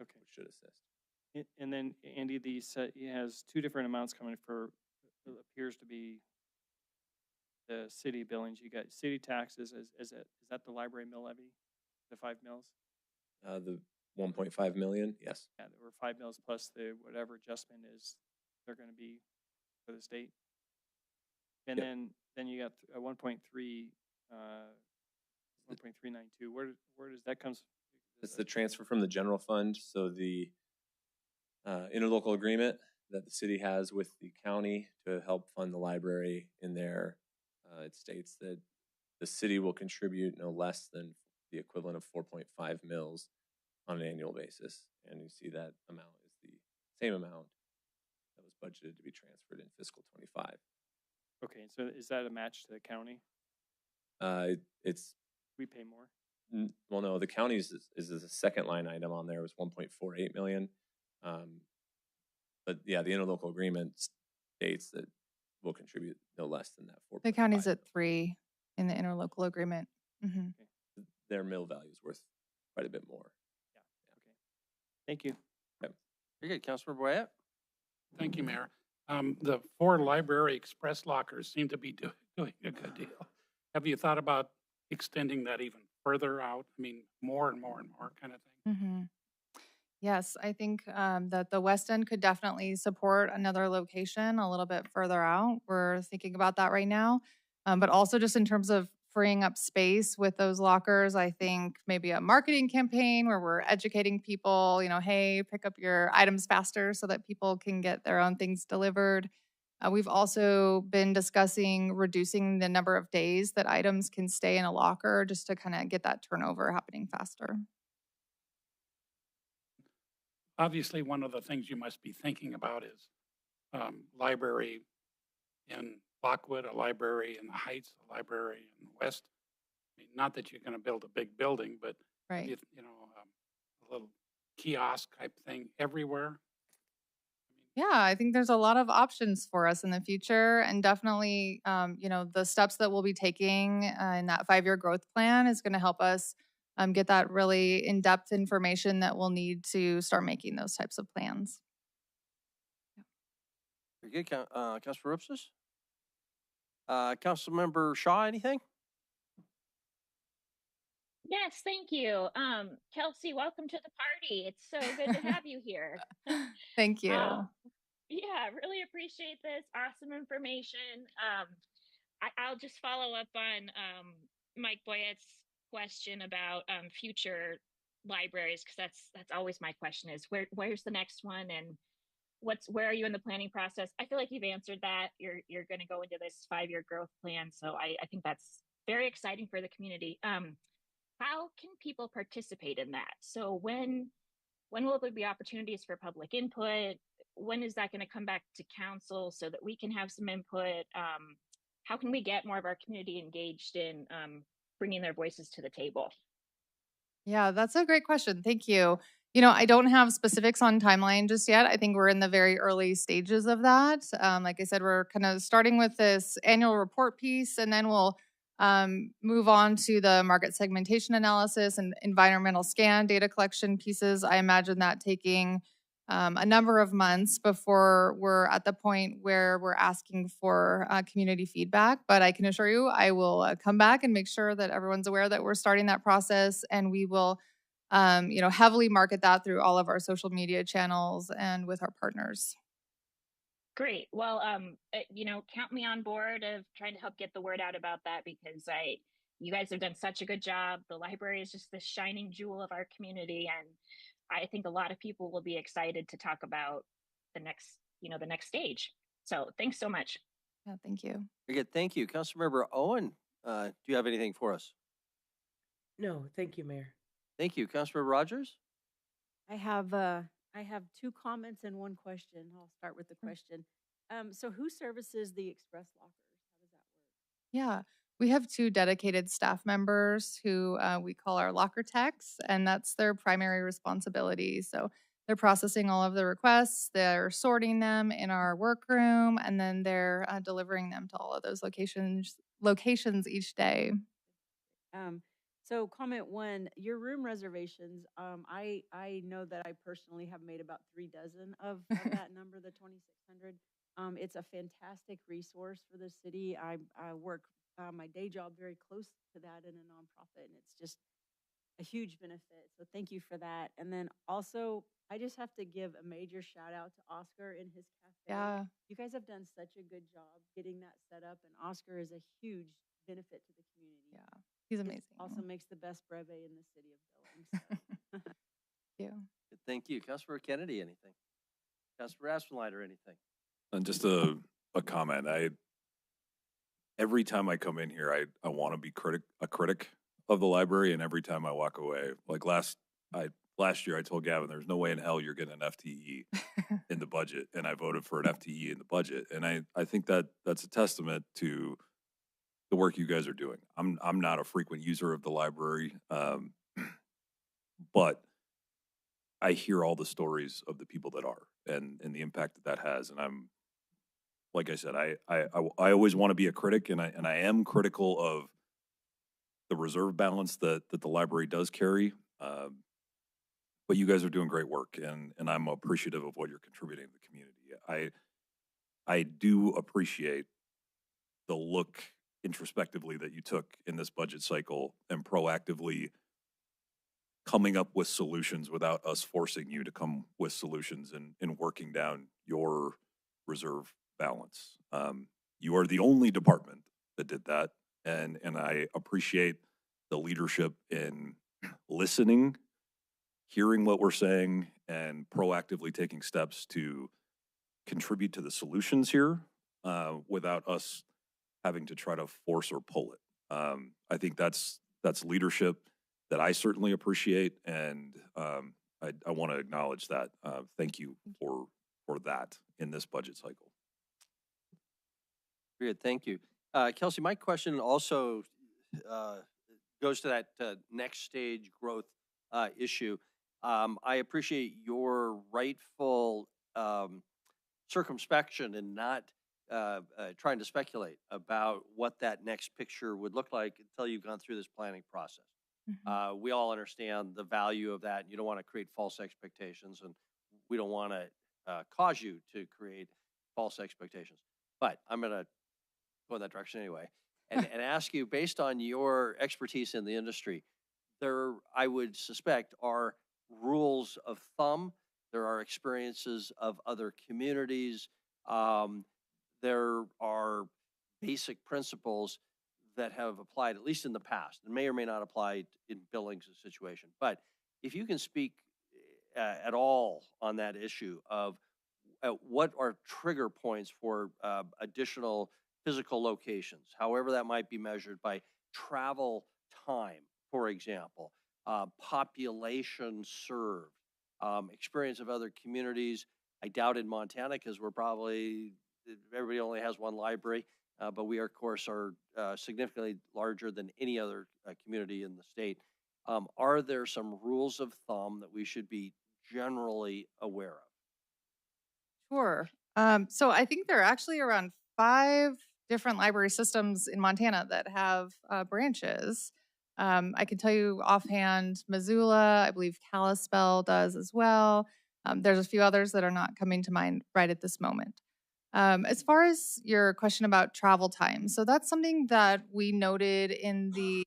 Okay, which should assist. And then Andy, it has 2 different amounts coming for, it appears to be the city of Billings, you got city taxes, is that the library mill levy? The 5 mills? The 1.5 million, yes. Yeah, there were 5 mills plus the whatever adjustment is, they're gonna be for the state. And Yep. then you got a 1.3, 1.392, where does that comes? It's the transfer from the general fund, so the interlocal agreement that the city has with the county to help fund the library in there. It states that the city will contribute no less than the equivalent of 4.5 mils on an annual basis. And you see that amount is the same amount that was budgeted to be transferred in fiscal 25. Okay, so is that a match to the county? It's, We pay more? well, no, the county's is the second line item on there. It was 1.48 million. But yeah, the interlocal agreement states that we'll contribute no less than that 4.5. The county's at 3 in the interlocal agreement. Mhm. Their mill value is worth quite a bit more. Thank you. Okay. Very good. Councilmember Wyatt? Thank you, Mayor. The 4 library express lockers seem to be doing a good deal. Have you thought about extending that even further out? I mean, more and more and more kind of thing? Mhm. Yes, I think that the West End could definitely support another location a little bit further out. We're thinking about that right now. But also just in terms of freeing up space with those lockers, I think maybe a marketing campaign where we're educating people, hey, pick up your items faster so that people can get their own things delivered. We've also been discussing reducing the number of days that items can stay in a locker just to kind of get that turnover happening faster. Obviously, one of the things you must be thinking about is library in Lockwood, a library in the Heights, a library in the West. I mean, not that you're going to build a big building, but Right. A little kiosk type thing everywhere. Yeah, I think there's a lot of options for us in the future, and definitely, the steps that we'll be taking in that 5-year growth plan is going to help us get that really in-depth information that we'll need to start making those types of plans. Very good. Councilmember Ripsis? Councilmember Shaw, anything? Yes, thank you. Kelsey, welcome to the party. It's so good to have you here. Thank you. Yeah, really appreciate this. Awesome information. I'll just follow up on Mike Boyett's question about future libraries, because that's always my question is where's the next one, and where are you in the planning process? I feel like you've answered that. You're going to go into this 5-year growth plan, so I think that's very exciting for the community. How can people participate in that? So when will there be opportunities for public input? When is that going to come back to council so that we can have some input? How can we get more of our community engaged in bringing their voices to the table? Yeah, that's a great question. Thank you. I don't have specifics on timeline just yet. I think we're in the very early stages of that. Like I said, we're kind of starting with this annual report piece, and then we'll move on to the market segmentation analysis and environmental scan data collection pieces. I imagine that taking a number of months before we're at the point where we're asking for community feedback. But I can assure you, I will come back and make sure that everyone's aware that we're starting that process, and we will, heavily market that through all of our social media channels and with our partners. Great. Well, count me on board of trying to help get the word out about that, because you guys have done such a good job. The library is just the shining jewel of our community, and I think a lot of people will be excited to talk about the next stage. So thanks so much. Yeah, thank you. Very good. Thank you. Councilmember Owen, do you have anything for us? No, thank you, Mayor. Thank you. Councilmember Rogers? I have 2 comments and 1 question. I'll start with the question. So who services the express lockers? How does that work? Yeah, we have 2 dedicated staff members who we call our locker techs, and that's their primary responsibility. So they're processing all of the requests, they're sorting them in our workroom, and then they're delivering them to all of those locations each day. So comment 1, your room reservations. I know that I personally have made about 3 dozen of that number, the 2,600. It's a fantastic resource for the city. I work my day job very close to that in a nonprofit, and it's just a huge benefit. So thank you for that. And then also, I just have to give a major shout out to Oscar in his cafe. Yeah. You guys have done such a good job getting that set up, and Oscar is a huge benefit to the community. Yeah. He's He amazing. also makes the best breve in the city of Billings. So. Thank you. Thank you. Councilor Kennedy, anything? Councilor Aspenlighter, anything? And just a comment. Every time I come in here, I want to be a critic of the library, and every time I walk away, like last year, I told Gavin, "There's no way in hell you're getting an FTE in the budget," and I voted for an FTE in the budget, and I think that's a testament to the work you guys are doing. I'm not a frequent user of the library, but I hear all the stories of the people that are, and the impact that has, and I'm. Like I said, I always want to be a critic, and I am critical of the reserve balance that the library does carry. But you guys are doing great work, and I'm appreciative of what you're contributing to the community. I do appreciate the look introspectively that you took in this budget cycle and proactively coming up with solutions without us forcing you to come with solutions and working down your reserve balance. You are the only department that did that, and I appreciate the leadership in listening, hearing what we're saying, and proactively taking steps to contribute to the solutions here without us having to try to force or pull it. I think that's leadership that I certainly appreciate, and I want to acknowledge that. Thank you for that in this budget cycle. Good, thank you. Kelsey, my question also goes to that next stage growth issue. I appreciate your rightful circumspection and not trying to speculate about what that next picture would look like until you've gone through this planning process. We all understand the value of that. You don't want to create false expectations, and we don't want to cause you to create false expectations. But I'm going to go in that direction anyway, and ask you, based on your expertise in the industry, there, I would suspect, are rules of thumb. There are experiences of other communities. There are basic principles that have applied, at least in the past, and may or may not apply in Billings' situation. But if you can speak at all on that issue of what are trigger points for additional physical locations, however that might be measured by travel time, for example, population served, experience of other communities. I doubt in Montana, because we're probably, everybody only has one library, but we, of course, are significantly larger than any other community in the state. Are there some rules of thumb that we should be generally aware of? Sure. So I think there are actually around 5 different library systems in Montana that have branches. I can tell you offhand, Missoula, I believe Kalispell does as well. There's a few others that are not coming to mind right at this moment. As far as your question about travel time, so that's something that we noted in the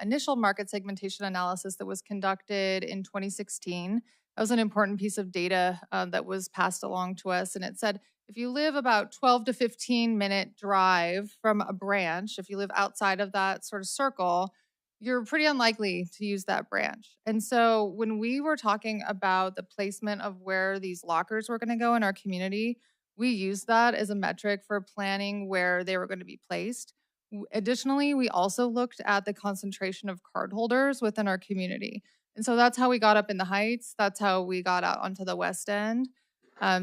initial market segmentation analysis that was conducted in 2016. That was an important piece of data that was passed along to us. And it said, if you live about 12 to 15 minute drive from a branch, if you live outside of that sort of circle, you're pretty unlikely to use that branch. And so when we were talking about the placement of where these lockers were going to go in our community, we used that as a metric for planning where they were going to be placed. Additionally, we also looked at the concentration of cardholders within our community. And so that's how we got up in the Heights. That's how we got out onto the West End.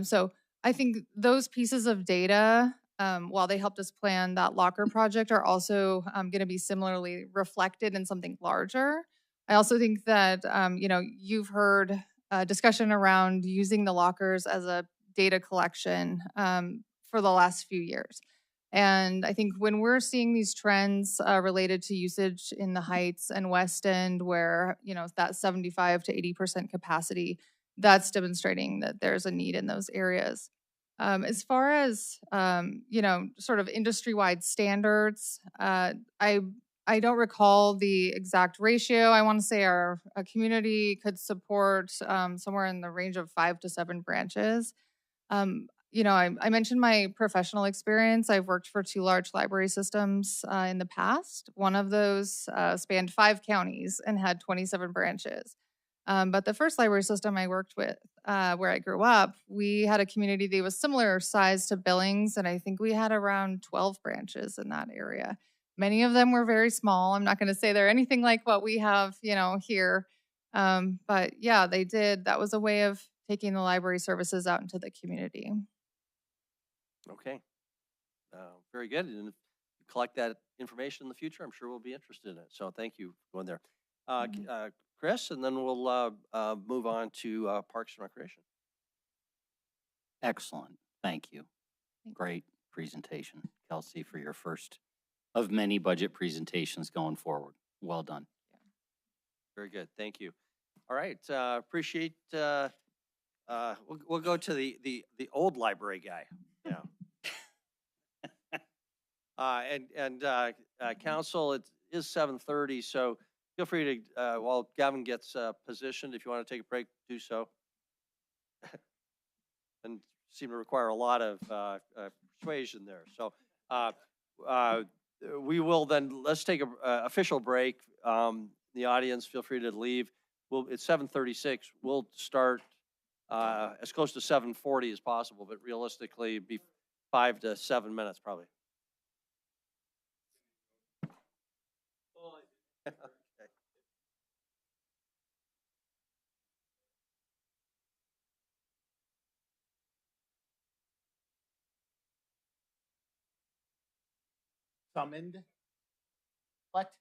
So I think those pieces of data, while they helped us plan that locker project, are also going to be similarly reflected in something larger. I also think that, you've heard discussion around using the lockers as a data collection for the last few years. And I think when we're seeing these trends related to usage in the Heights and West End, where, that 75 to 80% capacity, that's demonstrating that there's a need in those areas. As far as sort of industry-wide standards, I don't recall the exact ratio. I want to say our community could support somewhere in the range of 5 to 7 branches. I mentioned my professional experience. I've worked for 2 large library systems in the past. One of those spanned 5 counties and had 27 branches. But the first library system I worked with, where I grew up, we had a community that was similar size to Billings, and I think we had around 12 branches in that area. Many of them were very small. I'm not going to say they're anything like what we have, here. But yeah, they did. That was a way of taking the library services out into the community. Okay. Very good. And if you collect that information in the future, I'm sure we'll be interested in it. So thank you for going there. Chris, and then we'll move on to Parks and Recreation. Excellent. Thank you. Great presentation, Kelsey, for your first of many budget presentations going forward. Well done. Very good. Thank you. All right. Appreciate. We'll go to the old library guy. Yeah. Council, it is 7:30, so feel free to, while Gavin gets positioned, if you want to take a break, do so. And seem to require a lot of persuasion there. So we will then, let's take a official break. The audience, feel free to leave. It's 7:36. We'll start as close to 7:40 as possible, but realistically, it'd be 5 to 7 minutes probably. Summoned? What?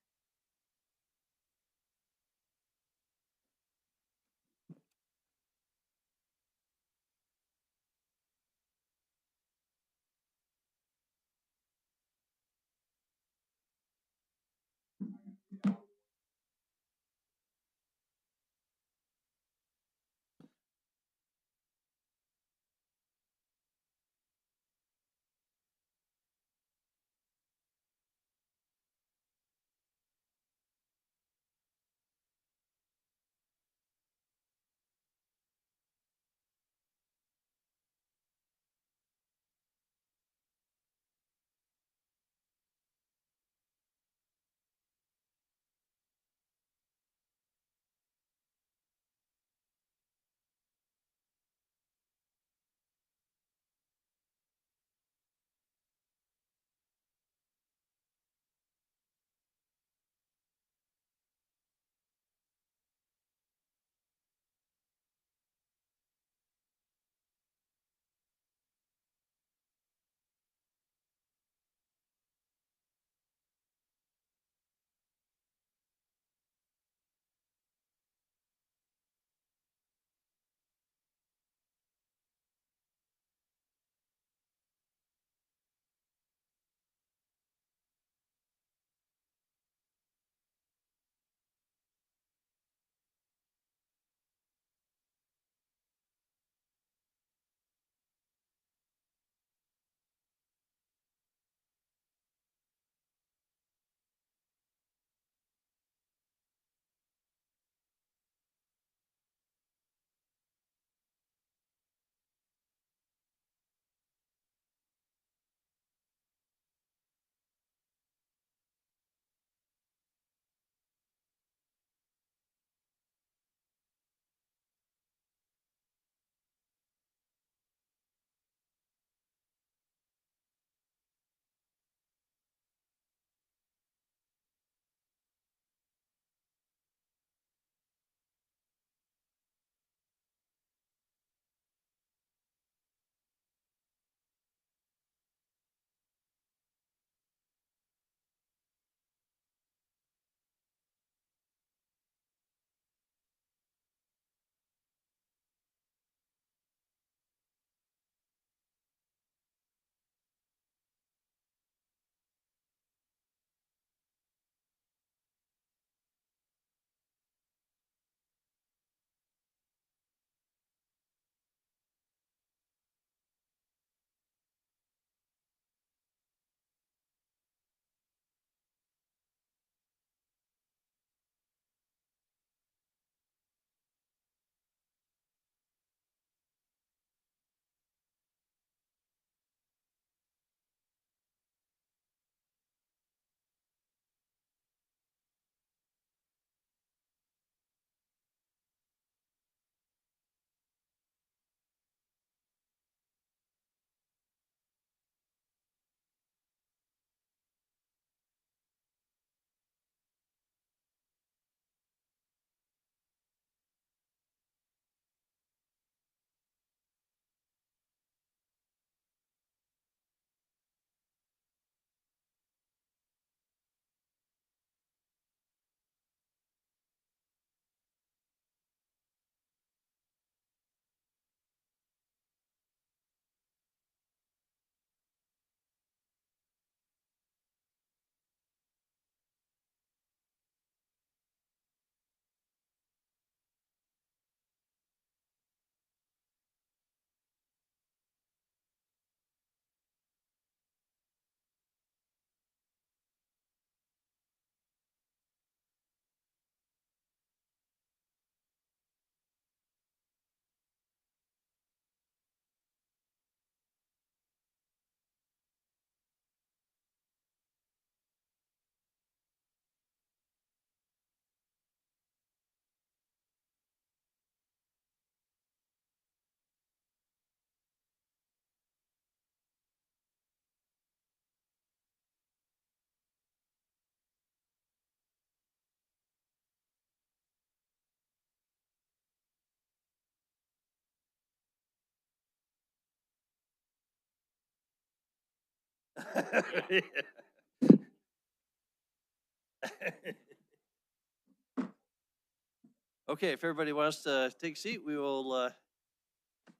Okay, if everybody wants to take a seat, we will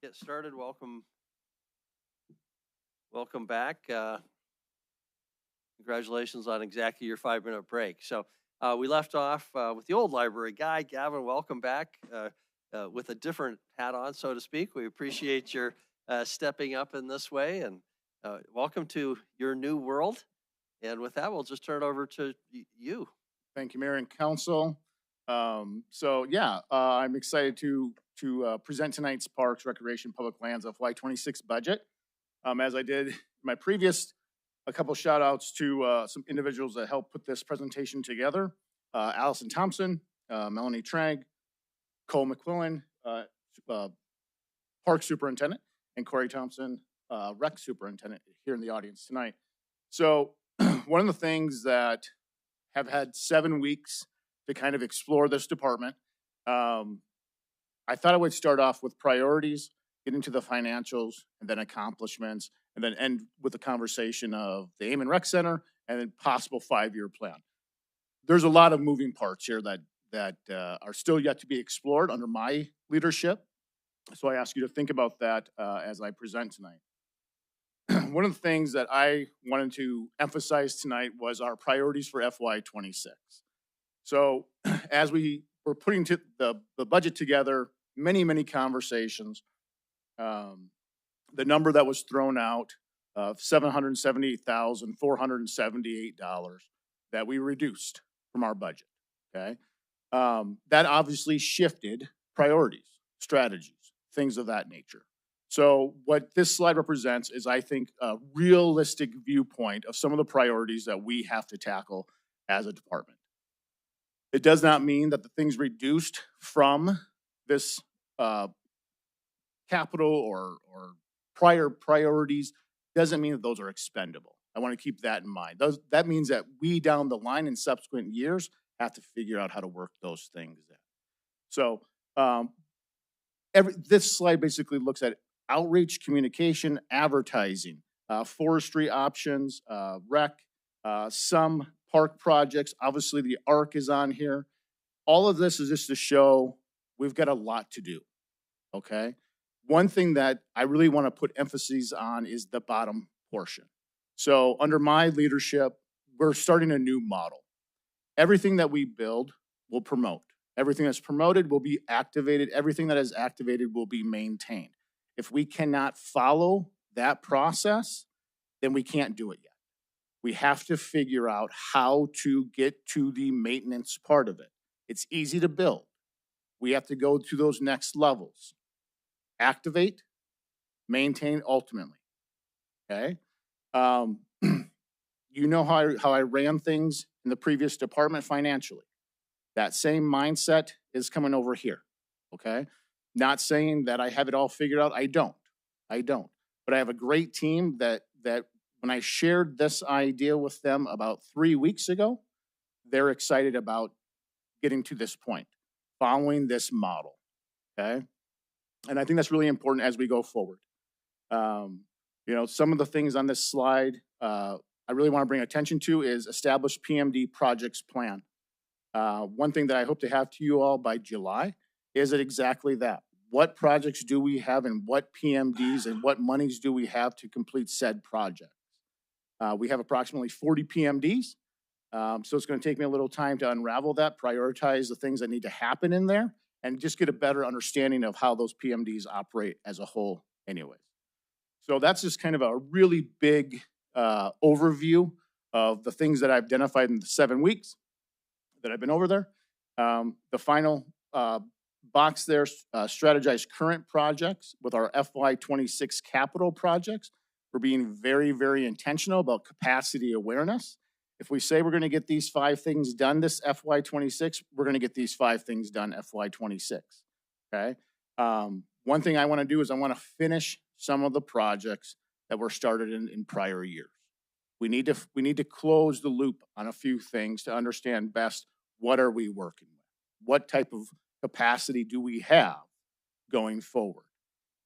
get started. Welcome back. Congratulations on exactly your 5-minute break. So we left off with the old library guy. Gavin, welcome back with a different hat on, so to speak. We appreciate your stepping up in this way, and welcome to your new world. And with that, we'll just turn it over to you. Thank you, Mayor and Council. I'm excited to present tonight's Parks, Recreation, Public Lands FY26 budget. As I did in my previous, a couple shout outs to some individuals that helped put this presentation together. Allison Thompson, Melanie Tragg, Cole McQuillan, Park Superintendent, and Corey Thompson, Rec Superintendent, here in the audience tonight. So one of the things that have had 7 weeks to kind of explore this department, I thought I would start off with priorities, get into the financials, and then accomplishments, and then end with a conversation of the Amen Rec Center and then possible 5-year plan. There's a lot of moving parts here that are still yet to be explored under my leadership. So I ask you to think about that as I present tonight. One of the things that I wanted to emphasize tonight was our priorities for FY26. So as we were putting the budget together, many conversations, the number that was thrown out of $778,478 that we reduced from our budget, okay? That obviously shifted priorities, strategies, things of that nature. So what this slide represents is, I think, a realistic viewpoint of some of the priorities that we have to tackle as a department. It does not mean that the things reduced from this capital or prior priorities doesn't mean that those are expendable. I want to keep that in mind. That means that we down the line in subsequent years have to figure out how to work those things in. So this slide basically looks at outreach, communication, advertising, forestry options, rec, some park projects. Obviously, the ARC is on here. All of this is just to show we've got a lot to do, okay? One thing that I really want to put emphasis on is the bottom portion. So under my leadership, we're starting a new model. Everything that we build will promote. Everything that's promoted will be activated. Everything that is activated will be maintained. If we cannot follow that process, then we can't do it yet. We have to figure out how to get to the maintenance part of it. It's easy to build. We have to go to those next levels. Activate, maintain ultimately, okay? You know how I ran things in the previous department financially. That same mindset is coming over here, okay? Not saying that I have it all figured out. I don't. But I have a great team that when I shared this idea with them about 3 weeks ago, they're excited about getting to this point, following this model, okay? And I think that's really important as we go forward. Some of the things on this slide I really want to bring attention to is establish PMD projects plan. One thing that I hope to have to you all by July is exactly that. What projects do we have and what PMDs and what monies do we have to complete said projects? We have approximately 40 PMDs. So it's going to take me a little time to unravel that, prioritize the things that need to happen in there, and just get a better understanding of how those PMDs operate as a whole anyways. So that's just kind of a really big overview of the things that I've identified in the 7 weeks that I've been over there. The final box there, strategize current projects with our FY26 capital projects. We're being very intentional about capacity awareness. If we say we're going to get these 5 things done this FY26, we're going to get these 5 things done FY26, okay? One thing I want to do is I want to finish some of the projects that were started in prior years. We need to close the loop on a few things to understand best what are we working with? What type of capacity do we have going forward?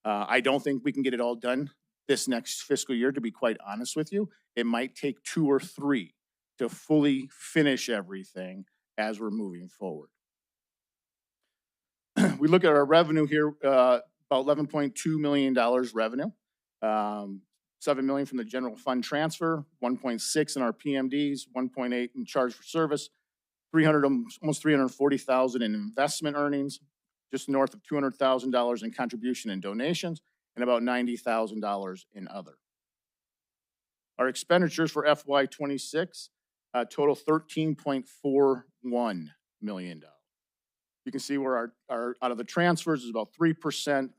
I don't think we can get it all done this next fiscal year, to be quite honest with you. It might take 2 or 3 to fully finish everything as we're moving forward. We look at our revenue here, about $11.2 million revenue. 7 million from the general fund transfer, 1.6 in our PMDs, 1.8 in charge for service, 300, almost 340,000 in investment earnings, just north of $200,000 in contribution and donations, and about $90,000 in other. Our expenditures for FY26 total $13.41 million. You can see where our out of the transfers is about 3%,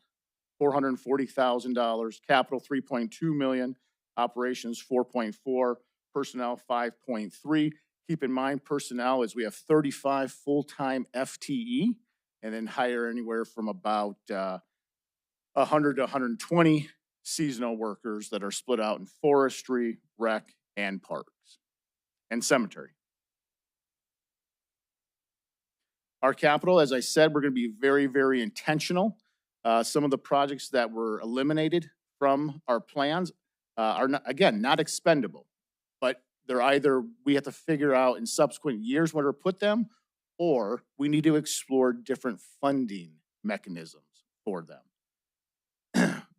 $440,000, capital 3.2 million, operations 4.4, personnel 5.3. Keep in mind, personnel is we have 35 full-time FTE, and then hire anywhere from about 100 to 120 seasonal workers that are split out in forestry, rec, and parks, and cemetery. Our capital, as I said, we're going to be very, very intentional. Some of the projects that were eliminated from our plans are, not, again, not expendable, but they're either we have to figure out in subsequent years where to put them, or we need to explore different funding mechanisms for them.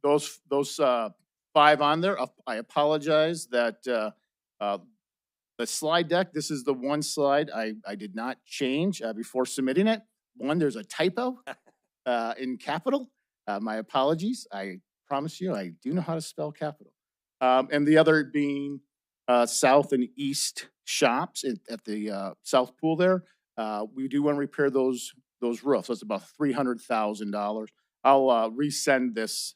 Those 5 on there, I apologize that the slide deck, this is the one slide I did not change before submitting it. One, there's a typo in capital. My apologies. I promise you, I do know how to spell capital. And the other being south and east shops at the south pool there. We do want to repair those roofs. So it's about $300,000. I'll resend this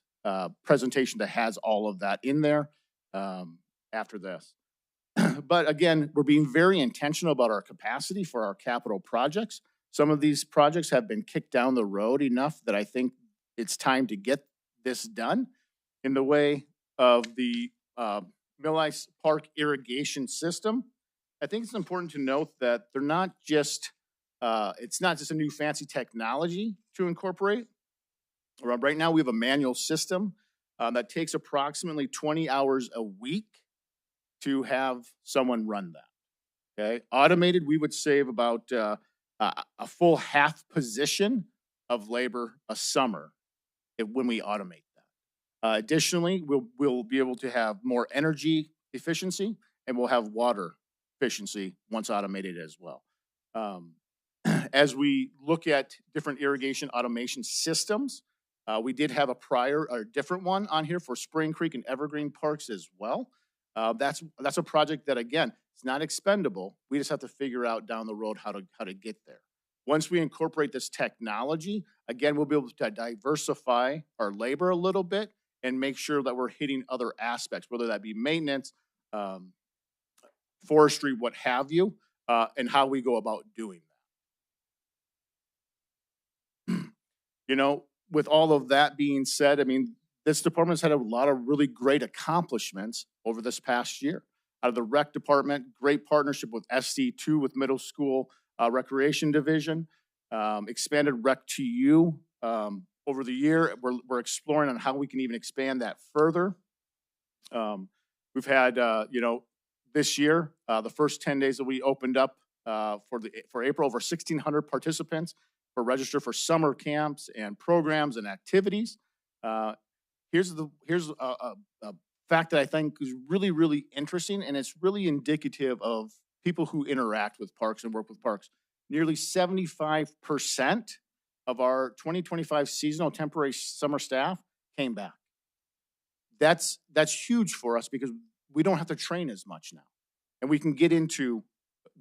presentation that has all of that in there after this. But again, we're being very intentional about our capacity for our capital projects. Some of these projects have been kicked down the road enough that I think it's time to get this done. In the way of the Mill Ice Park irrigation system, I think it's important to note that they're not just, it's not just a new fancy technology to incorporate. Right now we have a manual system that takes approximately 20 hours a week to have someone run that, okay? Automated, we would save about a full half position of labor a summer when we automate that. Additionally, we'll be able to have more energy efficiency, and we'll have water efficiency once automated as well. As we look at different irrigation automation systems, we did have a different one on here for Spring Creek and Evergreen Parks as well. That's a project that, again, it's not expendable. We just have to figure out down the road how to get there. Once we incorporate this technology, again, we'll be able to diversify our labor a little bit and make sure that we're hitting other aspects, whether that be maintenance, forestry, what have you, and how we go about doing that. You know, with all of that being said, I mean, this department's had a lot of really great accomplishments over this past year. Out of the rec department, great partnership with SC2 with middle school recreation division, expanded Rec to You over the year. We're exploring on how we can even expand that further. We've had, you know, this year, the first 10 days that we opened up for April, over 1,600 participants were registered for summer camps and programs and activities. Here's a fact that I think is really, really interesting, and it's really indicative of people who interact with parks and work with parks. Nearly 75% of our 2025 seasonal temporary summer staff came back. That's huge for us because we don't have to train as much now, and we can get into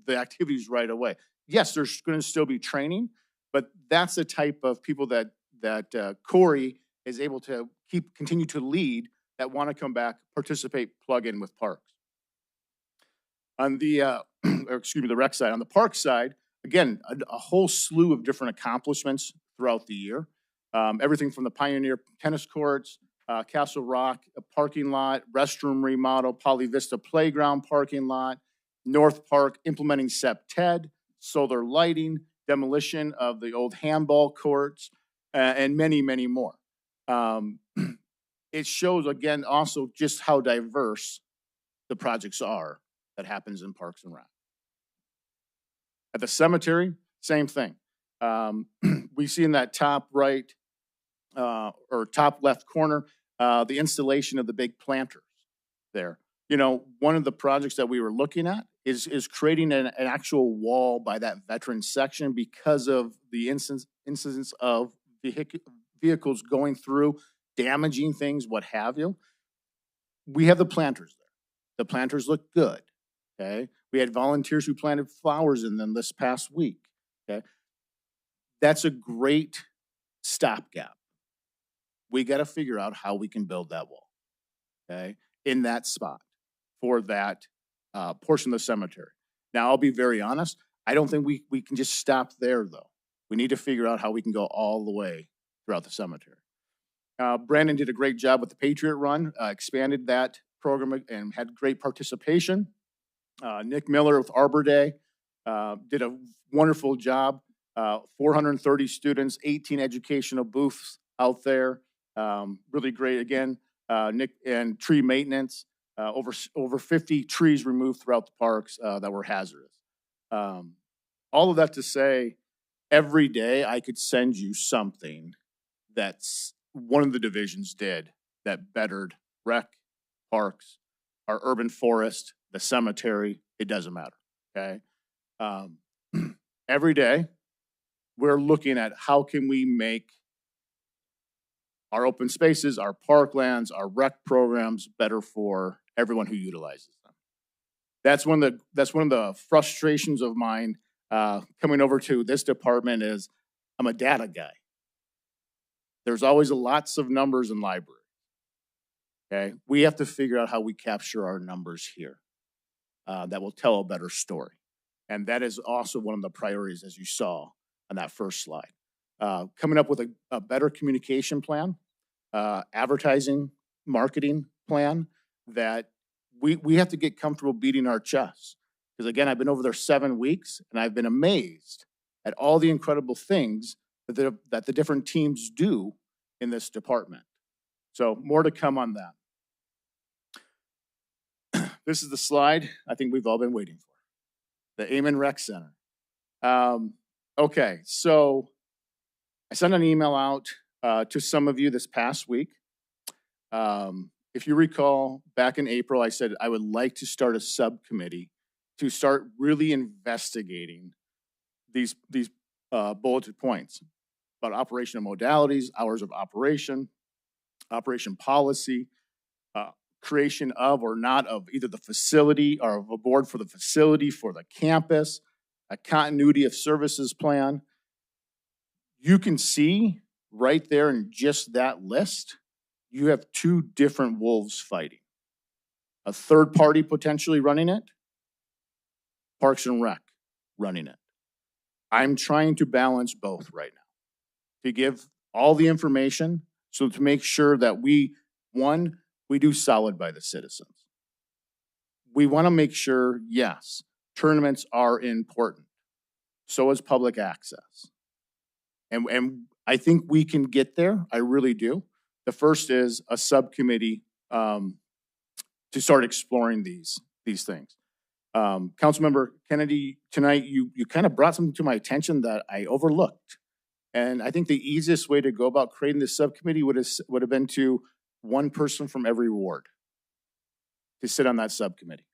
the activities right away. Yes, there's going to still be training, but that's the type of people that Corey is able to continue to lead, that want to come back, participate, plug in with parks. On the, the rec side, on the park side, again, a whole slew of different accomplishments throughout the year. Everything from the Pioneer tennis courts, Castle Rock a parking lot, restroom remodel, Poly Vista playground parking lot, North Park implementing SEPTED, solar lighting, demolition of the old handball courts, and many, many more. it shows again also just how diverse the projects are that happens in Parks and Rec. At the cemetery, same thing. We see in that top right or top left corner, the installation of the big planters there. You know, one of the projects that we were looking at is creating an actual wall by that veteran section because of the incidence of vehicles going through, damaging things, what have you. We have the planters there. The planters look good, okay? We had volunteers who planted flowers in them this past week, okay? That's a great stopgap. We got to figure out how we can build that wall, okay, in that spot for that portion of the cemetery. Now, I'll be very honest. I don't think we can just stop there, though. We need to figure out how we can go all the way throughout the cemetery. Brandon did a great job with the Patriot Run, expanded that program and had great participation. Nick Miller with Arbor Day did a wonderful job. 430 students, 18 educational booths out there. Really great again. Nick and tree maintenance. Over 50 trees removed throughout the parks that were hazardous. All of that to say, every day I could send you something that's one of the divisions did that bettered rec, parks, our urban forest, the cemetery. It doesn't matter, okay? Every day we're looking at how can we make our open spaces, our parklands, our rec programs better for everyone who utilizes them. That's one of the frustrations of mine coming over to this department is I'm a data guy. There's always lots of numbers in library. Okay, we have to figure out how we capture our numbers here that will tell a better story. And that is also one of the priorities, as you saw on that first slide. Coming up with a better communication plan, advertising, marketing plan that we have to get comfortable beating our chests. Because again, I've been over there 7 weeks and I've been amazed at all the incredible things that the different teams do in this department. So more to come on that. This is the slide I think we've all been waiting for. The Amen Rec Center. Okay, so I sent an email out to some of you this past week. If you recall, back in April, I said I would like to start a subcommittee to start really investigating these bulleted points about operational modalities, hours of operation, operation policy, creation of or not of either the facility or of a board for the facility, for the campus, a continuity of services plan. You can see right there in just that list, you have two different wolves fighting. A third party potentially running it, Parks and Rec running it. I'm trying to balance both right now to give all the information so to make sure that we do solid by the citizens. We want to make sure, yes, tournaments are important. So is public access. And I think we can get there. I really do. The first is a subcommittee to start exploring these things. Councilmember Kennedy, tonight you kind of brought something to my attention that I overlooked. And I think the easiest way to go about creating this subcommittee would have been to one person from every ward to sit on that subcommittee.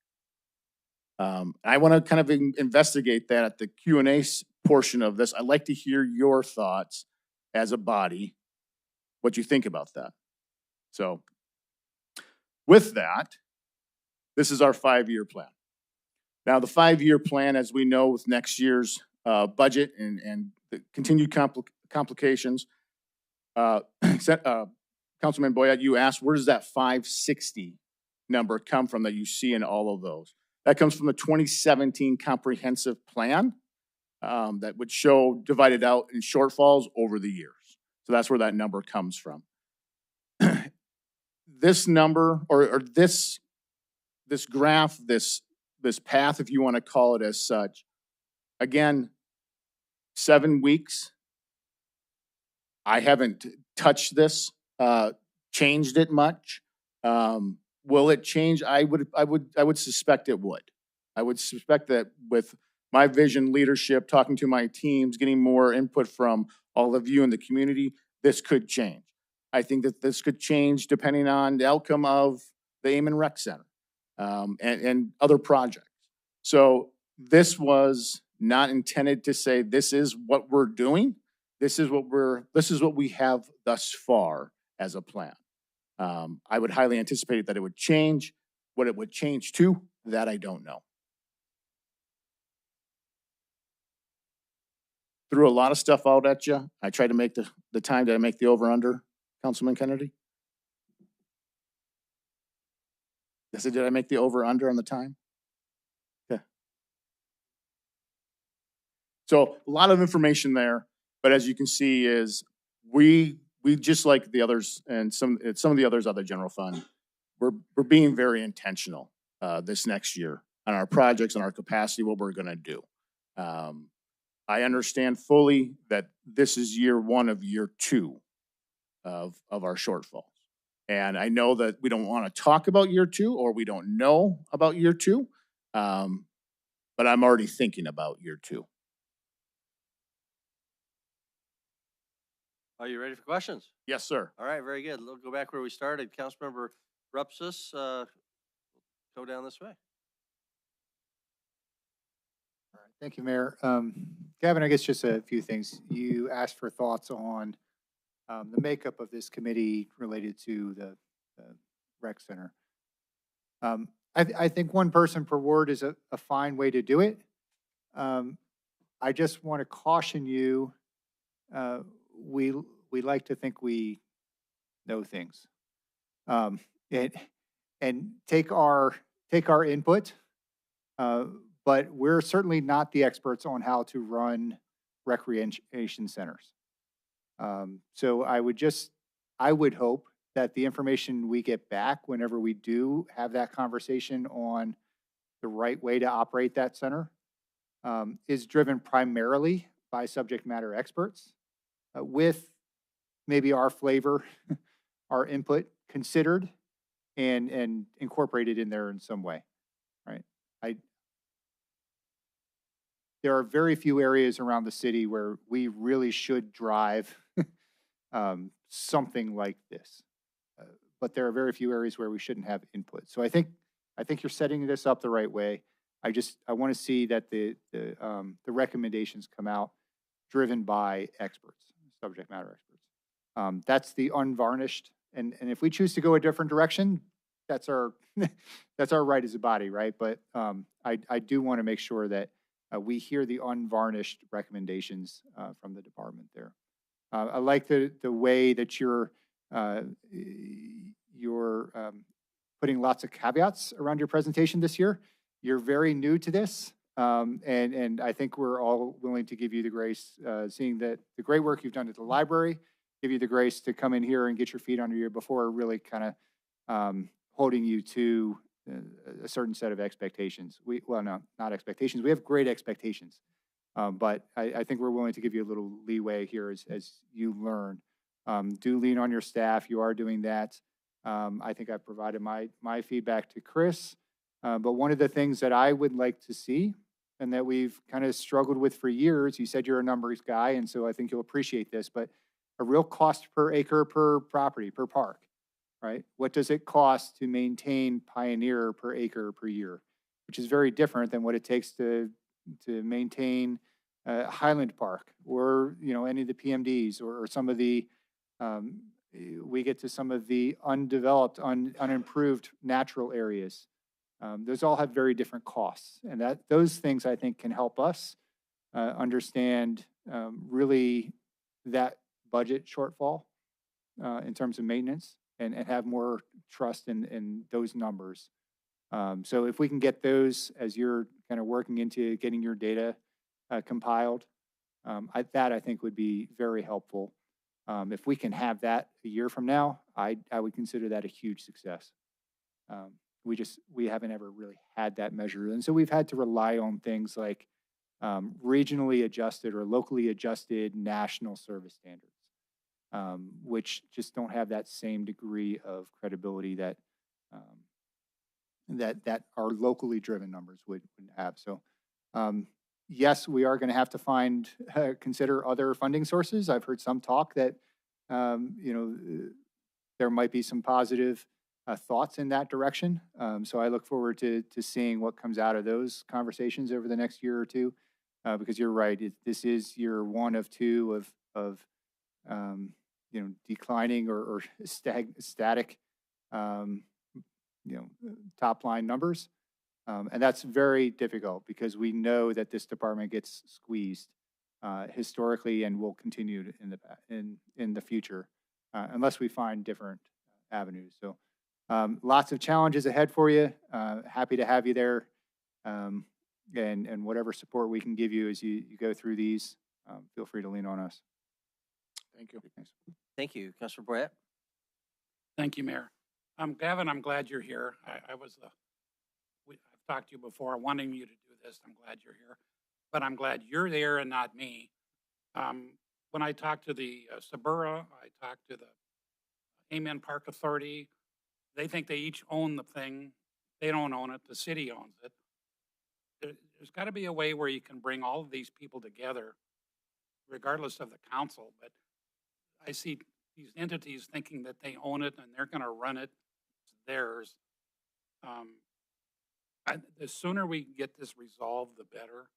I want to kind of investigate that at the Q&A portion of this. I'd like to hear your thoughts as a body, what you think about that. So with that, this is our 5-year plan. Now the 5-year plan, as we know with next year's budget and the continued complications, Councilman Boyette, you asked, where does that 560 number come from that you see in all of those? That comes from the 2017 comprehensive plan that would show divided out in shortfalls over the years. So that's where that number comes from. This number or this graph, this path, if you want to call it as such, again, 7 weeks. I haven't touched this changed it much. Will it change? I would suspect it would. I would suspect that with my vision, leadership, talking to my teams, getting more input from all of you in the community, this could change. I think that this could change depending on the outcome of the Amen Rec Center, and other projects. So this was not intended to say this is what we're doing. This is what we have thus far as a plan. I would highly anticipate that it would change. What it would change to, that I don't know. Threw a lot of stuff out at you. I tried to make the time. Did I make the over-under, Councilman Kennedy? I said, did I make the over-under on the time? Okay. So a lot of information there, but as you can see is we just like the others and some of the others other general fund, we're being very intentional this next year on our projects and our capacity, what we're gonna do. I understand fully that this is year one of year two of our shortfalls. And I know that we don't want to talk about year two, or we don't know about year two, but I'm already thinking about year two. Are you ready for questions? Yes, sir. All right, very good. We'll go back where we started. Councilmember Rupsis, go down this way. All right, thank you, Mayor. Gavin, I guess just a few things. You asked for thoughts on the makeup of this committee related to the rec center. I think one person per ward is a fine way to do it. I just want to caution you, we like to think we know things. And take our input, but we're certainly not the experts on how to run recreation centers. So I would hope that the information we get back whenever we do have that conversation on the right way to operate that center is driven primarily by subject matter experts, with maybe our flavor, our input considered and incorporated in there in some way, right? There are very few areas around the city where we really should drive something like this. But there are very few areas where we shouldn't have input. So I think you're setting this up the right way. I want to see that the recommendations come out driven by experts, subject matter experts. That's the unvarnished. And if we choose to go a different direction, that's our right as a body, right? But I do want to make sure that we hear the unvarnished recommendations from the department there. I like the way that you're putting lots of caveats around your presentation this year. You're very new to this, and I think we're all willing to give you the grace, seeing that the great work you've done at the library, give you the grace to come in here and get your feet under you before really kind of holding you to a certain set of expectations. Well, no, not expectations. We have great expectations, but I think we're willing to give you a little leeway here as you learn. Do lean on your staff. You are doing that. I think I've provided my feedback to Chris. But one of the things that I would like to see, and that we've kind of struggled with for years, you said you're a numbers guy, and so I think you'll appreciate this, but a real cost per acre per property, per park, right? What does it cost to maintain Pioneer per acre per year? Which is very different than what it takes to maintain Highland Park, or any of the PMDs, or some of the we get to some of the undeveloped, unimproved natural areas. Those all have very different costs, and those things I think can help us understand really that budget shortfall in terms of maintenance, and have more trust in those numbers. So if we can get those as you're kind of working into getting your data compiled, that I think would be very helpful. If we can have that a year from now, I would consider that a huge success. We haven't ever really had that measure. And so we've had to rely on things like regionally adjusted or locally adjusted national service standards. which just don't have that same degree of credibility that that our locally driven numbers would have. So, yes, we are going to have to find consider other funding sources. I've heard some talk that there might be some positive thoughts in that direction. So I look forward to seeing what comes out of those conversations over the next year or two, because you're right. This is year one of two of declining or static top line numbers. And that's very difficult because we know that this department gets squeezed historically and will continue in the future unless we find different avenues. So lots of challenges ahead for you. Happy to have you there, and whatever support we can give you as you go through these, feel free to lean on us. Thank you. Thanks. Thank you, Councilor Boyette. Thank you, Mayor. Gavin, I'm glad you're here. I've talked to you before, wanting you to do this. I'm glad you're here, but I'm glad you're there and not me. When I talked to the Sabura, I talked to the Amen Park Authority. They think they each own the thing. They don't own it. The city owns it. There's got to be a way where you can bring all of these people together, regardless of the council. But I see these entities thinking that they own it and they're going to run it. It's theirs. The sooner we get this resolved, the better.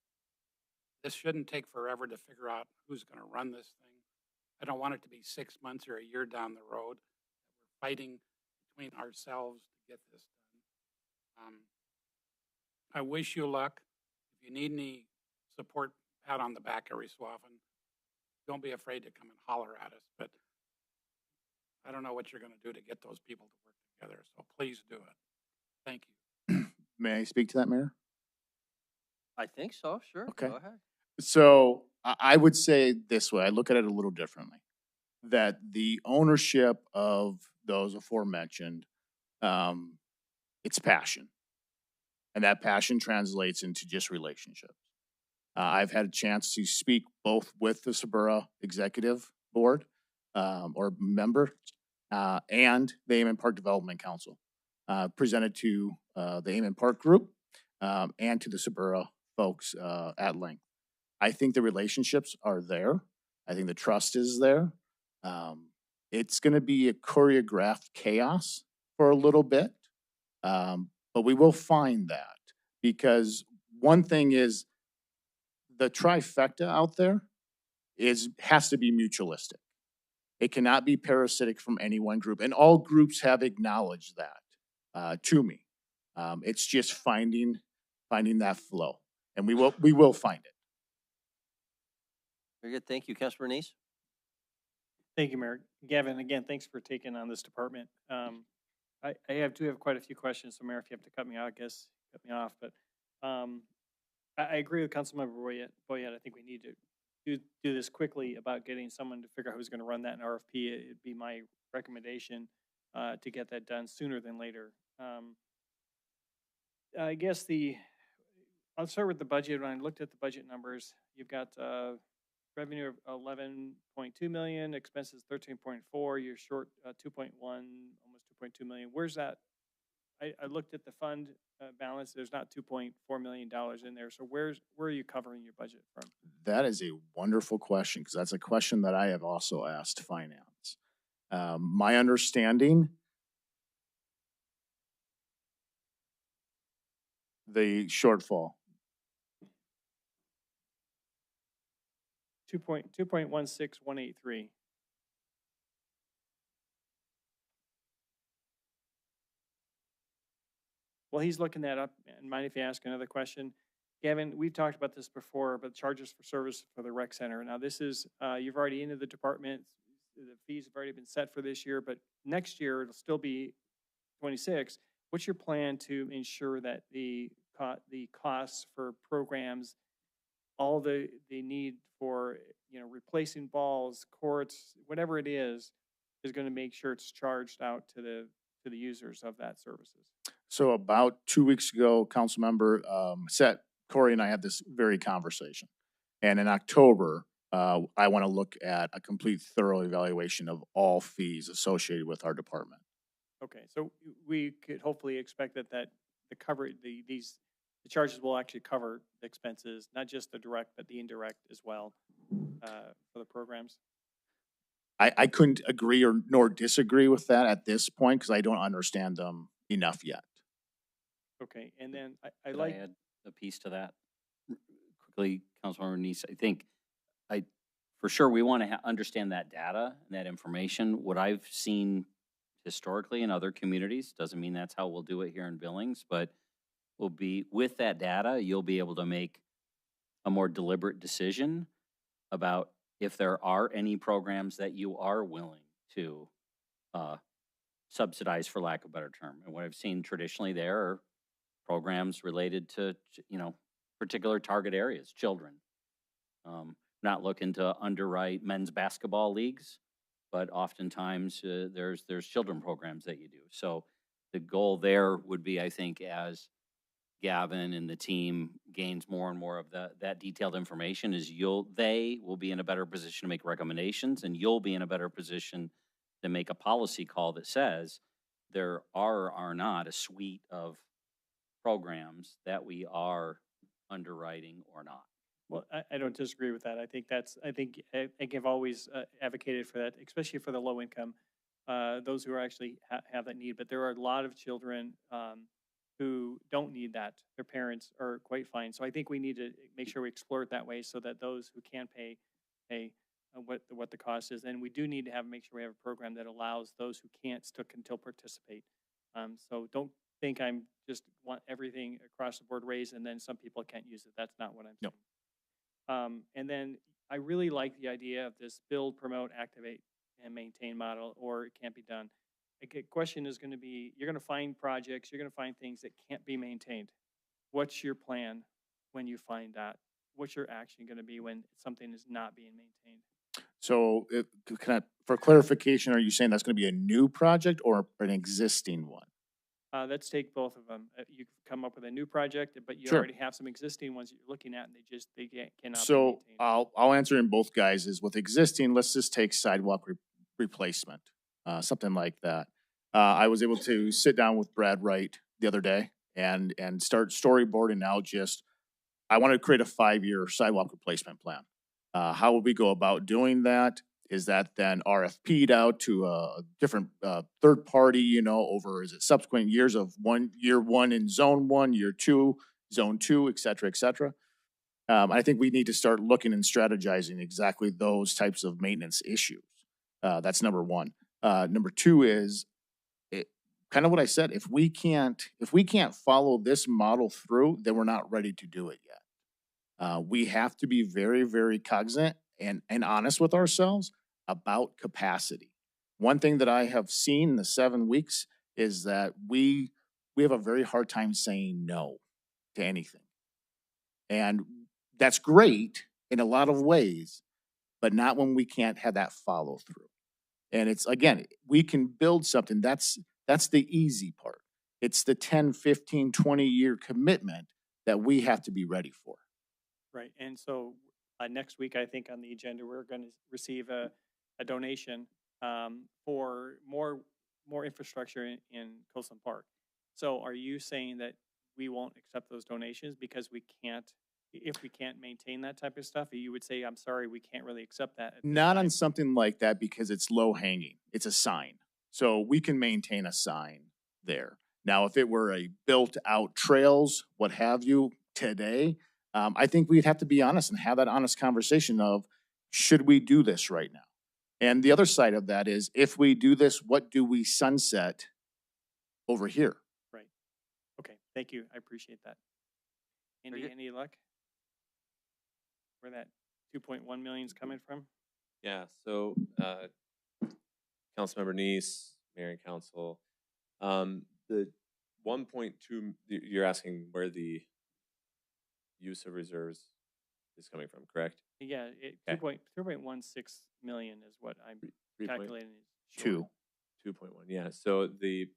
This shouldn't take forever to figure out who's going to run this thing. I don't want it to be 6 months or a year down the road that we're fighting between ourselves to get this done. I wish you luck. If you need any support, pat on the back every so often. Don't be afraid to come and holler at us. But I don't know what you're going to do to get those people to work together. So please do it. Thank you. May I speak to that, Mayor? I think so, sure. Okay. Go ahead. So I would say this way, I look at it a little differently, that the ownership of those aforementioned, it's passion. And that passion translates into just relationships. I've had a chance to speak both with the Sabura Executive Board or member and the Amen Park Development Council. Presented to the Amen Park Group and to the Sabura folks at length. I think the relationships are there. I think the trust is there. It's going to be a choreographed chaos for a little bit, but we will find that, because one thing is the trifecta out there has to be mutualistic. It cannot be parasitic from any one group, and all groups have acknowledged that to me. It's just finding that flow, and we will find it. Very good. Thank you, Councilor Bernice. Thank you, Mayor. Gavin, again, thanks for taking on this department. I have quite a few questions, so Mayor, if you have to cut me out, I guess cut me off. But I agree with Councilmember Boyette. I think we need to do this quickly about getting someone to figure out who's going to run that in RFP. It'd be my recommendation to get that done sooner than later. I guess I'll start with the budget. When I looked at the budget numbers, you've got revenue of 11.2 million, expenses 13.4. You're short 2.1, almost 2.2 million. Where's that? I looked at the fund balance. There's not $2.4 million in there. So where are you covering your budget from? That is a wonderful question, because that's a question that I have also asked finance. My understanding, the shortfall. 2.16183. Well, he's looking that up. And mind if you ask another question? Gavin, we've talked about this before, but charges for service for the rec center. Now, this is, you've already into the department. The fees have already been set for this year, but next year it'll still be 26. What's your plan to ensure that the costs for programs, all the need for, replacing balls, courts, whatever it is going to make sure it's charged out to the users of that services? So about 2 weeks ago, Councilmember Corey and I had this very conversation. And in October, I want to look at a complete thorough evaluation of all fees associated with our department. Okay, so we could hopefully expect that the cover, the charges will actually cover the expenses, not just the direct, but the indirect as well, for the programs. I couldn't agree or nor disagree with that at this point because I don't understand them enough yet. Okay, and then I Could like, I add a piece to that? Quickly, Councilmember Neese, I think, for sure, we want to understand that data and that information. What I've seen historically in other communities, doesn't mean that's how we'll do it here in Billings, but will be, with that data, you'll be able to make a more deliberate decision about if there are any programs that you are willing to subsidize, for lack of a better term. And what I've seen traditionally there are programs related to, particular target areas, children. Not looking to underwrite men's basketball leagues, but oftentimes there's children programs that you do. So the goal there would be, I think, as Gavin and the team gains more and more of that detailed information, is they will be in a better position to make recommendations, and you'll be in a better position to make a policy call that says there are or are not a suite of programs that we are underwriting or not. well, I don't disagree with that. I think I think I've always advocated for that, especially for the low income, those who are actually have that need. But there are a lot of children who don't need that. Their parents are quite fine. So I think we need to make sure we explore it that way so that those who can pay what the cost is. And we do need to make sure we have a program that allows those who can't still participate. So don't think I'm just want everything across the board raised and then some people can't use it. That's not what I'm saying. And then I really like the idea of this build, promote, activate, and maintain model, or it can't be done. A question is going to be, you're going to find projects, you're going to find things that can't be maintained. What's your plan when you find that? What's your action going to be when something is not being maintained? So for clarification, are you saying that's going to be a new project or an existing one? Let's take both of them. You come up with a new project, but you Sure. already have some existing ones that you're looking at, and they cannot be So maintained. I'll answer in both guys. Is with existing, let's just take sidewalk replacement, something like that. I was able to sit down with Brad Wright the other day and start storyboarding out I want to create a 5-year sidewalk replacement plan. How would we go about doing that? Is that then RFP'd out to a different third party, over, is it subsequent years of year one in zone 1, year 2, zone 2, et cetera, et cetera. I think we need to start looking and strategizing exactly those types of maintenance issues. That's number one. Number two is kind of what I said. If we can't follow this model through, then we're not ready to do it yet. We have to be very, very cognizant and honest with ourselves about capacity. One thing that I have seen in the 7 weeks is that we have a very hard time saying no to anything. And that's great in a lot of ways, but not when we can't have that follow through. And it's, again, we can build something. That's the easy part. It's the 10, 15, 20-year commitment that we have to be ready for. Right, and so next week, I think on the agenda, we're going to receive a donation for more infrastructure in Coastland Park. So are you saying that we won't accept those donations because if we can't maintain that type of stuff? Or you would say, I'm sorry, we can't really accept that? Not on something like that because it's low hanging. It's a sign. So we can maintain a sign there. Now, if it were a built out trails, what have you, today, I think we'd have to be honest and have that honest conversation of, should we do this right now? And the other side of that is, if we do this, what do we sunset over here? Right. Okay, thank you. I appreciate that. Any luck? Where that 2.1 million is coming from? Yeah, so Councilmember Neese, Mayor and Council, the 1.2, you're asking where the use of reserves is coming from, correct? Yeah, 2.16 million is what I'm calculating. 2.1, yeah. So the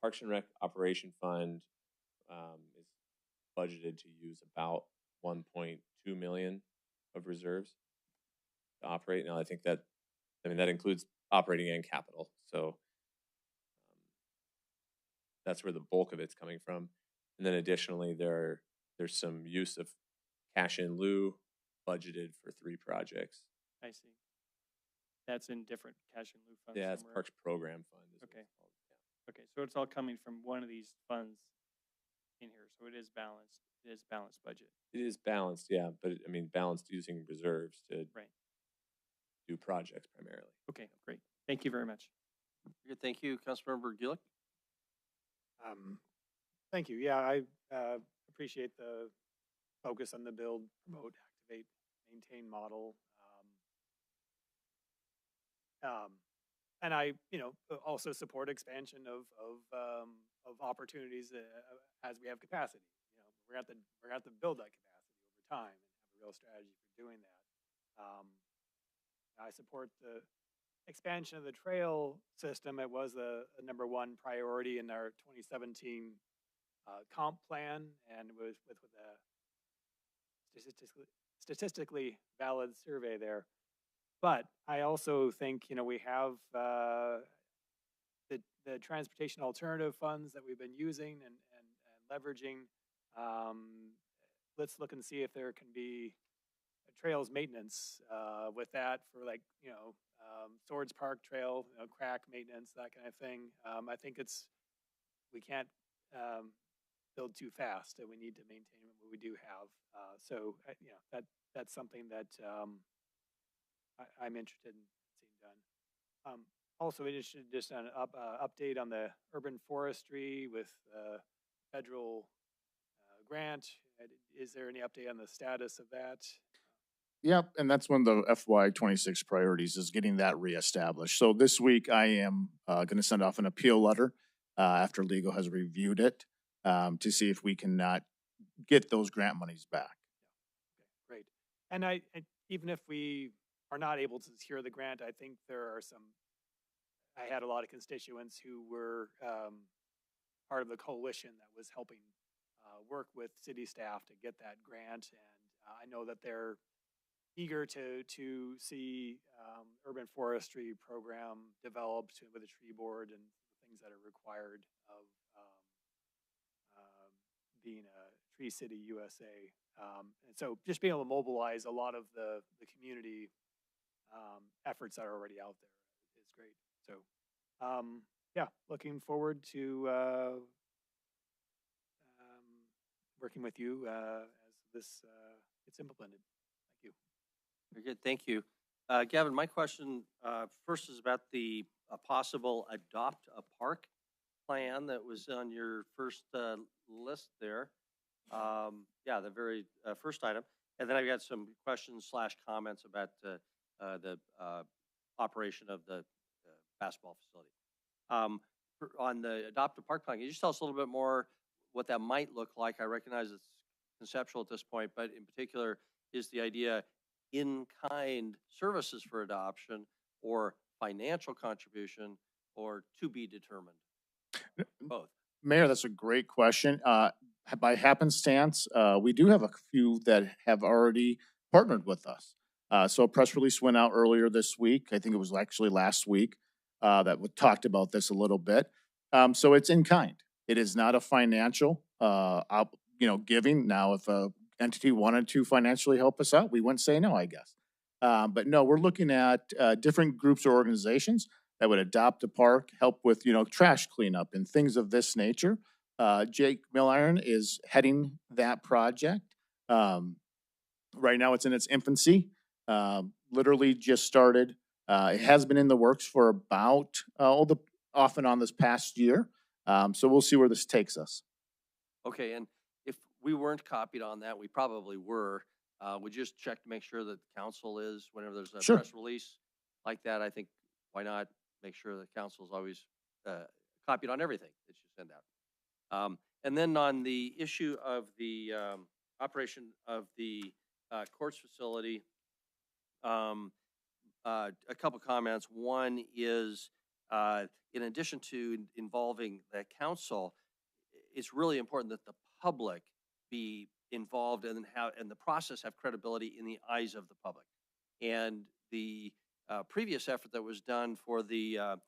Parks and Rec Operation Fund is budgeted to use about 1.2 million of of reserves to operate. Now, I think that, I mean, that includes operating and capital. So that's where the bulk of it's coming from. And then additionally, there's some use of cash in lieu budgeted for 3 projects. I see. That's in different cash and lieu funds Yeah, it's somewhere. Parks Program Fund. Is what Okay. it's called. Yeah. Okay, so it's all coming from one of these funds in here, so it is balanced. It is balanced budget. It is balanced, yeah, but I mean, balanced using reserves to Right. do projects primarily. Okay, great. Thank you very much. Good, thank you, Councilmember Gulick. Thank you. Yeah, I appreciate the focus on the build, promote, activate, maintain model. And I, also support expansion of opportunities as we have capacity. We're gonna have to build that capacity over time and have a real strategy for doing that. I support the expansion of the trail system. It was a number 1 priority in our 2017 comp plan, and was with a statistically valid survey there. But I also think, we have the transportation alternative funds that we've been using and leveraging. Let's look and see if there can be a trails maintenance with that for Swords Park Trail, crack maintenance, that kind of thing. I think we can't build too fast, and we need to maintain what we do have. So that's something that I'm interested in seeing done. Also interested just on update on the urban forestry with federal grant. Is there any update on the status of that? Yep, and that's one of the FY26 priorities is getting that reestablished. So this week I am going to send off an appeal letter after legal has reviewed it to see if we cannot get those grant monies back. Okay, great. And I even if we are not able to secure the grant, I think I had a lot of constituents who were part of the coalition that was helping work with city staff to get that grant. And I know that they're eager to see urban forestry program developed with a tree board and things that are required of being a Tree City USA. And so just being able to mobilize a lot of the community efforts that are already out there is great. So yeah, looking forward to working with you as this gets implemented. Thank you. Very good, thank you. Gavin, my question first is about the possible adopt a park plan that was on your first list there. Yeah, the very first item. And then I've got some questions / comments about the operation of the basketball facility. On the adopt a park plan, can you just tell us a little bit more what that might look like? I recognize it's conceptual at this point, but in particular, is the idea in-kind services for adoption or financial contribution or to be determined? Both. Mayor, that's a great question. By happenstance, we do have a few that have already partnered with us. So a press release went out earlier this week. I think it was actually last week that talked about this a little bit. So it's in kind. It is not a financial, giving. Now, if a entity wanted to financially help us out, we wouldn't say no, I guess. But no, we're looking at different groups or organizations that would adopt a park, help with, trash cleanup and things of this nature. Jake Milliron is heading that project. Right now it's in its infancy, literally just started. It has been in the works for about off and on this past year. So we'll see where this takes us. Okay, and if we weren't copied on that, we probably were. Would you just check to make sure that the council is, whenever there's a Sure. press release like that, I think, why not make sure the council is always copied on everything that you send out. And then on the issue of the operation of the courts facility, a couple comments. One is, in addition to involving the council, it's really important that the public be involved and the process have credibility in the eyes of the public. And the previous effort that was done for the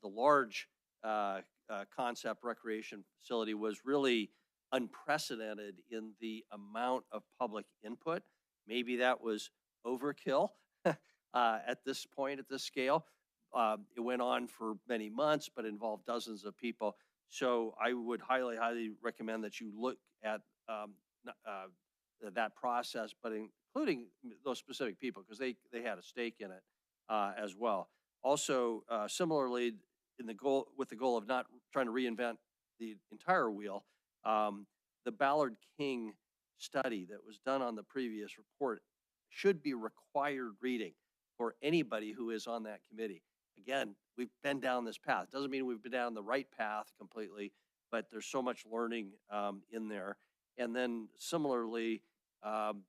large concept recreation facility was really unprecedented in the amount of public input. Maybe that was overkill at this point, at this scale. It went on for many months, but involved dozens of people. So I would highly, highly recommend that you look at that process, but including those specific people, because they had a stake in it as well. Also, similarly, with the goal of not trying to reinvent the entire wheel, the Ballard King study that was done on the previous report should be required reading for anybody who is on that committee. Again, we've been down this path. Doesn't mean we've been down the right path completely, but there's so much learning in there. And then similarly,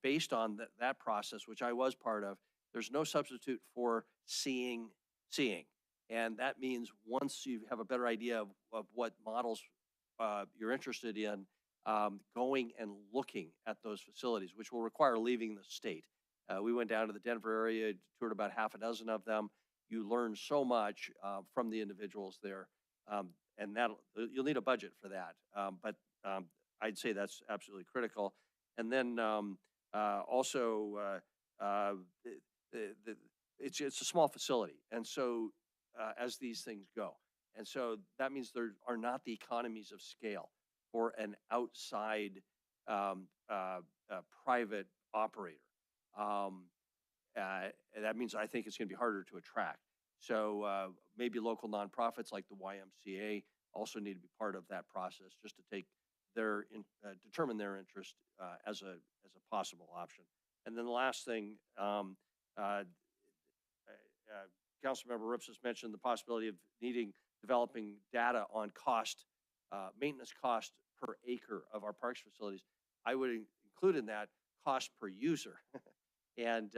based on that process, which I was part of, there's no substitute for seeing. And that means once you have a better idea of what models you're interested in, going and looking at those facilities, which will require leaving the state. We went down to the Denver area, toured about half a dozen of them. You learn so much from the individuals there, and you'll need a budget for that. But I'd say that's absolutely critical. And then also, it's a small facility, and so as these things go, and so that means there are not the economies of scale for an outside private operator. That means I think it's going to be harder to attract. So maybe local nonprofits like the YMCA also need to be part of that process, just to take determine their interest as a possible option. And then the last thing, Councilmember Rips has mentioned the possibility of developing data on maintenance cost per acre of our parks facilities. I would include in that cost per user. And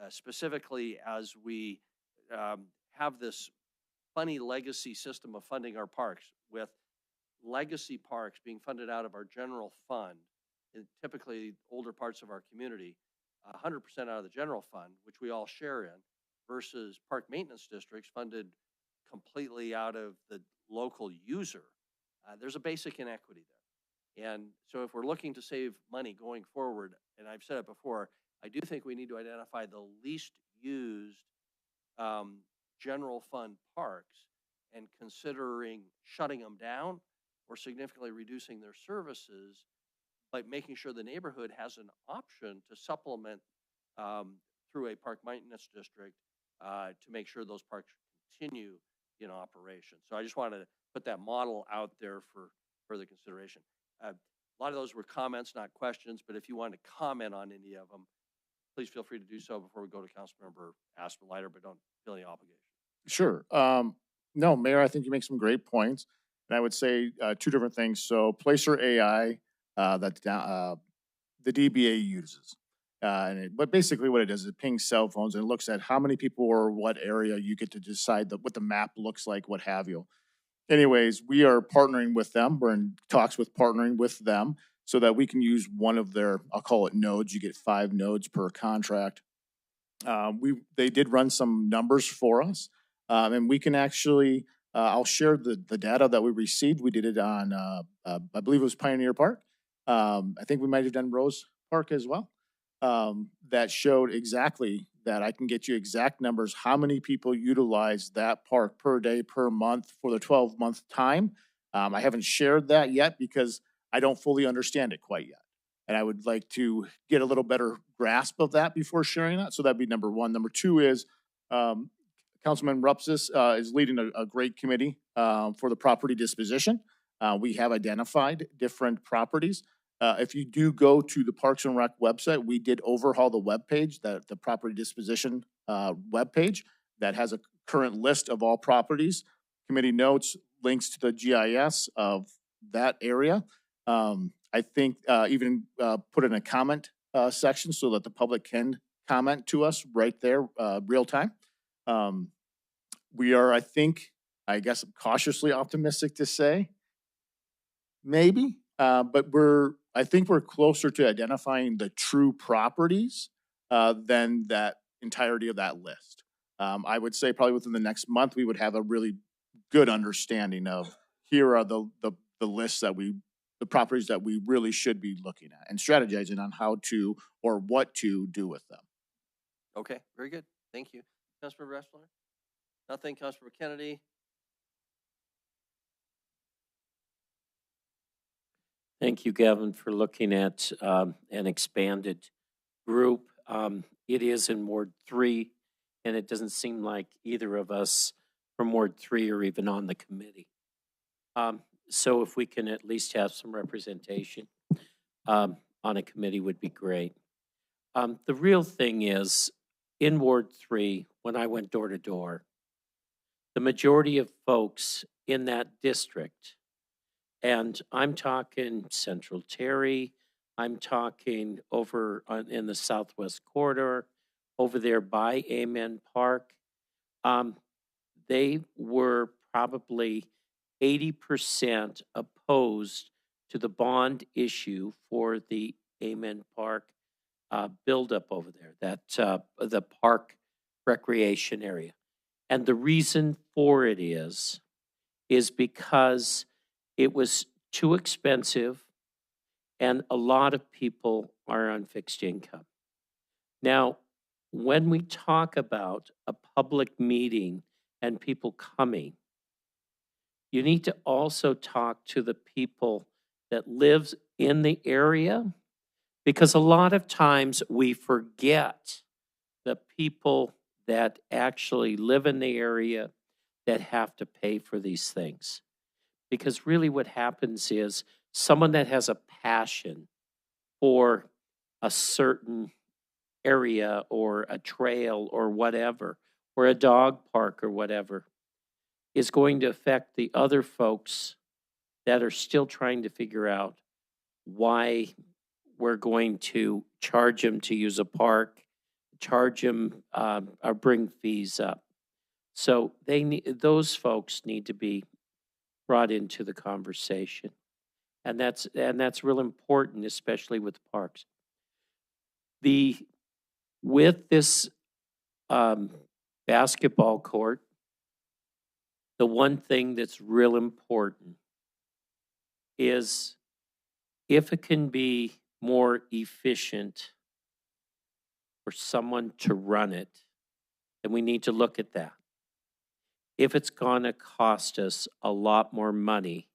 specifically, as we have this funny legacy system of funding our parks, with legacy parks being funded out of our general fund, in typically older parts of our community, 100% out of the general fund, which we all share in, versus park maintenance districts funded completely out of the local user. There's a basic inequity there. And so if we're looking to save money going forward, and I've said it before, I do think we need to identify the least used general fund parks and considering shutting them down or significantly reducing their services, but making sure the neighborhood has an option to supplement through a park maintenance district to make sure those parks continue in operation. So I just wanted to put that model out there for further consideration. A lot of those were comments, not questions, but if you want to comment on any of them, please feel free to do so before we go to Councilmember Aspenleiter, but don't feel any obligation. Sure. No, Mayor, I think you make some great points. And I would say two different things. So Placer AI, that the DBA uses. But basically what it does is it pings cell phones and it looks at how many people or what area you get to decide what the map looks like, what have you. Anyways, we are partnering with them. We're in talks with partnering with them so that we can use one of their, I'll call it nodes. You get 5 nodes per contract. They did run some numbers for us, and we can actually, I'll share the data that we received. We did it on, I believe it was Pioneer Park. I think we might have done Rose Park as well. That showed exactly that. I can get you exact numbers, how many people utilize that park per day, per month for the 12-month time. I haven't shared that yet because I don't fully understand it quite yet. And I would like to get a little better grasp of that before sharing that. So that'd be number one. Number two is Councilman Rupsis is leading a great committee for the property disposition. We have identified different properties. If you do go to the Parks and Rec website, we did overhaul the webpage, the property disposition webpage that has a current list of all properties, committee notes, links to the GIS of that area. I think even put in a comment section so that the public can comment to us right there, real time. We are, I guess I'm cautiously optimistic to say, maybe, But I think we're closer to identifying the true properties than that entirety of that list. I would say probably within the next month, we would have a really good understanding of here are the lists that the properties that we really should be looking at and strategizing on how to or what to do with them. Okay, very good. Thank you. Councilmember Ressler? Nothing. Councilmember Kennedy? Thank you, Gavin, for looking at an expanded group. It is in Ward 3, and it doesn't seem like either of us from Ward 3 are even on the committee. So if we can at least have some representation on a committee would be great. The real thing is, in Ward 3, when I went door to door, the majority of folks in that district, and I'm talking Central Terry, I'm talking over in the Southwest Corridor, over there by Amen Park, they were probably 80% opposed to the bond issue for the Amen Park buildup over there, that the park recreation area. And the reason for it is because it was too expensive and a lot of people are on fixed income. Now, when we talk about a public meeting and people coming, you need to also talk to the people that live in the area, because a lot of times we forget the people that actually live in the area that have to pay for these things. Because really what happens is someone that has a passion for a certain area or a trail or whatever, or a dog park or whatever, is going to affect the other folks that are still trying to figure out why we're going to charge them to use a park, charge them or bring fees up. So those folks need to be brought into the conversation. And that's real important, especially with parks. With this basketball court, the one thing that's real important is if it can be more efficient for someone to run it, then we need to look at that. If it's going to cost us a lot more money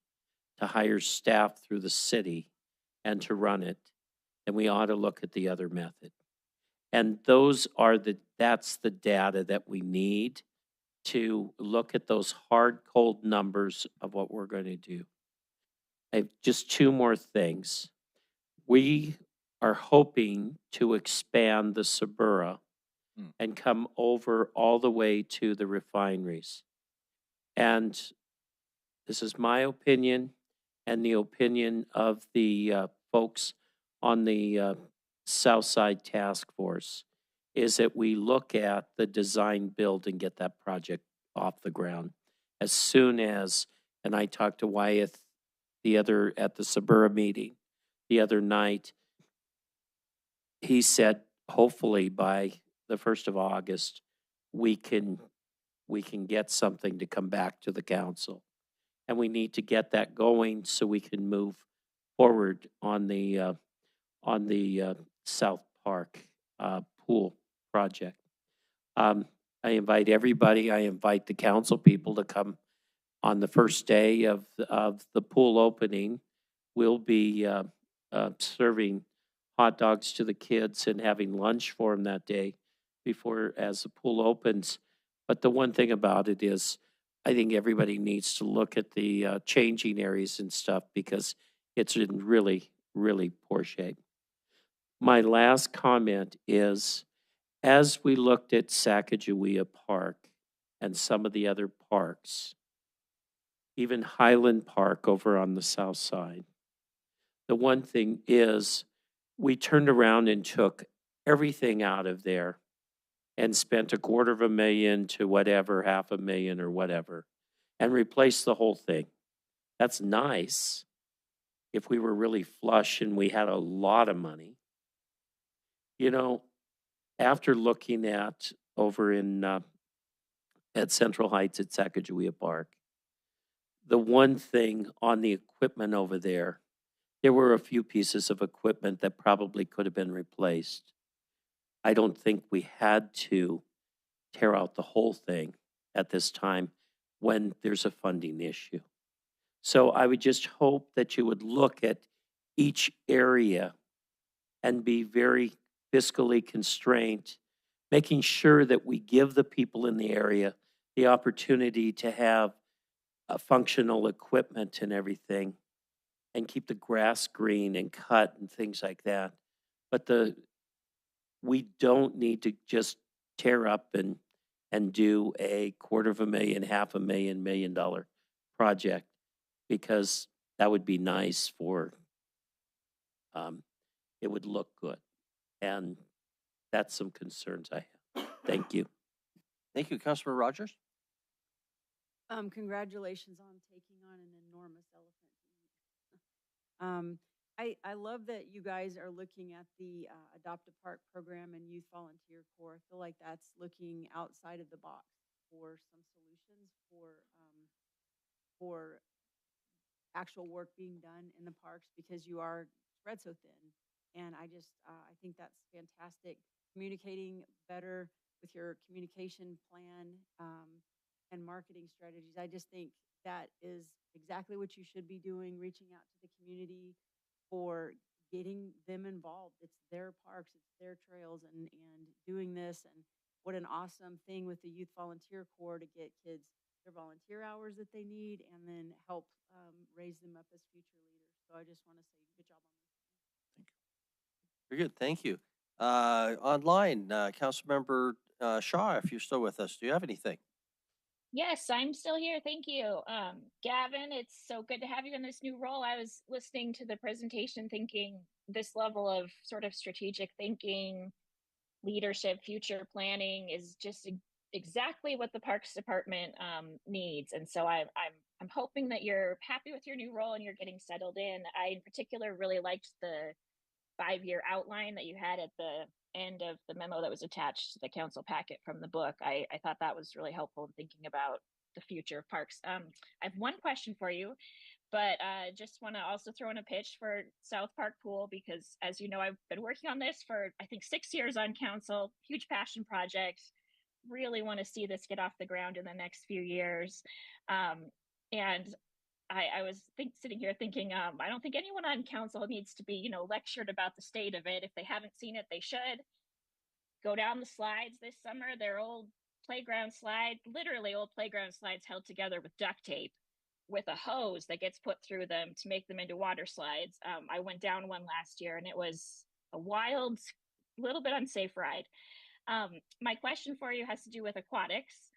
to hire staff through the city and to run it, then we ought to look at the other method. And that's the data that we need to look at those hard, cold numbers of what we're going to do. I have just two more things. We are hoping to expand the Suburra and come over all the way to the refineries. And this is my opinion and the opinion of the folks on the South Side Task Force, is that we look at the design build and get that project off the ground as soon as, and I talked to Wyeth at the Suburra meeting the other night. He said, hopefully by the 1st of August, we can get something to come back to the council. And we need to get that going so we can move forward on the South Park pool project. I invite everybody. I invite the council people to come on the first day of the pool opening. We'll be serving hot dogs to the kids and having lunch for them that day as the pool opens. But the one thing about it is, I think everybody needs to look at the changing areas and stuff, because it's in really, really poor shape. My last comment is, as we looked at Sacagawea Park and some of the other parks, even Highland Park over on the south side, the one thing is we turned around and took everything out of there and spent $250,000 to whatever, $500,000 or whatever, and replaced the whole thing. That's nice. if we were really flush and we had a lot of money. You know, after looking at over in at Central Heights at Sacagawea Park, the one thing on the equipment over there, there were a few pieces of equipment that probably could have been replaced. I don't think we had to tear out the whole thing at this time when there's a funding issue. So I would just hope that you would look at each area and be very fiscally constrained, making sure that we give the people in the area the opportunity to have functional equipment and everything, and keep the grass green and cut and things like that. But we don't need to just tear up and do a $250,000, $500,000, $1 million project, because that would be nice for, it would look good. And that's some concerns I have. Thank you. Thank you, Councilmember Rogers. Congratulations on taking on an enormous elephant to eat. I love that you guys are looking at the Adopt a Park program and Youth Volunteer Corps. I feel like that's looking outside of the box for some solutions for actual work being done in the parks, because you are spread so thin. And I think that's fantastic. Communicating better with your communication plan and marketing strategies. I just think that is exactly what you should be doing, reaching out to the community for getting them involved. It's their parks, it's their trails, and doing this. And what an awesome thing with the Youth Volunteer Corps to get kids their volunteer hours that they need, and then help raise them up as future leaders. So I just want to say good job on this. Very good. Thank you. Online, Councilmember Shaw, if you're still with us, do you have anything? Yes, I'm still here. Thank you. Gavin, it's so good to have you in this new role. I was listening to the presentation thinking this level of sort of strategic thinking, leadership, future planning is just exactly what the Parks Department needs. And so I'm hoping that you're happy with your new role and you're getting settled in. I in particular really liked the 5-year outline that you had at the end of the memo that was attached to the council packet from the book. I thought that was really helpful in thinking about the future of parks. I have one question for you, but just want to also throw in a pitch for South Park Pool, because as you know, I've been working on this for, I think, 6 years on council, huge passion project. Really want to see this get off the ground in the next few years. And I was sitting here thinking, I don't think anyone on council needs to be, lectured about the state of it. If they haven't seen it, they should go down the slides this summer. They're old playground slides, literally old playground slides held together with duct tape, with a hose that gets put through them to make them into water slides. I went down one last year and it was a wild, little bit unsafe ride. My question for you has to do with aquatics.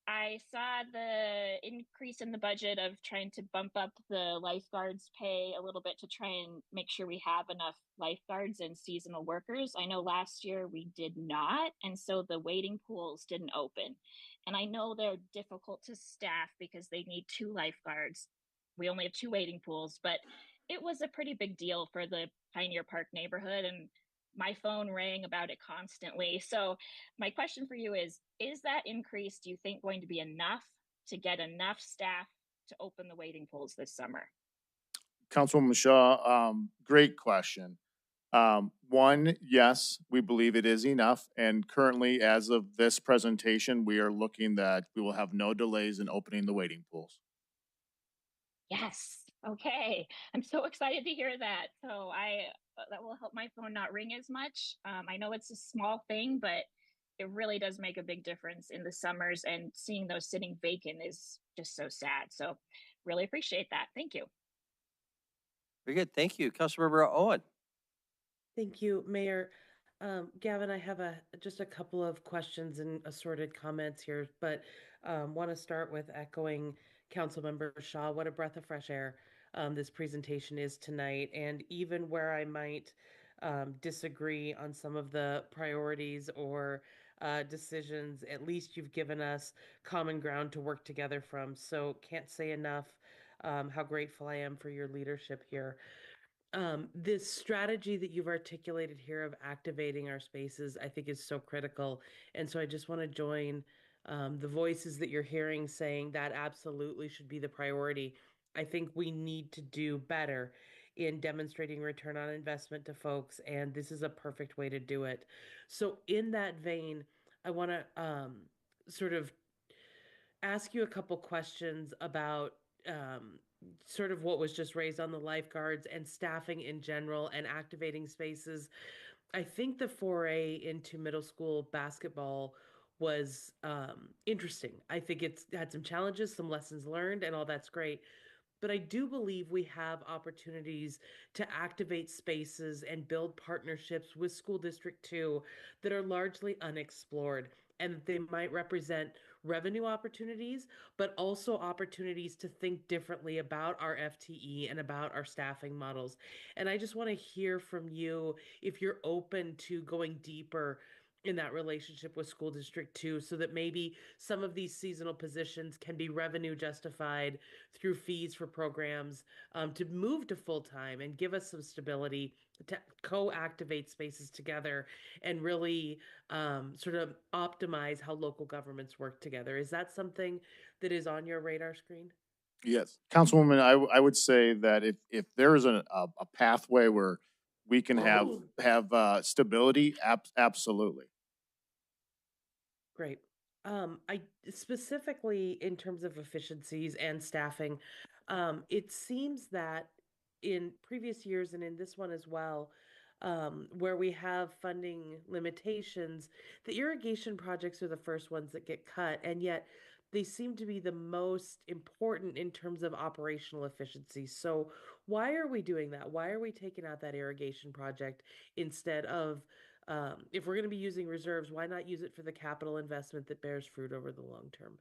I saw the increase in the budget of trying to bump up the lifeguards' pay a little bit to try and make sure we have enough lifeguards and seasonal workers. I know last year we did not, and so the wading pools didn't open. And I know they're difficult to staff because they need 2 lifeguards. We only have 2 wading pools, but it was a pretty big deal for the Pioneer Park neighborhood, and my phone rang about it constantly. So my question for you is that increase, do you think, going to be enough to get enough staff to open the wading pools this summer? Councilwoman Shaw, great question. One, yes, we believe it is enough. And currently, as of this presentation, we are looking that we will have no delays in opening the wading pools. Yes. Okay. I'm so excited to hear that. So that will help my phone not ring as much. I know it's a small thing, but it really does make a big difference in the summers, and seeing those sitting vacant is just so sad. So really appreciate that. Thank you. Very good. Thank you. Councilmember Owen. Thank you, Mayor. Gavin, I have just a couple of questions and assorted comments here, but want to start with echoing Councilmember Shaw. What a breath of fresh air this presentation is tonight. And even where I might disagree on some of the priorities or decisions, at least you've given us common ground to work together from. So can't say enough how grateful I am for your leadership here. This strategy that you've articulated here of activating our spaces, I think is so critical. And so I just want to join the voices that you're hearing saying that absolutely should be the priority. I think we need to do better in demonstrating return on investment to folks, and this is a perfect way to do it. So, in that vein, I want to sort of ask you a couple questions about sort of what was just raised on the lifeguards and staffing in general and activating spaces. I think the foray into middle school basketball was interesting. I think it's had some challenges, some lessons learned, and all that's great. But I do believe we have opportunities to activate spaces and build partnerships with School District 2 that are largely unexplored. And they might represent revenue opportunities, but also opportunities to think differently about our FTE and about our staffing models. And I just want to hear from you if you're open to going deeper in that relationship with School District 2 so that maybe some of these seasonal positions can be revenue justified through fees for programs to move to full time and give us some stability to co-activate spaces together and really sort of optimize how local governments work together. Is that something that is on your radar screen? Yes, Councilwoman, I would say that if there is a pathway where we can have stability, absolutely. Great. I specifically in terms of efficiencies and staffing, it seems that in previous years and in this one as well, where we have funding limitations, the irrigation projects are the first ones that get cut, and yet they seem to be the most important in terms of operational efficiency. So, why are we doing that? Why are we taking out that irrigation project instead of if we're going to be using reserves, why not use it for the capital investment that bears fruit over the long term?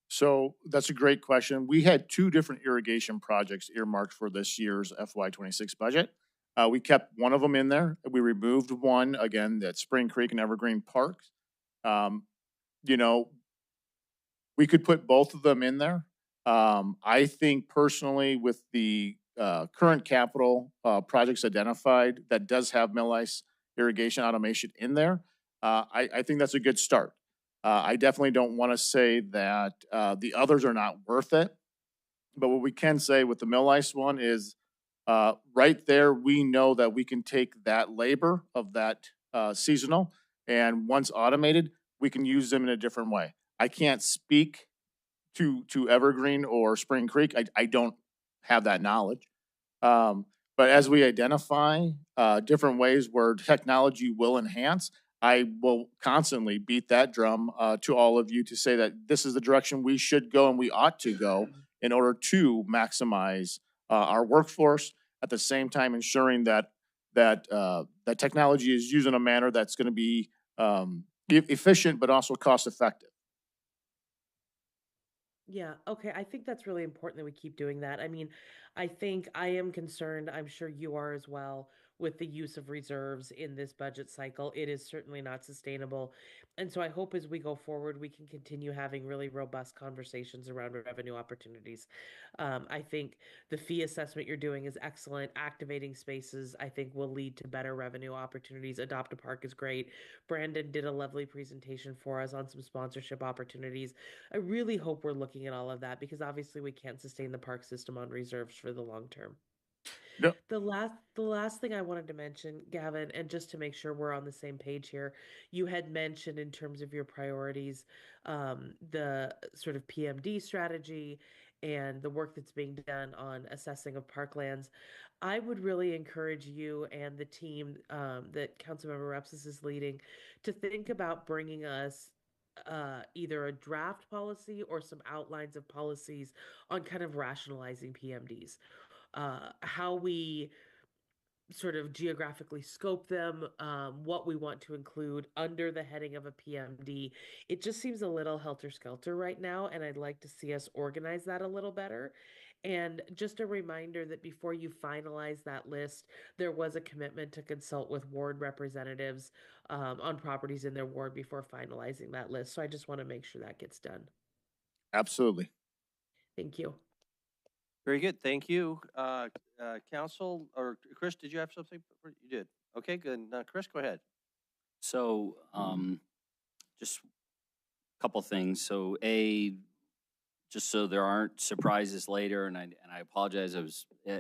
So that's a great question. We had two different irrigation projects earmarked for this year's FY26 budget. We kept one of them in there. We removed one, again, at Spring Creek and Evergreen Parks. Um, you know, we could put both of them in there. I think personally with the current capital projects identified that does have mill ice irrigation automation in there, I think that's a good start. I definitely don't want to say that the others are not worth it, but what we can say with the mill ice one is right there, we know that we can take that labor of that seasonal, and once automated, we can use them in a different way. I can't speak to Evergreen or Spring Creek. I don't have that knowledge. But as we identify different ways where technology will enhance, I will constantly beat that drum to all of you to say that this is the direction we should go and we ought to go in order to maximize our workforce at the same time ensuring that technology is used in a manner that's going to be efficient but also cost effective. Yeah, okay. I think that's really important that we keep doing that. I mean, I think I am concerned, I'm sure you are as well, with the use of reserves in this budget cycle. It is certainly not sustainable. And so I hope as we go forward, we can continue having really robust conversations around revenue opportunities. I think the fee assessment you're doing is excellent. Activating spaces, I think, will lead to better revenue opportunities. Adopt a Park is great. Brandon did a lovely presentation for us on some sponsorship opportunities. I really hope we're looking at all of that because obviously we can't sustain the park system on reserves for the long term. No, The last thing I wanted to mention, Gavin, and just to make sure we're on the same page here, you had mentioned in terms of your priorities, the sort of PMD strategy and the work that's being done on assessing of parklands. I would really encourage you and the team that Councilmember Repsis is leading to think about bringing us either a draft policy or some outlines of policies on kind of rationalizing PMDs, how we sort of geographically scope them, what we want to include under the heading of a PMD. It just seems a little helter-skelter right now, and I'd like to see us organize that a little better. And just a reminder that before you finalize that list, there was a commitment to consult with ward representatives on properties in their ward before finalizing that list. So I just want to make sure that gets done. absolutely. Thank you. Very good. Thank you. Council, or Chris, did you have something? You did. Okay, good. Chris, go ahead. So, just a couple things. So, just so there aren't surprises later, and I apologize.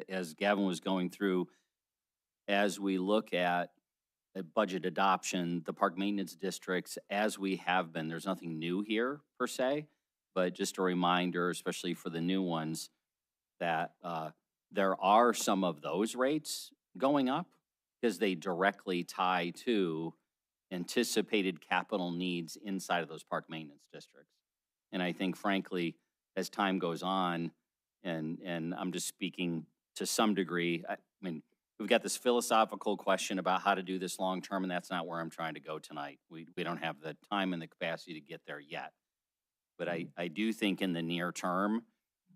As Gavin was going through, as we look at budget adoption, the park maintenance districts, as we have been, there's nothing new here per se, but just a reminder, especially for the new ones, that there are some of those rates going up because they directly tie to anticipated capital needs inside of those park maintenance districts. And I think, frankly, as time goes on, and I'm just speaking to some degree, I mean, we've got this philosophical question about how to do this long term, and that's not where I'm trying to go tonight. We don't have the time and the capacity to get there yet. But I do think in the near term,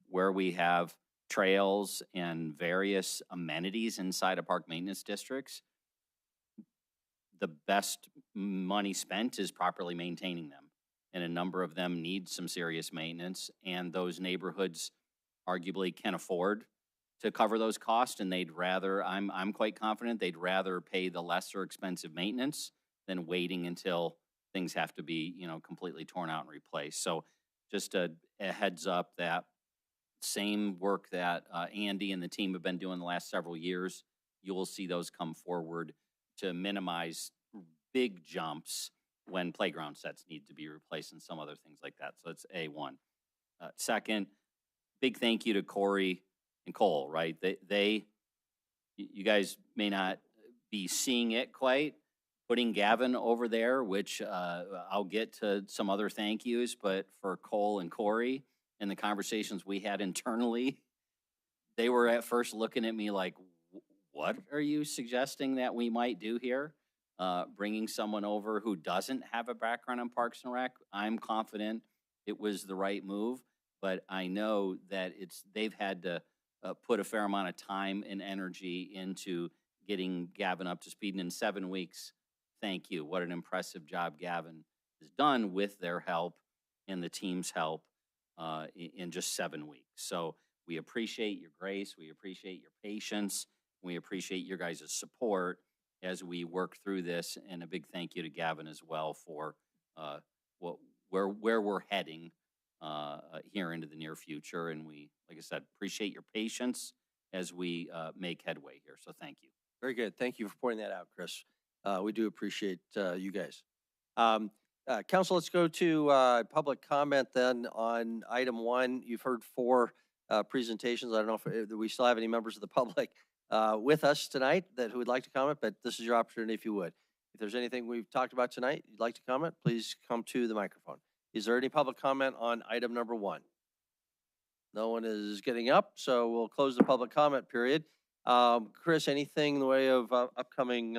where we have trails and various amenities inside of park maintenance districts, the best money spent is properly maintaining them. And a number of them need some serious maintenance, and those neighborhoods arguably can afford to cover those costs, and they'd rather, I'm quite confident they'd rather pay the lesser expensive maintenance than waiting until things have to be, completely torn out and replaced. So just a heads up that same work that Andy and the team have been doing the last several years, you will see those come forward to minimize big jumps when playground sets need to be replaced and some other things like that. So it's A1. Second, big thank you to Corey and Cole, right? You guys may not be seeing it quite, putting Gavin over there, which I'll get to some other thank yous, but for Cole and Corey and the conversations we had internally, they were at first looking at me like, what are you suggesting that we might do here? Bringing someone over who doesn't have a background in Parks and Rec, I'm confident it was the right move, but I know that they've had to put a fair amount of time and energy into getting Gavin up to speed. And in 7 weeks, thank you. What an impressive job Gavin has done with their help and the team's help in just 7 weeks. So we appreciate your grace. We appreciate your patience. We appreciate your guys' support as we work through this. And a big thank you to Gavin as well for where we're heading here into the near future. And we, like I said, appreciate your patience as we make headway here. So thank you. Very good. Thank you for pointing that out, Chris. We do appreciate you guys. Council, let's go to public comment then on item 1. You've heard 4 presentations. I don't know if we still have any members of the public with us tonight who would like to comment, but this is your opportunity if you would. If there's anything we've talked about tonight you'd like to comment, please come to the microphone. Is there any public comment on item number 1? No one is getting up, so we'll close the public comment period. Chris, anything in the way of upcoming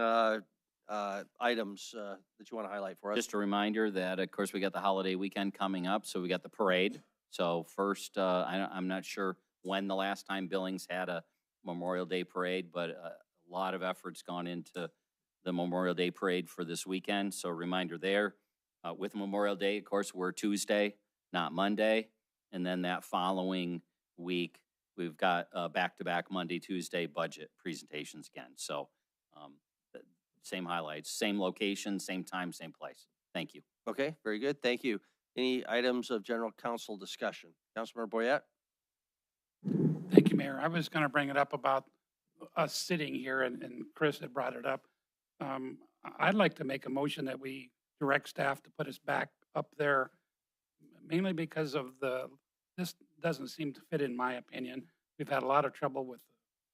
items that you want to highlight for us? Just a reminder that, of course, we got the holiday weekend coming up, so we got the parade. So first, I'm not sure when the last time Billings had a Memorial Day parade, but a lot of effort's gone into the Memorial Day parade for this weekend. So reminder there, with Memorial Day, of course, we're Tuesday, not Monday. And then that following week, we've got back-to-back Monday, Tuesday budget presentations again. So same highlights, same location, same time, same place. Thank you. Okay, very good. Thank you. Any items of general council discussion? Councilmember Boyette? Thank you, Mayor. I was going to bring it up about us sitting here, and Chris had brought it up. I'd like to make a motion that we direct staff to put us back up there, mainly because of this doesn't seem to fit in my opinion. We've had a lot of trouble with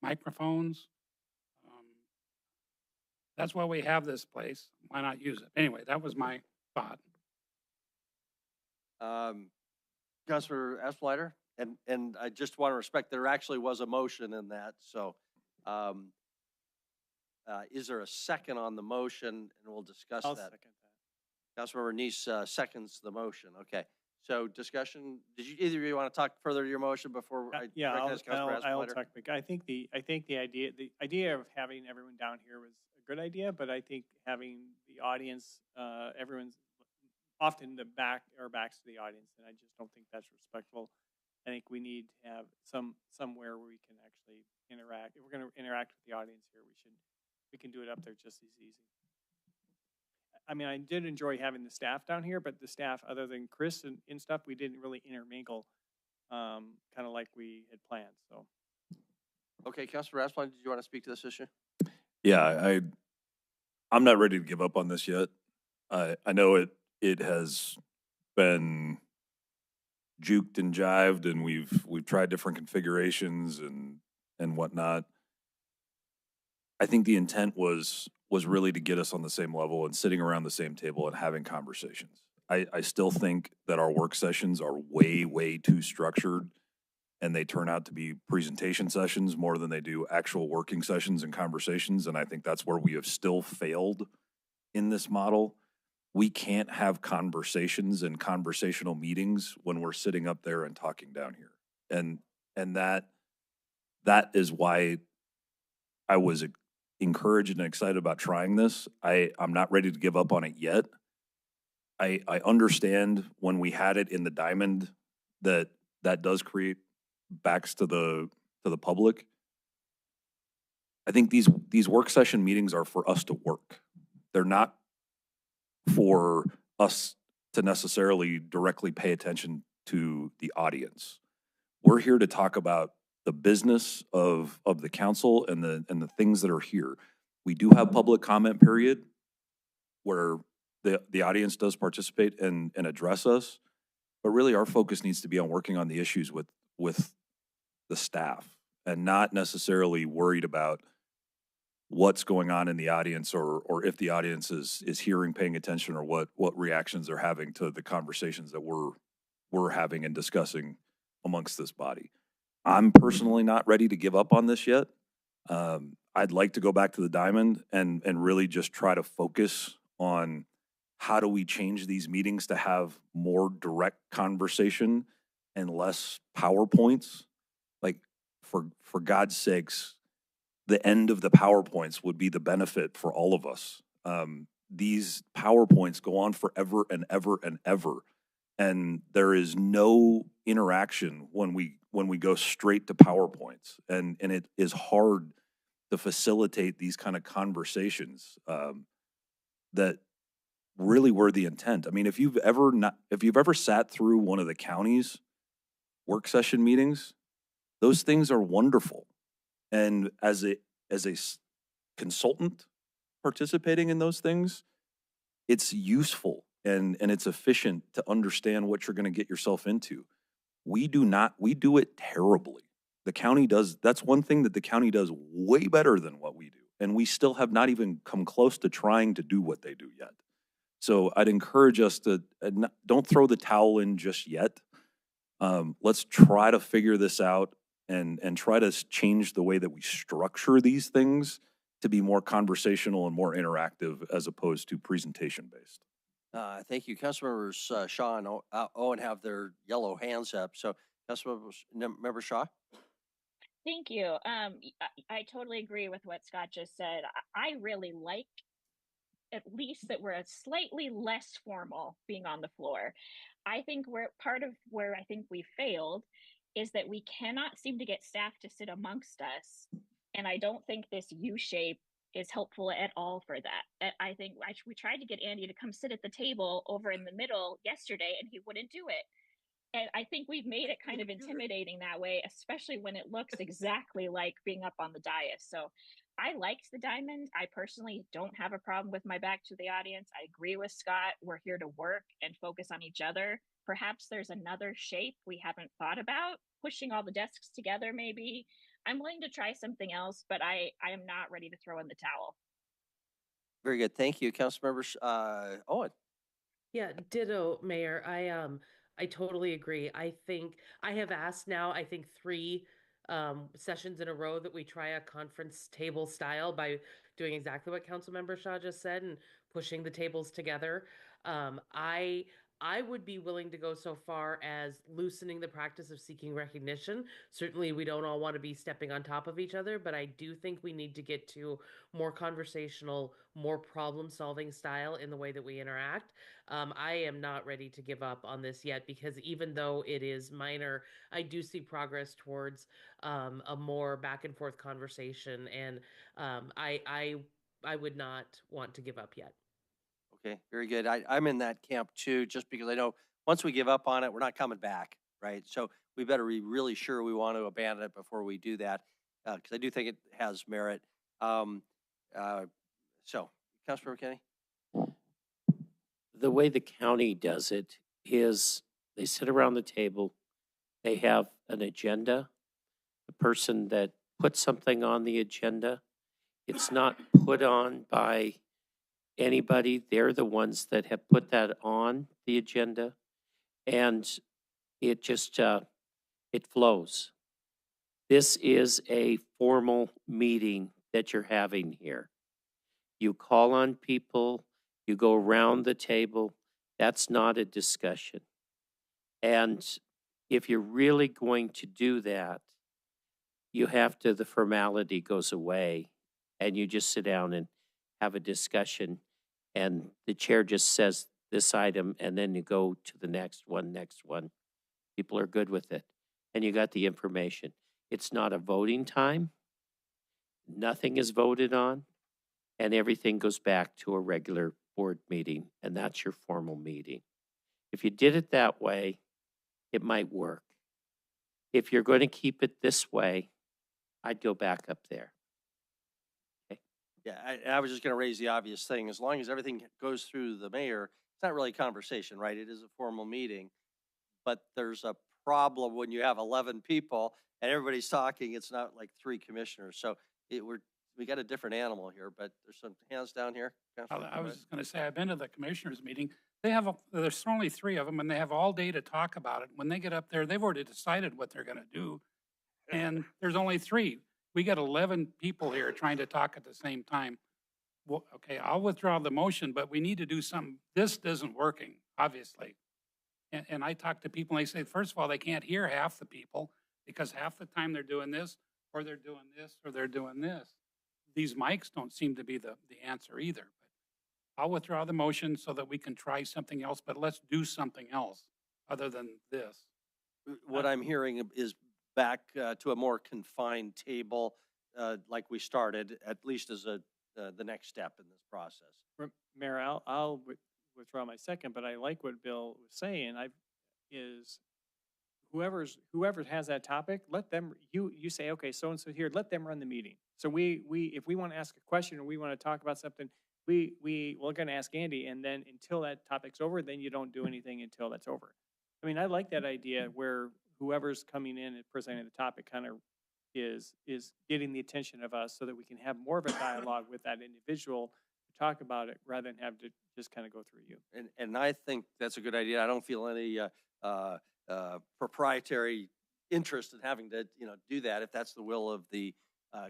microphones. That's why we have this place. Why not use it? Anyway, that was my thought. Councilor Asplighter? And I just want to respect, there actually was a motion in that. So is there a second on the motion? And we'll discuss I'll that. second that. Councilmember Neese seconds the motion. Okay. So discussion, did you, either of you want to talk further to your motion before I recognize Councilor I'll Asplighter? talk. I think the idea of having everyone down here was a good idea, but I think having the audience, everyone's often the backs to the audience, and I just don't think that's respectful I think we need to have somewhere where we can actually interact. If we're going to interact with the audience here, we can do it up there just as easy. I mean, I did enjoy having the staff down here, but the staff, other than Chris and stuff, we didn't really intermingle, kind of like we had planned. So, Okay, Councilor Rasplan, did you want to speak to this issue? Yeah, I'm not ready to give up on this yet. I know it has been juked and jived, and we've tried different configurations and whatnot. I think the intent was really to get us on the same level and sitting around the same table and having conversations. I still think that our work sessions are way too structured, and they turn out to be presentation sessions more than they do actual working sessions and conversations. And I think that's where we have still failed in this model. We can't have conversations and conversational meetings when we're sitting up there and talking down here. And that is why I was encouraged and excited about trying this. I'm not ready to give up on it yet. I understand when we had it in the diamond that does create backs to the public. I think these work session meetings are for us to work. They're not for us to necessarily directly pay attention to the audience. We're here to talk about the business of the council and the things that are here. We do have public comment period where the audience does participate and address us, but really our focus needs to be on working on the issues with the staff and not necessarily worried about what's going on in the audience or if the audience is hearing, paying attention, or what reactions they're having to the conversations that we're having and discussing amongst this body. I'm personally not ready to give up on this yet. I'd like to go back to the diamond and really just try to focus on how do we change these meetings to have more direct conversation and less PowerPoints. Like, for God's sakes, the end of the PowerPoints would be the benefit for all of us. These PowerPoints go on forever and ever and ever, and there is no interaction when we go straight to PowerPoints, and it is hard to facilitate these kind of conversations that really were the intent. I mean, if you've ever sat through one of the county's work session meetings, those things are wonderful. And as a consultant participating in those things, it's useful and it's efficient to understand what you're going to get yourself into. We do it terribly. The county does, that's one thing that the county does way better than what we do. And we still have not even come close to trying to do what they do yet. So I'd encourage us to don't throw the towel in just yet. Let's try to figure this out and try to change the way that we structure these things to be more conversational and more interactive as opposed to presentation based. Thank you. Councilmembers Shaw and Owen have their yellow hands up. So Councilmember Shaw? Thank you. I totally agree with what Scott just said. I really like at least that we're a slightly less formal being on the floor. I think we're part of where I think we failed is that we cannot seem to get staff to sit amongst us. And I don't think this U shape is helpful at all for that. I think we tried to get Andy to come sit at the table over in the middle yesterday and he wouldn't do it. And I think we've made it kind of intimidating that way, especially when it looks exactly like being up on the dais. So I liked the diamond. I personally don't have a problem with my back to the audience. I agree with Scott. We're here to work and focus on each other. Perhaps there's another shape we haven't thought about, pushing all the desks together maybe. I'm willing to try something else, but I am not ready to throw in the towel. Very good. Thank you, Councilmember Owen. Yeah, ditto, Mayor. I totally agree. I think I have asked now, I think 3 sessions in a row that we try a conference table style by doing exactly what Councilmember Shaw just said and pushing the tables together. I I would be willing to go so far as loosening the practice of seeking recognition. Certainly, we don't all want to be stepping on top of each other, but I do think we need to get to more conversational, more problem-solving style in the way that we interact. I am not ready to give up on this yet because even though it is minor, I do see progress towards a more back and forth conversation, and I would not want to give up yet. Okay, very good. I'm in that camp too, just because I know once we give up on it, we're not coming back, right? So we better be really sure we want to abandon it before we do that, because I do think it has merit. Um, uh, so, Councilmember Kenny? The way the county does it is they sit around the table, they have an agenda. The person that puts something on the agenda, it's not put on by anybody. They're the ones that have put that on the agenda. And it just, it flows. This is a formal meeting that you're having here. You call on people, you go around the table. That's not a discussion. And if you're really going to do that, you have to, the formality goes away and you just sit down and have a discussion and the chair just says this item and then you go to the next one. People are good with it and you got the information. It's not a voting time. Nothing is voted on and everything goes back to a regular board meeting and that's your formal meeting. If you did it that way, it might work. If you're going to keep it this way, I'd go back up there. Yeah, I was just going to raise the obvious thing. As long as everything goes through the mayor, it's not really a conversation, right? It is a formal meeting. But there's a problem when you have 11 people and everybody's talking. It's not like 3 commissioners. So we got a different animal here, but there's some hands down here. I was just going to say, I've been to the commissioners meeting. There's only 3 of them and they have all day to talk about it. When they get up there, they've already decided what they're going to do. And there's only 3. We got 11 people here trying to talk at the same time. Well, okay, I'll withdraw the motion, but we need to do something. This isn't working, obviously. And I talk to people and they say, first of all, they can't hear half the people because half the time they're doing this, or they're doing this, or they're doing this. These mics don't seem to be the answer either. But I'll withdraw the motion so that we can try something else, but let's do something else other than this. What I'm hearing is back to a more confined table, like we started, at least as the next step in this process. Mayor, I'll withdraw my second, but I like what Bill was saying. Whoever has that topic, let them, you say, okay, so-and-so here, let them run the meeting. So if we want to ask a question or we want to talk about something, we're going to ask Andy, and then until that topic's over, then you don't do anything until that's over. I mean, I like that idea where whoever's coming in and presenting the topic kind of is getting the attention of us so that we can have more of a dialogue with that individual to talk about it rather than have to just kind of go through you. And I think that's a good idea. I don't feel any proprietary interest in having to do that if that's the will of the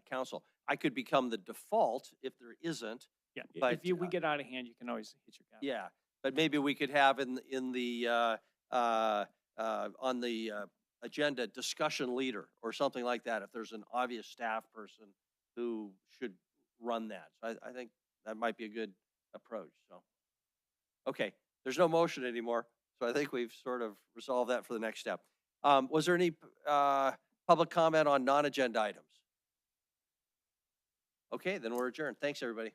council. I could become the default if there isn't. Yeah, but if we get out of hand, you can always hit your gavel. Yeah, but maybe we could have on the agenda discussion leader or something like that if there's an obvious staff person who should run that. So I think that might be a good approach. So, okay, there's no motion anymore. So I think we've sort of resolved that for the next step. Was there any public comment on non-agenda items? Okay, then we're adjourned. Thanks, everybody.